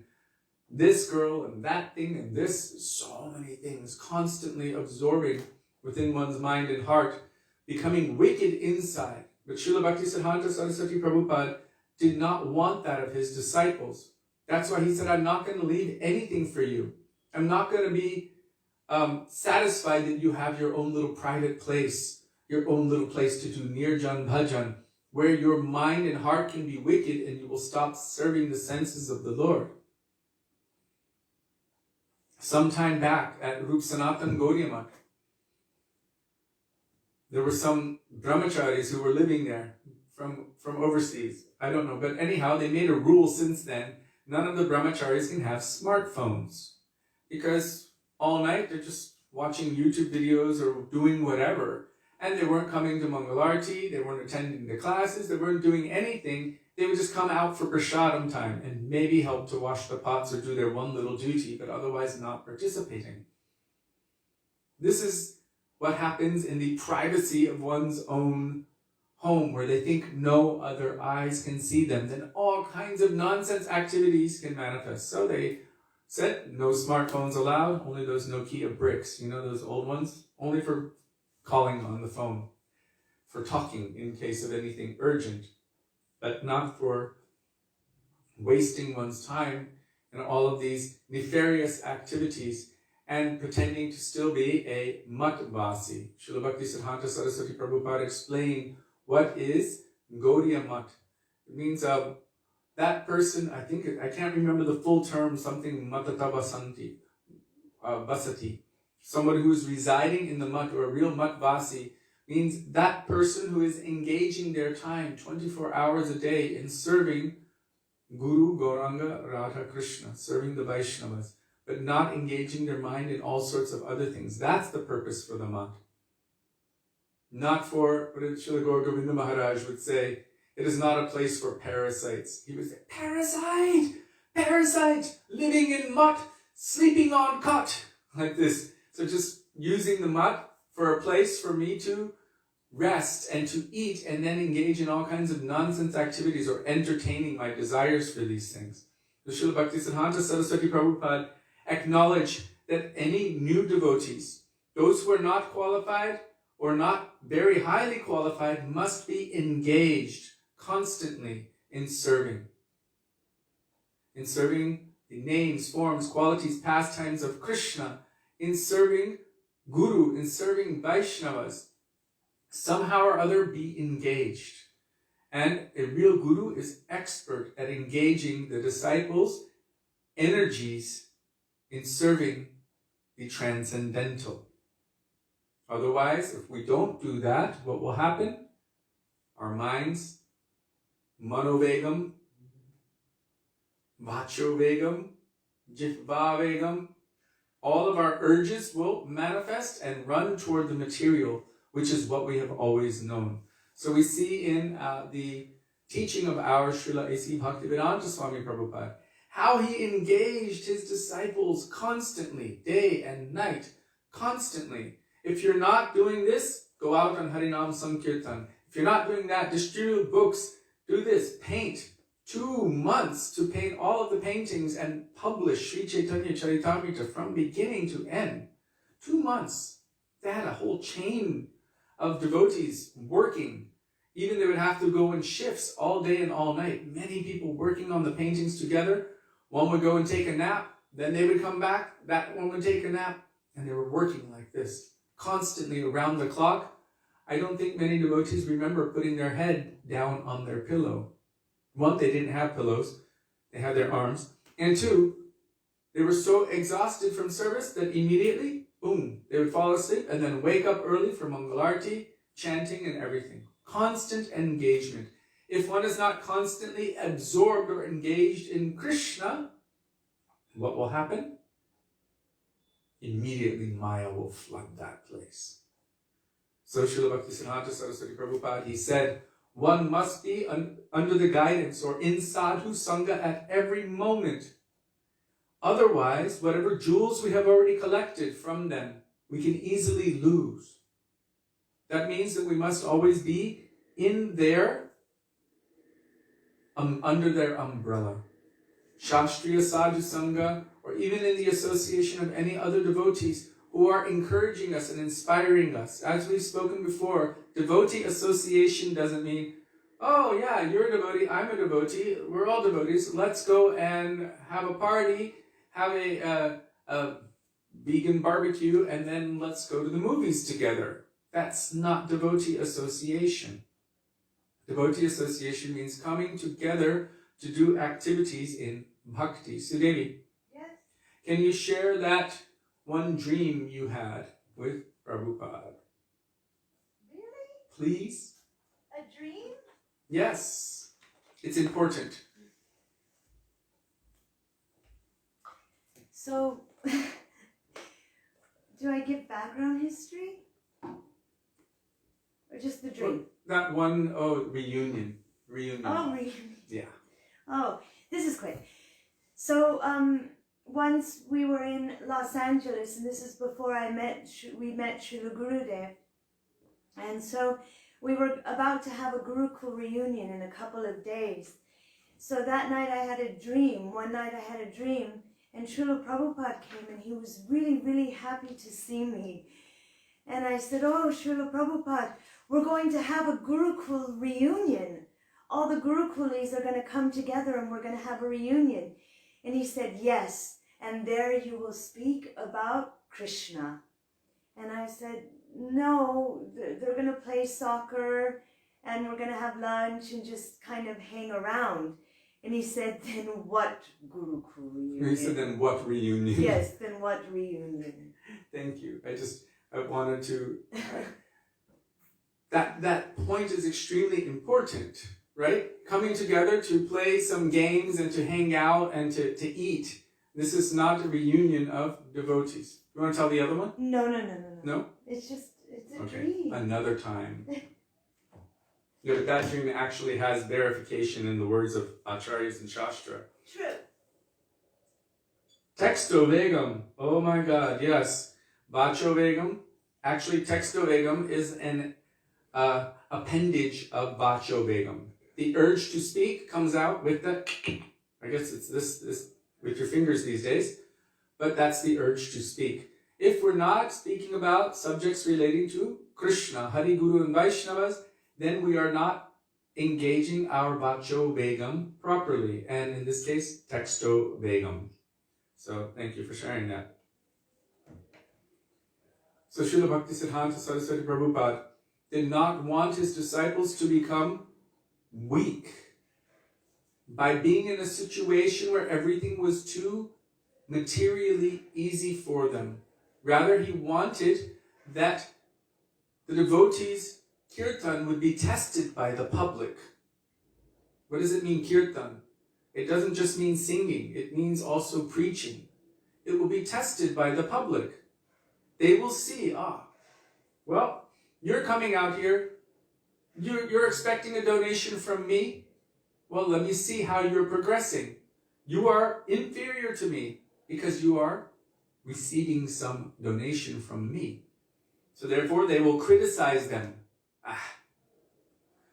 this girl and that thing and this, so many things constantly absorbing within one's mind and heart, becoming wicked inside. But Srila Bhaktisiddhanta Saraswati Prabhupada did not want that of his disciples. That's why he said, I'm not going to leave anything for you. I'm not going to be satisfied that you have your own little private place, your own little place to do nirjan bhajan, where your mind and heart can be wicked and you will stop serving the senses of the Lord. Sometime back at Rup Sanatan Gauriya, there were some brahmacharis who were living there from overseas. I don't know, but anyhow, they made a rule since then. None of the brahmacharis can have smartphones because all night they're just watching YouTube videos or doing whatever. and they weren't coming to Mangalarti, they weren't attending the classes, they weren't doing anything. They would just come out for prasadam time and maybe help to wash the pots or do their one little duty, but otherwise not participating. This is what happens in the privacy of one's own home, where they think no other eyes can see them. Then all kinds of nonsense activities can manifest. So they said, no smartphones allowed, only those Nokia bricks, you know, those old ones, only for calling on the phone, for talking in case of anything urgent, but not for wasting one's time in all of these nefarious activities and pretending to still be a matvasi. Srila Bhaktisiddhanta Saraswati Prabhupada explained what is Gaudiya Mat. It means that person, I can't remember the full term, something matata basati. Someone who is residing in the mat, or a real matvasi, means that person who is engaging their time 24 hours a day in serving Guru, Gauranga, Radha, Krishna, serving the Vaishnavas, but not engaging their mind in all sorts of other things. That's the purpose for the mat. Not for, what Srila Gaur Govinda Mahārāja would say, it is not a place for parasites. He would say, parasite, living in mat, sleeping on cot, like this. So just using the mat for a place for me to rest and to eat and then engage in all kinds of nonsense activities or entertaining my desires for these things. The Srila Bhaktisiddhanta Saraswati Prabhupada acknowledged that any new devotees, those who are not qualified or not very highly qualified, must be engaged constantly in serving. In serving the names, forms, qualities, pastimes of Krishna, in serving Guru, in serving Vaishnavas, somehow or other be engaged. And a real Guru is expert at engaging the disciples' energies in serving the transcendental. Otherwise, if we don't do that, what will happen? Our minds, manovegam, vachovegam, jivavegam, all of our urges will manifest and run toward the material, which is what we have always known. So we see in the teaching of our Srila A.C. Bhaktivedānta Swami Prabhupada, how he engaged his disciples constantly, day and night, constantly. If you're not doing this, go out on Harinam Sankirtan. If you're not doing that, distribute books, do this, paint. 2 months to paint all of the paintings and publish Sri Chaitanya Charitamrita from beginning to end. 2 months. They had a whole chain of devotees working. Even they would have to go in shifts all day and all night. Many people working on the paintings together. One would go and take a nap. Then they would come back. That one would take a nap. And they were working like this, constantly around the clock. I don't think many devotees remember putting their head down on their pillow. One, they didn't have pillows. They had their arms. And two, they were so exhausted from service that immediately, boom, they would fall asleep and then wake up early for Mangalarti, chanting and everything. Constant engagement. If one is not constantly absorbed or engaged in Krishna, what will happen? Immediately Maya will flood that place. So Srila Bhaktisiddhanta Saraswati Prabhupada, he said, one must be under the guidance or in sadhu sangha at every moment. Otherwise, whatever jewels we have already collected from them, we can easily lose. That means that we must always be in their, under their umbrella. Shastriya sadhu sangha, or even in the association of any other devotees who are encouraging us and inspiring us. As we've spoken before, devotee association doesn't mean, oh yeah, you're a devotee, I'm a devotee, we're all devotees, let's go and have a party, have a vegan barbecue, and then let's go to the movies together. That's not devotee association. Devotee association means coming together to do activities in bhakti. Sudevi, Yes. can you share that one dream you had with Prabhupada? Really? Please? A dream? Yes. It's important. So, do I give background history? Or just the dream? That one, reunion. Reunion. Oh, reunion. Yeah. Oh, this is quick. So, once we were in Los Angeles, and this is before we met Srila Gurudev, and so we were about to have a Gurukul reunion in a couple of days. So that night I had a dream. One night I had a dream, and Srila Prabhupada came, and he was really, really happy to see me. And I said, "Oh, Srila Prabhupada, we're going to have a Gurukul reunion. All the Gurukulis are going to come together and we're going to have a reunion." And he said, "Yes, and there you will speak about Krishna." And I said, "No, they're going to play soccer and we're going to have lunch and just kind of hang around." And he said, "Then what Gurukul reunion?" He said, "Then what reunion?" Yes, then what reunion? Thank you. I wanted to... That point is extremely important, right? Coming together to play some games and to hang out and to eat. This is not a reunion of devotees. You want to tell the other one? No. No? It's a Okay, dream. another time. Yeah, but that dream actually has verification in the words of Acharyas and Shastra. True. Texto vegam. Oh my God, yes. Vacho vegam. Actually, texto vegam is an appendage of vacho vegam. The urge to speak comes out with the, I guess it's this with your fingers these days, but that's the urge to speak. If we're not speaking about subjects relating to Krishna, Hari, Guru, and Vaishnavas, then we are not engaging our vacho vegam properly, and in this case, texto vegam. So thank you for sharing that. So Srila Bhaktisiddhanta Saraswati Prabhupada did not want his disciples to become weak by being in a situation where everything was too materially easy for them. Rather, he wanted that the devotees' kirtan would be tested by the public. What does it mean, kirtan? It doesn't just mean singing, it means also preaching. It will be tested by the public. They will see, well, you're coming out here, you're expecting a donation from me. Well, let me see how you're progressing. You are inferior to me because you are receiving some donation from me. So therefore, they will criticize them.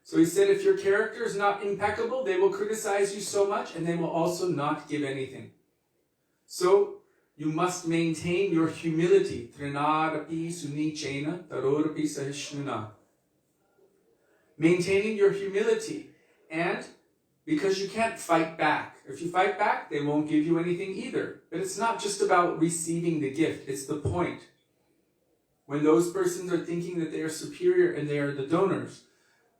So he said, if your character is not impeccable, they will criticize you so much and they will also not give anything. So you must maintain your humility. Trinadapi sunichena tarodapi sahishnuna. Maintaining your humility. And because you can't fight back. If you fight back, they won't give you anything either. But it's not just about receiving the gift. It's the point. When those persons are thinking that they are superior and they are the donors,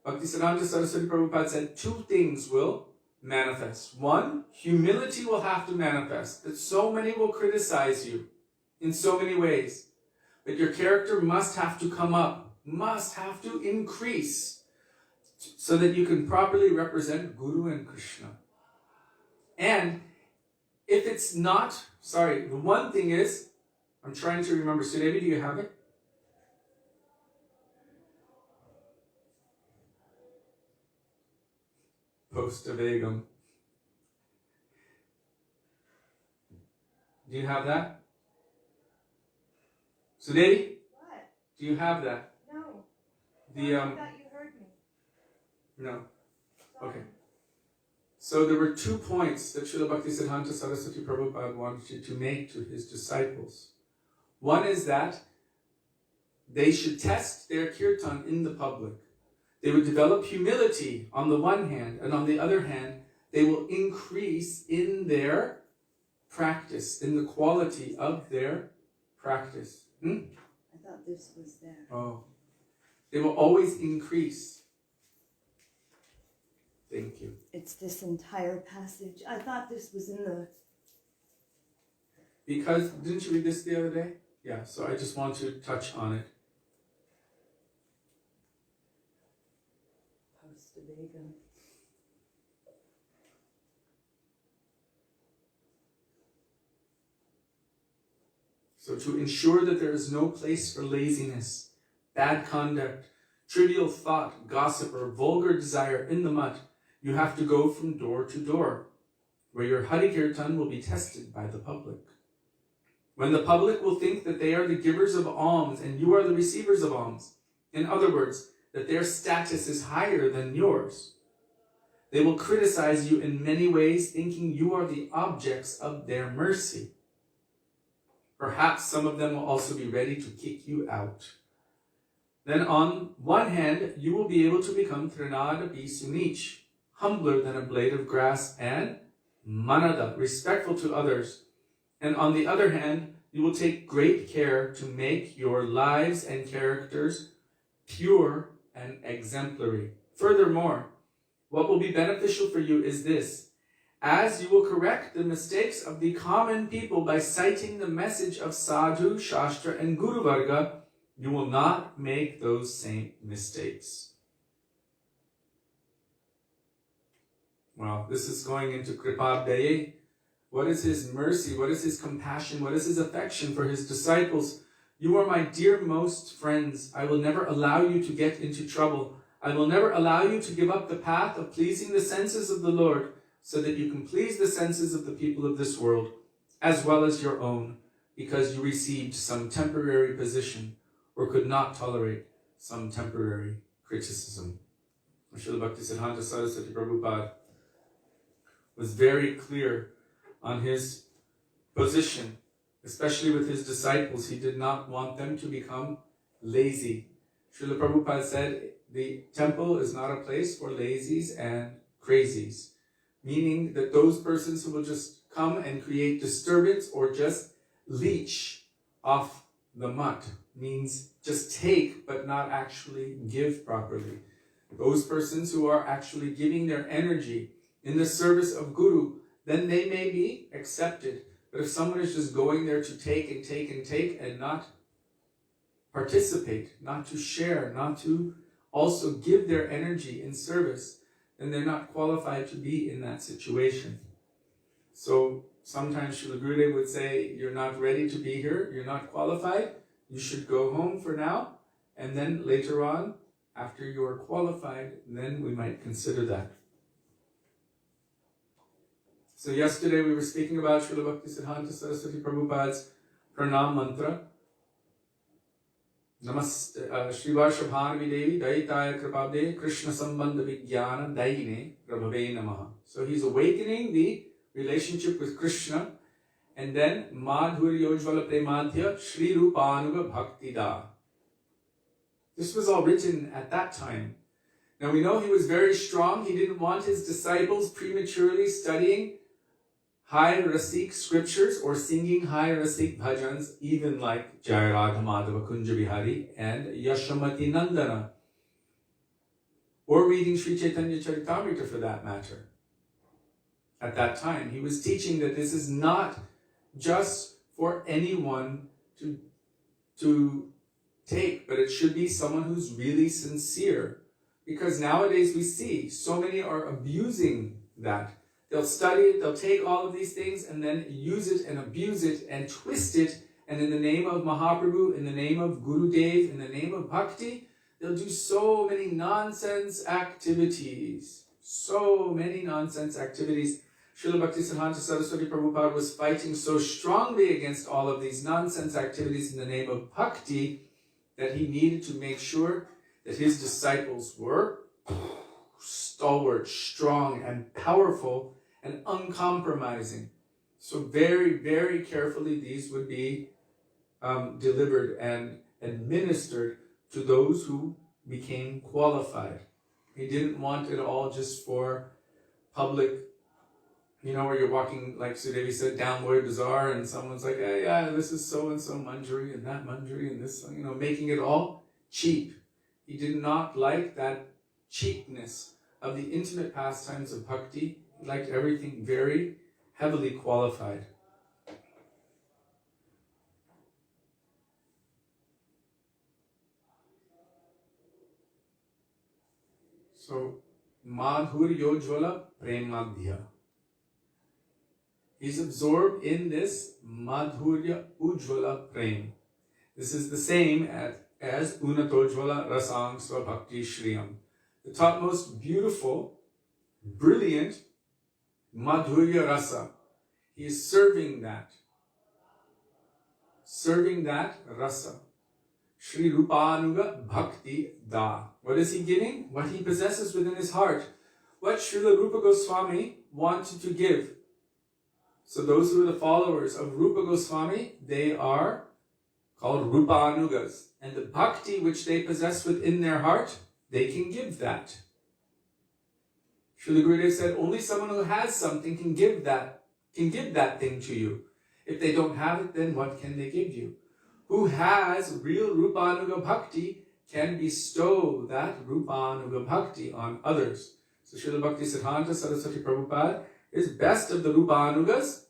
Bhaktisiddhanta Saraswati Prabhupada said 2 things will manifest. 1, humility will have to manifest. That so many will criticize you in so many ways. But your character must have to come up, must have to increase, so that you can properly represent Guru and Krishna. And if it's not, the one thing is, I'm trying to remember, Sudevi, do you have it? Postavegam. Do you have that? Sudevi? What? Do you have that? No. The I thought you heard me. No. Okay. So there were 2 points that Srila Bhaktisiddhanta Saraswati Prabhupada wanted to make to his disciples. One is that they should test their kirtan in the public. They would develop humility on the one hand, and on the other hand, they will increase in their practice, in the quality of their practice. I thought this was there. Oh. They will always increase. Thank you. It's this entire passage. I thought this was in the... Because, didn't you read this the other day? Yeah, so I just want to touch on it. Postavegam. So to ensure that there is no place for laziness, bad conduct, trivial thought, gossip, or vulgar desire in the mud, you have to go from door to door, where your Hari Kirtan will be tested by the public. When the public will think that they are the givers of alms and you are the receivers of alms, in other words, that their status is higher than yours, they will criticize you in many ways, thinking you are the objects of their mercy. Perhaps some of them will also be ready to kick you out. Then on one hand, you will be able to become Trinadapi Sunich, humbler than a blade of grass, and Manada, respectful to others. And on the other hand, you will take great care to make your lives and characters pure and exemplary. Furthermore, what will be beneficial for you is this: as you will correct the mistakes of the common people by citing the message of Sadhu, Shastra, and Guru Varga, you will not make those same mistakes. Well, this is going into Kripabdaye. What is his mercy? What is his compassion? What is his affection for his disciples? You are my dearmost friends. I will never allow you to get into trouble. I will never allow you to give up the path of pleasing the senses of the Lord, so that you can please the senses of the people of this world, as well as your own, because you received some temporary position, or could not tolerate some temporary criticism. Srila Bhaktisiddhanta Saraswati Prabhupada was very clear on his position, especially with his disciples. He did not want them to become lazy. Srila Prabhupada said, the temple is not a place for lazies and crazies, meaning that those persons who will just come and create disturbance or just leech off the mud, means just take but not actually give properly. Those persons who are actually giving their energy in the service of Guru, then they may be accepted. But if someone is just going there to take and take and take and not participate, not to share, not to also give their energy in service, then they're not qualified to be in that situation. So sometimes Srila Gurudev would say, you're not ready to be here, you're not qualified, you should go home for now, and then later on, after you are qualified, then we might consider that. So yesterday we were speaking about Srila Bhaktisiddhanta Saraswati Prabhupada's Pranam Mantra. Namaste Shri Varshabhanavi Devi Daitaya Kripabde Krishna Sambandha Vijnana Daine Prabhave Namaha. So he's awakening the relationship with Krishna, and then Madhuryojvala Premadhya Shri Rupanuga Bhaktida. This was all written at that time. Now we know he was very strong. He didn't want his disciples prematurely studying high rasic scriptures or singing high rasic bhajans, even like Jai Radha Madhava Kunja Bihari and Yashamati Nandana, or reading Sri Chaitanya Charitamrita for that matter. At that time, he was teaching that this is not just for anyone to take, but it should be someone who's really sincere. Because nowadays we see so many are abusing that. They'll study it, they'll take all of these things and then use it and abuse it and twist it, and in the name of Mahaprabhu, in the name of Gurudev, in the name of Bhakti, they'll do so many nonsense activities. So many nonsense activities. Srila Bhaktisiddhanta Saraswati Prabhupada was fighting so strongly against all of these nonsense activities in the name of Bhakti that he needed to make sure that his disciples were stalwart, strong, and powerful, and uncompromising. So very, very carefully these would be delivered and administered to those who became qualified. He didn't want it all just for public, where you're walking, like Sudevi said, down Lloyd Bazaar, and someone's like, hey, yeah, this is so-and-so manjari, and that manjari, and this, making it all cheap. He did not like that cheapness of the intimate pastimes of bhakti. He liked everything very heavily qualified. So, Madhuryojvala Premadhya. He's absorbed in this Madhurya Ujvala Prem. This is the same as Unatojvala Rasang Svabhakti Shriyam, the topmost beautiful, brilliant Madhurya Rasa. He is serving that rasa. Shri Rupanuga Bhakti Da. What is he giving? What he possesses within his heart. What Śrīla Rupa Gosvāmī wanted to give. So those who are the followers of Rupa Gosvāmī, they are called Rupanugas. And the bhakti which they possess within their heart, they can give that. Srila Gurudev said, only someone who has something can give that thing to you. If they don't have it, then what can they give you? Who has real Rupanuga Bhakti can bestow that Rupanuga Bhakti on others. So Srila Bhaktisiddhanta Saraswati Prabhupada is best of the Rupanugas,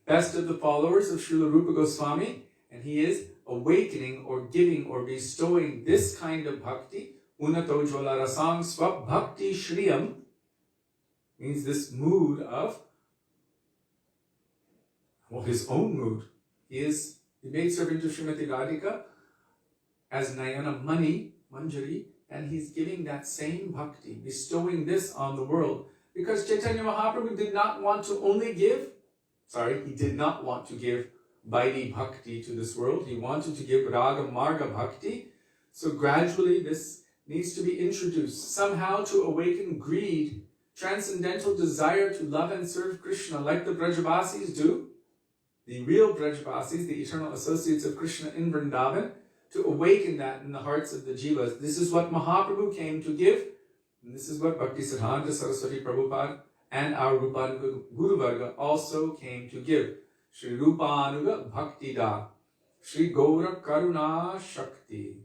best of the followers of Srila Rupa Gosvāmī, and he is awakening or giving or bestowing this kind of bhakti, Unatojvala Rasang Swab Bhakti Shriyam, means this mood of, well, his own mood. He made servant to Srimati Kārtika as Nayana Mani, Manjari, and he's giving that same bhakti, bestowing this on the world. Because Chaitanya Mahaprabhu did not want to give Vaidhi Bhakti to this world. He wanted to give Raga Marga Bhakti. So gradually this needs to be introduced somehow to awaken greed, transcendental desire to love and serve Krishna like the Brajavasis do. The real Brajavasis, the eternal associates of Krishna in Vrindavan, to awaken that in the hearts of the jivas. This is what Mahaprabhu came to give, and this is what Bhaktisiddhanta Saraswati Prabhupada and our Rupanuga Guru Varga also came to give. Shri Rupanuga Bhakti Da, Shri Gaura Karuna Shakti.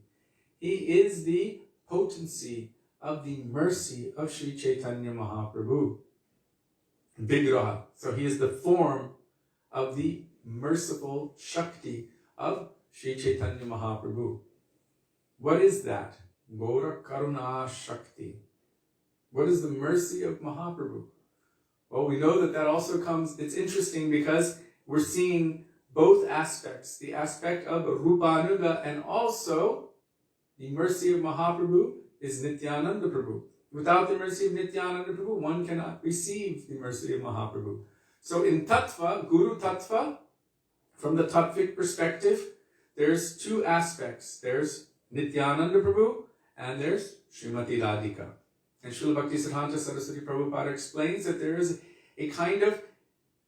He is the potency of the mercy of Shri Chaitanya Mahaprabhu. Vigraha. So he is the form of the merciful Shakti of Shri Chaitanya Mahaprabhu. What is that? Gaura Karuna Shakti. What is the mercy of Mahaprabhu? Well, we know that also comes, it's interesting because we're seeing both aspects, the aspect of Rupanuga and also the mercy of Mahaprabhu is Nityananda Prabhu. Without the mercy of Nityananda Prabhu, one cannot receive the mercy of Mahaprabhu. So in Tattva, Guru Tattva, from the Tattvic perspective, there's two aspects. There's Nityananda Prabhu and there's Srimati Radhika. And Srila Bhaktisiddhanta Saraswati Prabhupada explains that there is a kind of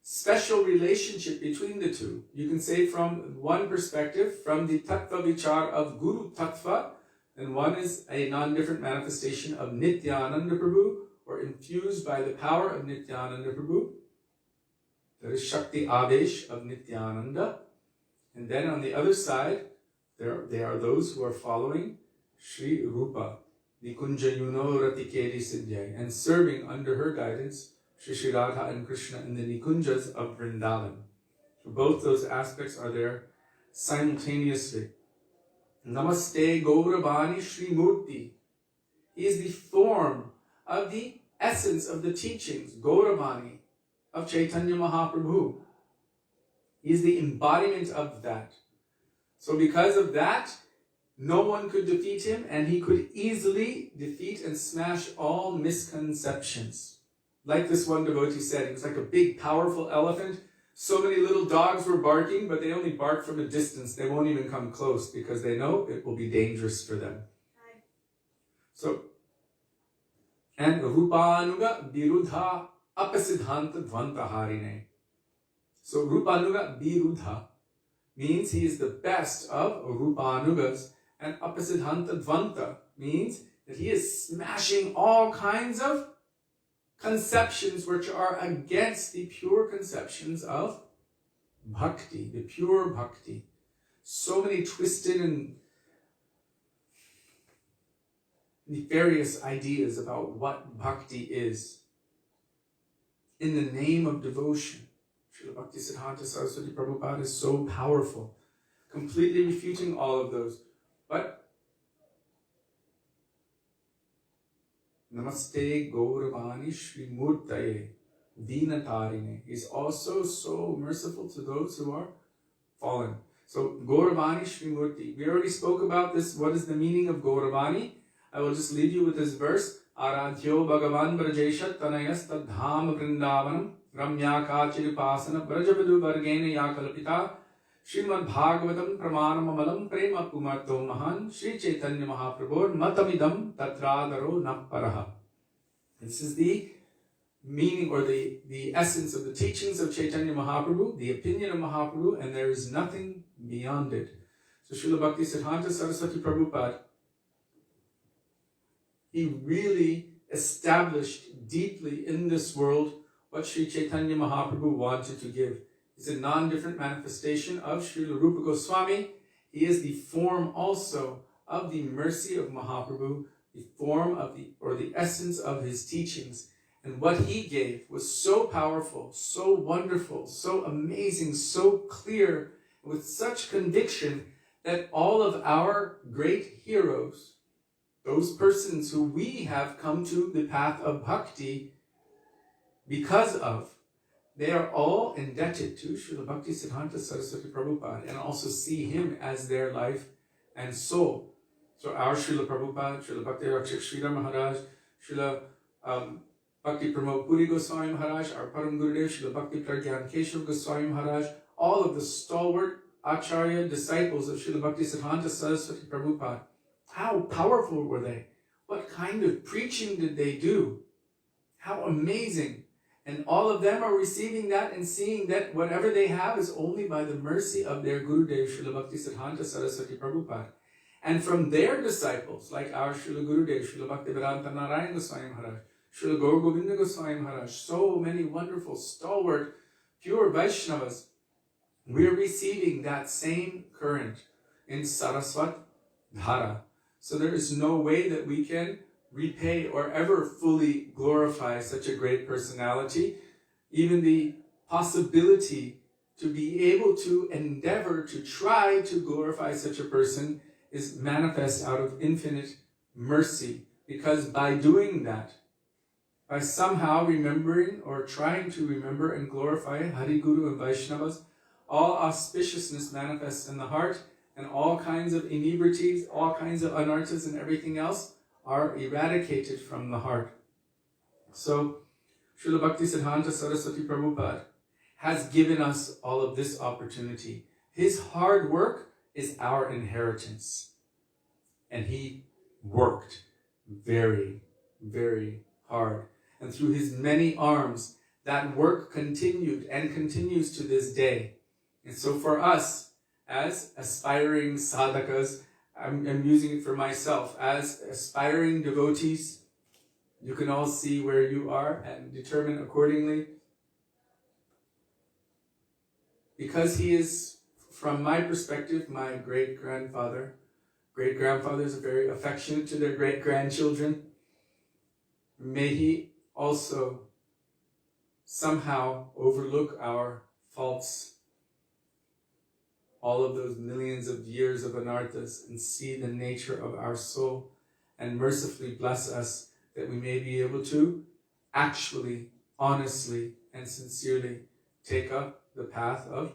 special relationship between the two. You can say from one perspective, from the Tattva Vichar of Guru Tattva, and one is a non-different manifestation of Nityananda Prabhu, or infused by the power of Nityananda Prabhu. There is Shakti Avesh of Nityananda. And then on the other side, there are those who are following Shri Rupa, Nikunjayuno Ratikeri Siddhyai, and serving under her guidance Shri Radha and Krishna in the Nikunjas of Vrindavan. So both those aspects are there simultaneously. Namaste Gauravani Shri Murti. He is the form of the essence of the teachings, Gauravani, of Chaitanya Mahaprabhu. He is the embodiment of that. So because of that, no one could defeat him, and he could easily defeat and smash all misconceptions. Like this one devotee said, it was like a big, powerful elephant. So many little dogs were barking, but they only bark from a distance. They won't even come close because they know it will be dangerous for them. So, and Rupanuga Birudha Apasiddhanta Dvantaharine. So Rupanuga Birudha means he is the best of Rupanugas, and Apasiddhanta Dvanta means that he is smashing all kinds of conceptions which are against the pure conceptions of bhakti, the pure bhakti. So many twisted and nefarious ideas about what bhakti is in the name of devotion. Srila Bhaktisiddhanta Saraswati Prabhupada is so powerful, completely refuting all of those. But Namaste Gauravani Shri Murtaye Dinatarine. He's also so merciful to those who are fallen. So Gauravani Srimurti. We already spoke about this. What is the meaning of Gauravani? I will just leave you with this verse. Aradhyo Bhagavan Brajeshat Tanayas Tadham Vrindavanam Ramya Kachiripasana Brajavadu Vargena Yakalapita Śrīmad Bhagavatam Pramanamamalam Prema Pumarto Mahan Śrī Chaitanya Mahaprabhu Matamidam Tatradaro Napparaha. This is the meaning or the essence of the teachings of Chaitanya Mahaprabhu, the opinion of Mahaprabhu, and there is nothing beyond it. So Srila Bhakti Siddhanta Saraswati Prabhupada, he really established deeply in this world what Sri Chaitanya Mahaprabhu wanted to give. He's a non-different manifestation of Srila Rupa Goswami. He is the form also of the mercy of Mahaprabhu, the form of the essence of his teachings. And what he gave was so powerful, so wonderful, so amazing, so clear, with such conviction that all of our great heroes, those persons who we have come to the path of bhakti because of, they are all indebted to Srila Bhakti Siddhanta Saraswati Prabhupada and also see him as their life and soul. So our Srila Prabhupada, Srila Bhakti Rakshak Sridhar Maharaj, Srila Bhakti Pramod Puri Goswami Maharaj, our Param Gurudev, Srila Bhakti Pragyan Keshav Goswami Maharaj, all of the stalwart Acharya disciples of Srila Bhakti Siddhanta Saraswati Prabhupada. How powerful were they? What kind of preaching did they do? How amazing. And all of them are receiving that and seeing that whatever they have is only by the mercy of their Gurudev, Srila Bhakti Siddhanta Saraswati Prabhupada. And from their disciples, like our Srila Gurudev, Srila Bhaktivedānta Nārāyaṇa Goswami Maharaj, Srila Gaur Govinda Goswami Maharaj, so many wonderful, stalwart, pure Vaishnavas, we're receiving that same current in Saraswat Dhara. So there is no way that we can repay or ever fully glorify such a great personality. Even the possibility to be able to endeavor to try to glorify such a person is manifest out of infinite mercy. Because by doing that, by somehow remembering or trying to remember and glorify Hari Guru and Vaishnavas, all auspiciousness manifests in the heart, and all kinds of inebrities, all kinds of anarthas and everything else are eradicated from the heart. So, Srila Bhakti Siddhanta Saraswati Prabhupada has given us all of this opportunity. His hard work is our inheritance. And he worked very, very hard. And through his many arms, that work continued and continues to this day. And so for us, as aspiring sadhakas, I'm using it for myself, as aspiring devotees, you can all see where you are and determine accordingly. Because he is, from my perspective, my great-grandfather. Great-grandfathers are very affectionate to their great-grandchildren. May he also somehow overlook our faults, all of those millions of years of anarthas, and see the nature of our soul, and mercifully bless us that we may be able to actually, honestly, and sincerely take up the path of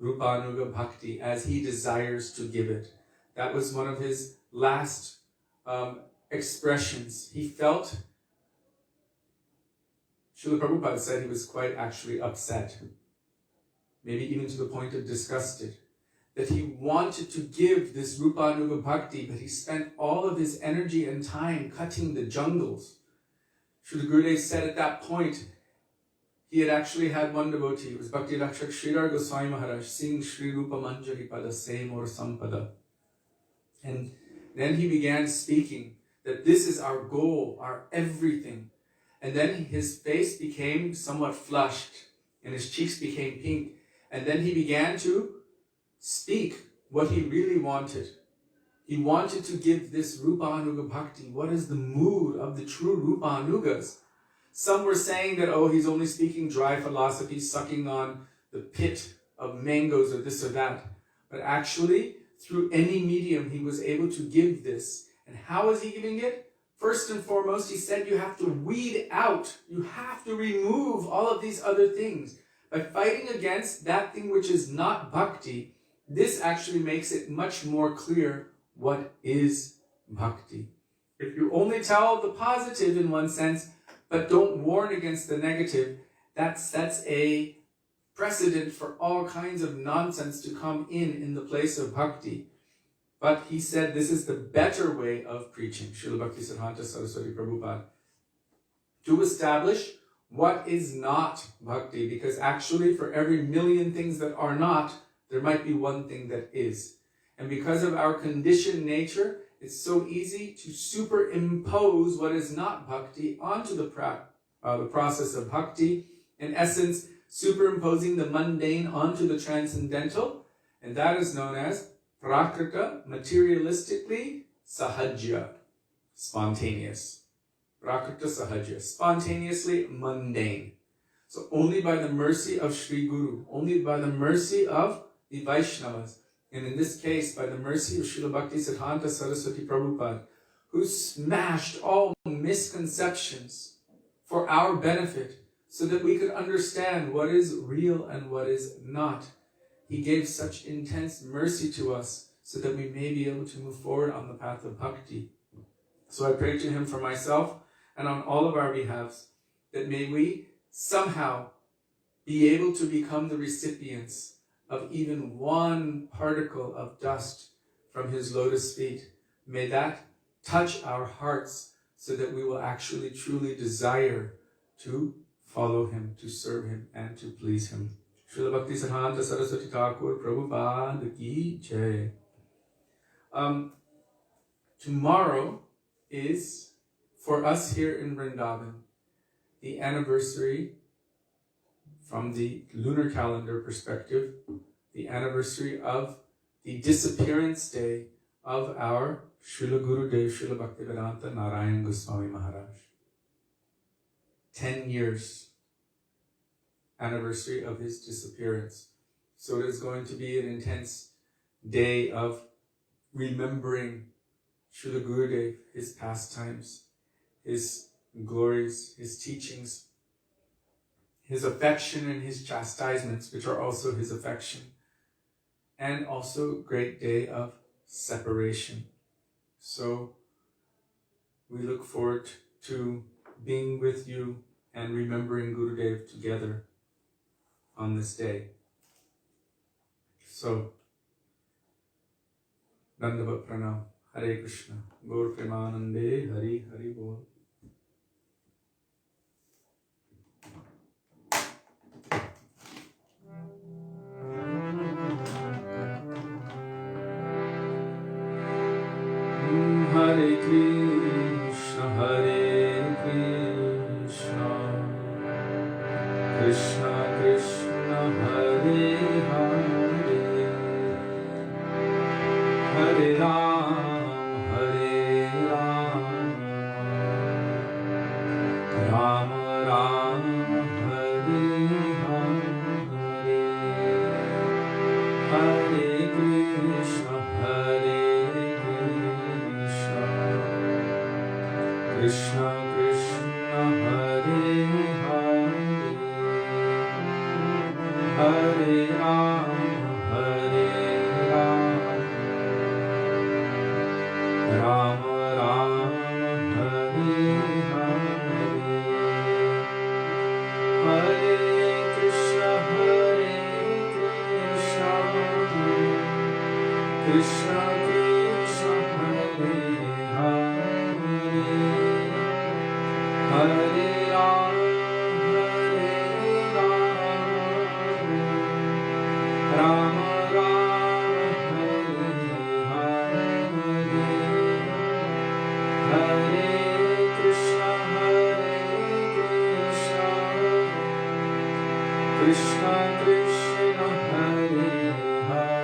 Rupanuga Bhakti as he desires to give it. That was one of his last expressions. He felt, Srila Prabhupada said he was quite actually upset, maybe even to the point of disgusted, that he wanted to give this Rupanuga Bhakti, but he spent all of his energy and time cutting the jungles. Srila Gurudev said at that point, he had actually had one devotee, it was Bhakti Rakshak Sridhar Goswami Maharaj, sing Shri Rupa Manjari Pada Same or Sampada. And then he began speaking that this is our goal, our everything. And then his face became somewhat flushed, and his cheeks became pink. And then he began to speak what he really wanted. He wanted to give this Rupanuga Bhakti. What is the mood of the true Rupanugas? Some were saying that, oh, he's only speaking dry philosophy, sucking on the pit of mangoes or this or that. But actually, through any medium, he was able to give this. And how is he giving it? First and foremost, he said you have to weed out, you have to remove all of these other things. By fighting against that thing which is not bhakti, this actually makes it much more clear what is bhakti. If you only tell the positive in one sense, but don't warn against the negative, that sets a precedent for all kinds of nonsense to come in the place of bhakti. But he said this is the better way of preaching, Srila Bhaktisiddhanta Saraswati Prabhupada, to establish what is not bhakti, because actually for every million things that are not, there might be one thing that is. And because of our conditioned nature, it's so easy to superimpose what is not bhakti onto the process of bhakti. In essence, superimposing the mundane onto the transcendental, and that is known as prakrita, materialistically, sahajya, spontaneous. Prakrita sahajya, spontaneously mundane. So only by the mercy of Sri Guru, only by the mercy of the Vaishnavas, and in this case, by the mercy of Srila Bhaktisiddhanta Saraswati Prabhupada, who smashed all misconceptions for our benefit, so that we could understand what is real and what is not. He gave such intense mercy to us, so that we may be able to move forward on the path of bhakti. So I pray to him for myself, and on all of our behalves, that may we somehow be able to become the recipients of even one particle of dust from his lotus feet. May that touch our hearts so that we will actually truly desire to follow him, to serve him, and to please him. Srila Bhaktisiddhanta Saraswati Thakur Prabhupada Ki Jai. Tomorrow is, for us here in Vrindavan, the anniversary, from the lunar calendar perspective, the anniversary of the disappearance day of our Srila Gurudev, Srila Bhaktivedānta Nārāyaṇa Gosvāmī Mahārāja. 10 years anniversary of his disappearance. So it is going to be an intense day of remembering Srila Gurudev, his pastimes, his glories, his teachings, his affection and his chastisements, which are also his affection, and also great day of separation. So we look forward to being with you and remembering Gurudev together on this day. So, Dandavat Pranam, Hare Krishna, Gaur Premanande, Hari Hari Bol. Hare Krishna, Hare Krishna, Krishna Krishna, Hare Hare, Hare Ram, Hare Ram, Ram Ram, Hare Hare, Hare Krishna, Hare Krishna Krishna, Hare Hare, Hare Ram, Hare Ram, Ram Ram, Hare Hare, Hare Krishna, Krishna Krishna, Hare Hare, Hare Ram, Ram Ram, Hare Hare, Hare Krishna, Krishna Krishna, Hare Hare,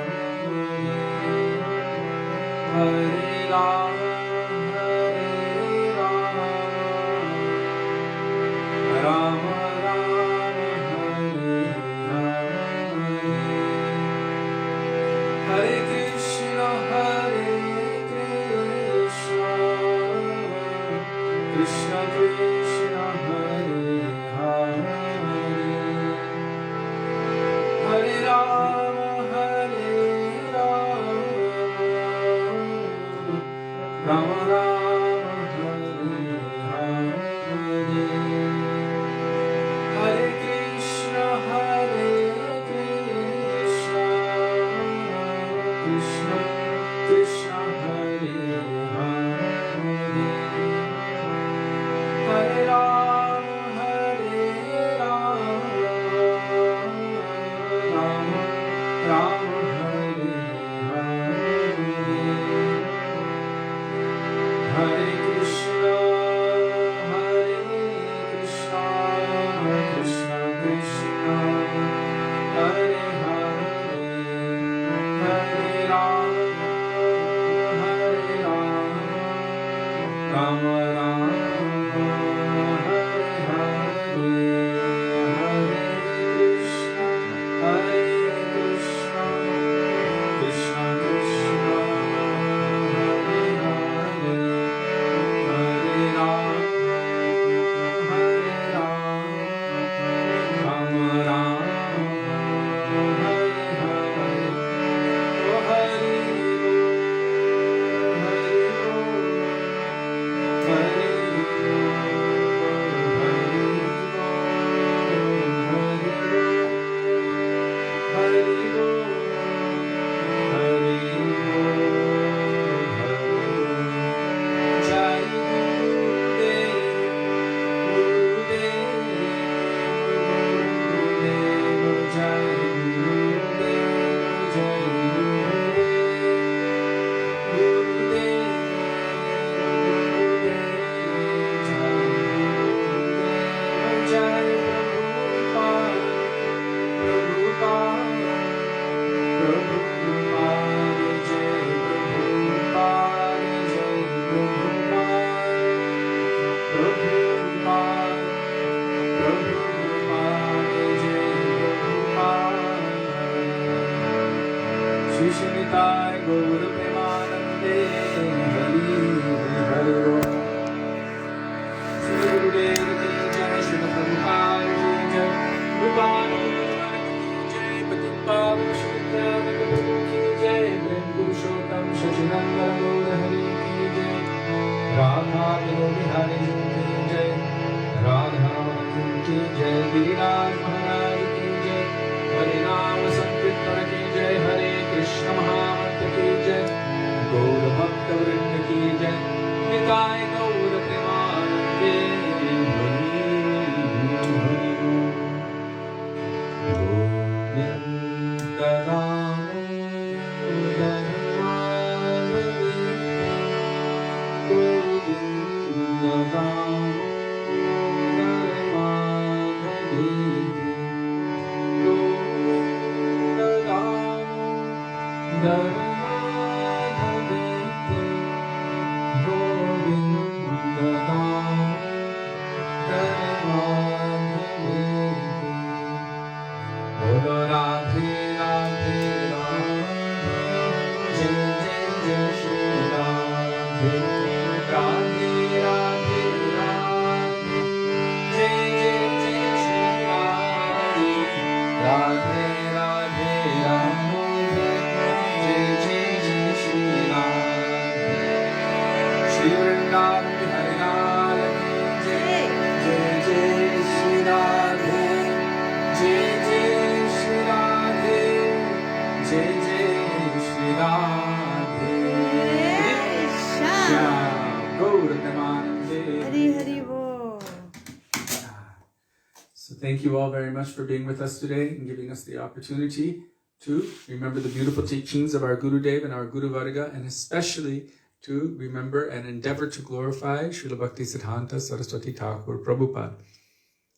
So thank you all very much for being with us today and giving us the opportunity to remember the beautiful teachings of our Guru Dev and our Guru Varga, and especially to remember and endeavor to glorify Srila Bhaktisiddhanta Saraswati Thakur Prabhupada.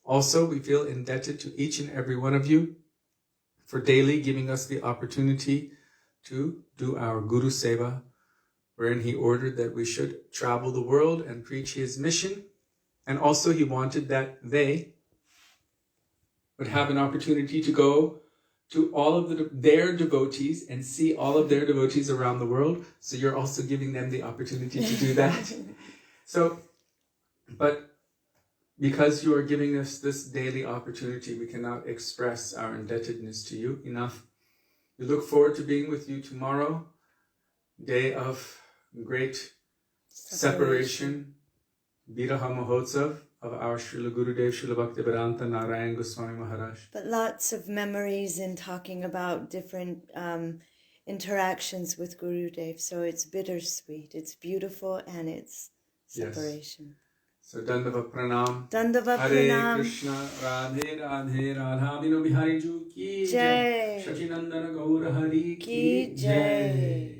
Also, we feel indebted to each and every one of you for daily giving us the opportunity to do our Guru Seva, wherein he ordered that we should travel the world and preach his mission. And also he wanted that they would have an opportunity to go to all of their devotees and see all of their devotees around the world. So you're also giving them the opportunity to do that. But because you are giving us this daily opportunity, we cannot express our indebtedness to you enough. We look forward to being with you tomorrow, day of great separation, Viraha Mahotsav of our Srila Gurudev, Srila Bhaktivedānta, Nārāyaṇa Gosvāmī Mahārāja. But lots of memories in talking about different interactions with Gurudev. So it's bittersweet. It's beautiful and it's separation. Yes. So Dandava Pranam. Dandava Hare Pranam. Krishna, Radhe Radhe, Radha Vino Bihari Ju Ki Jai. Shachinandana Gaura Hari Ki Jai.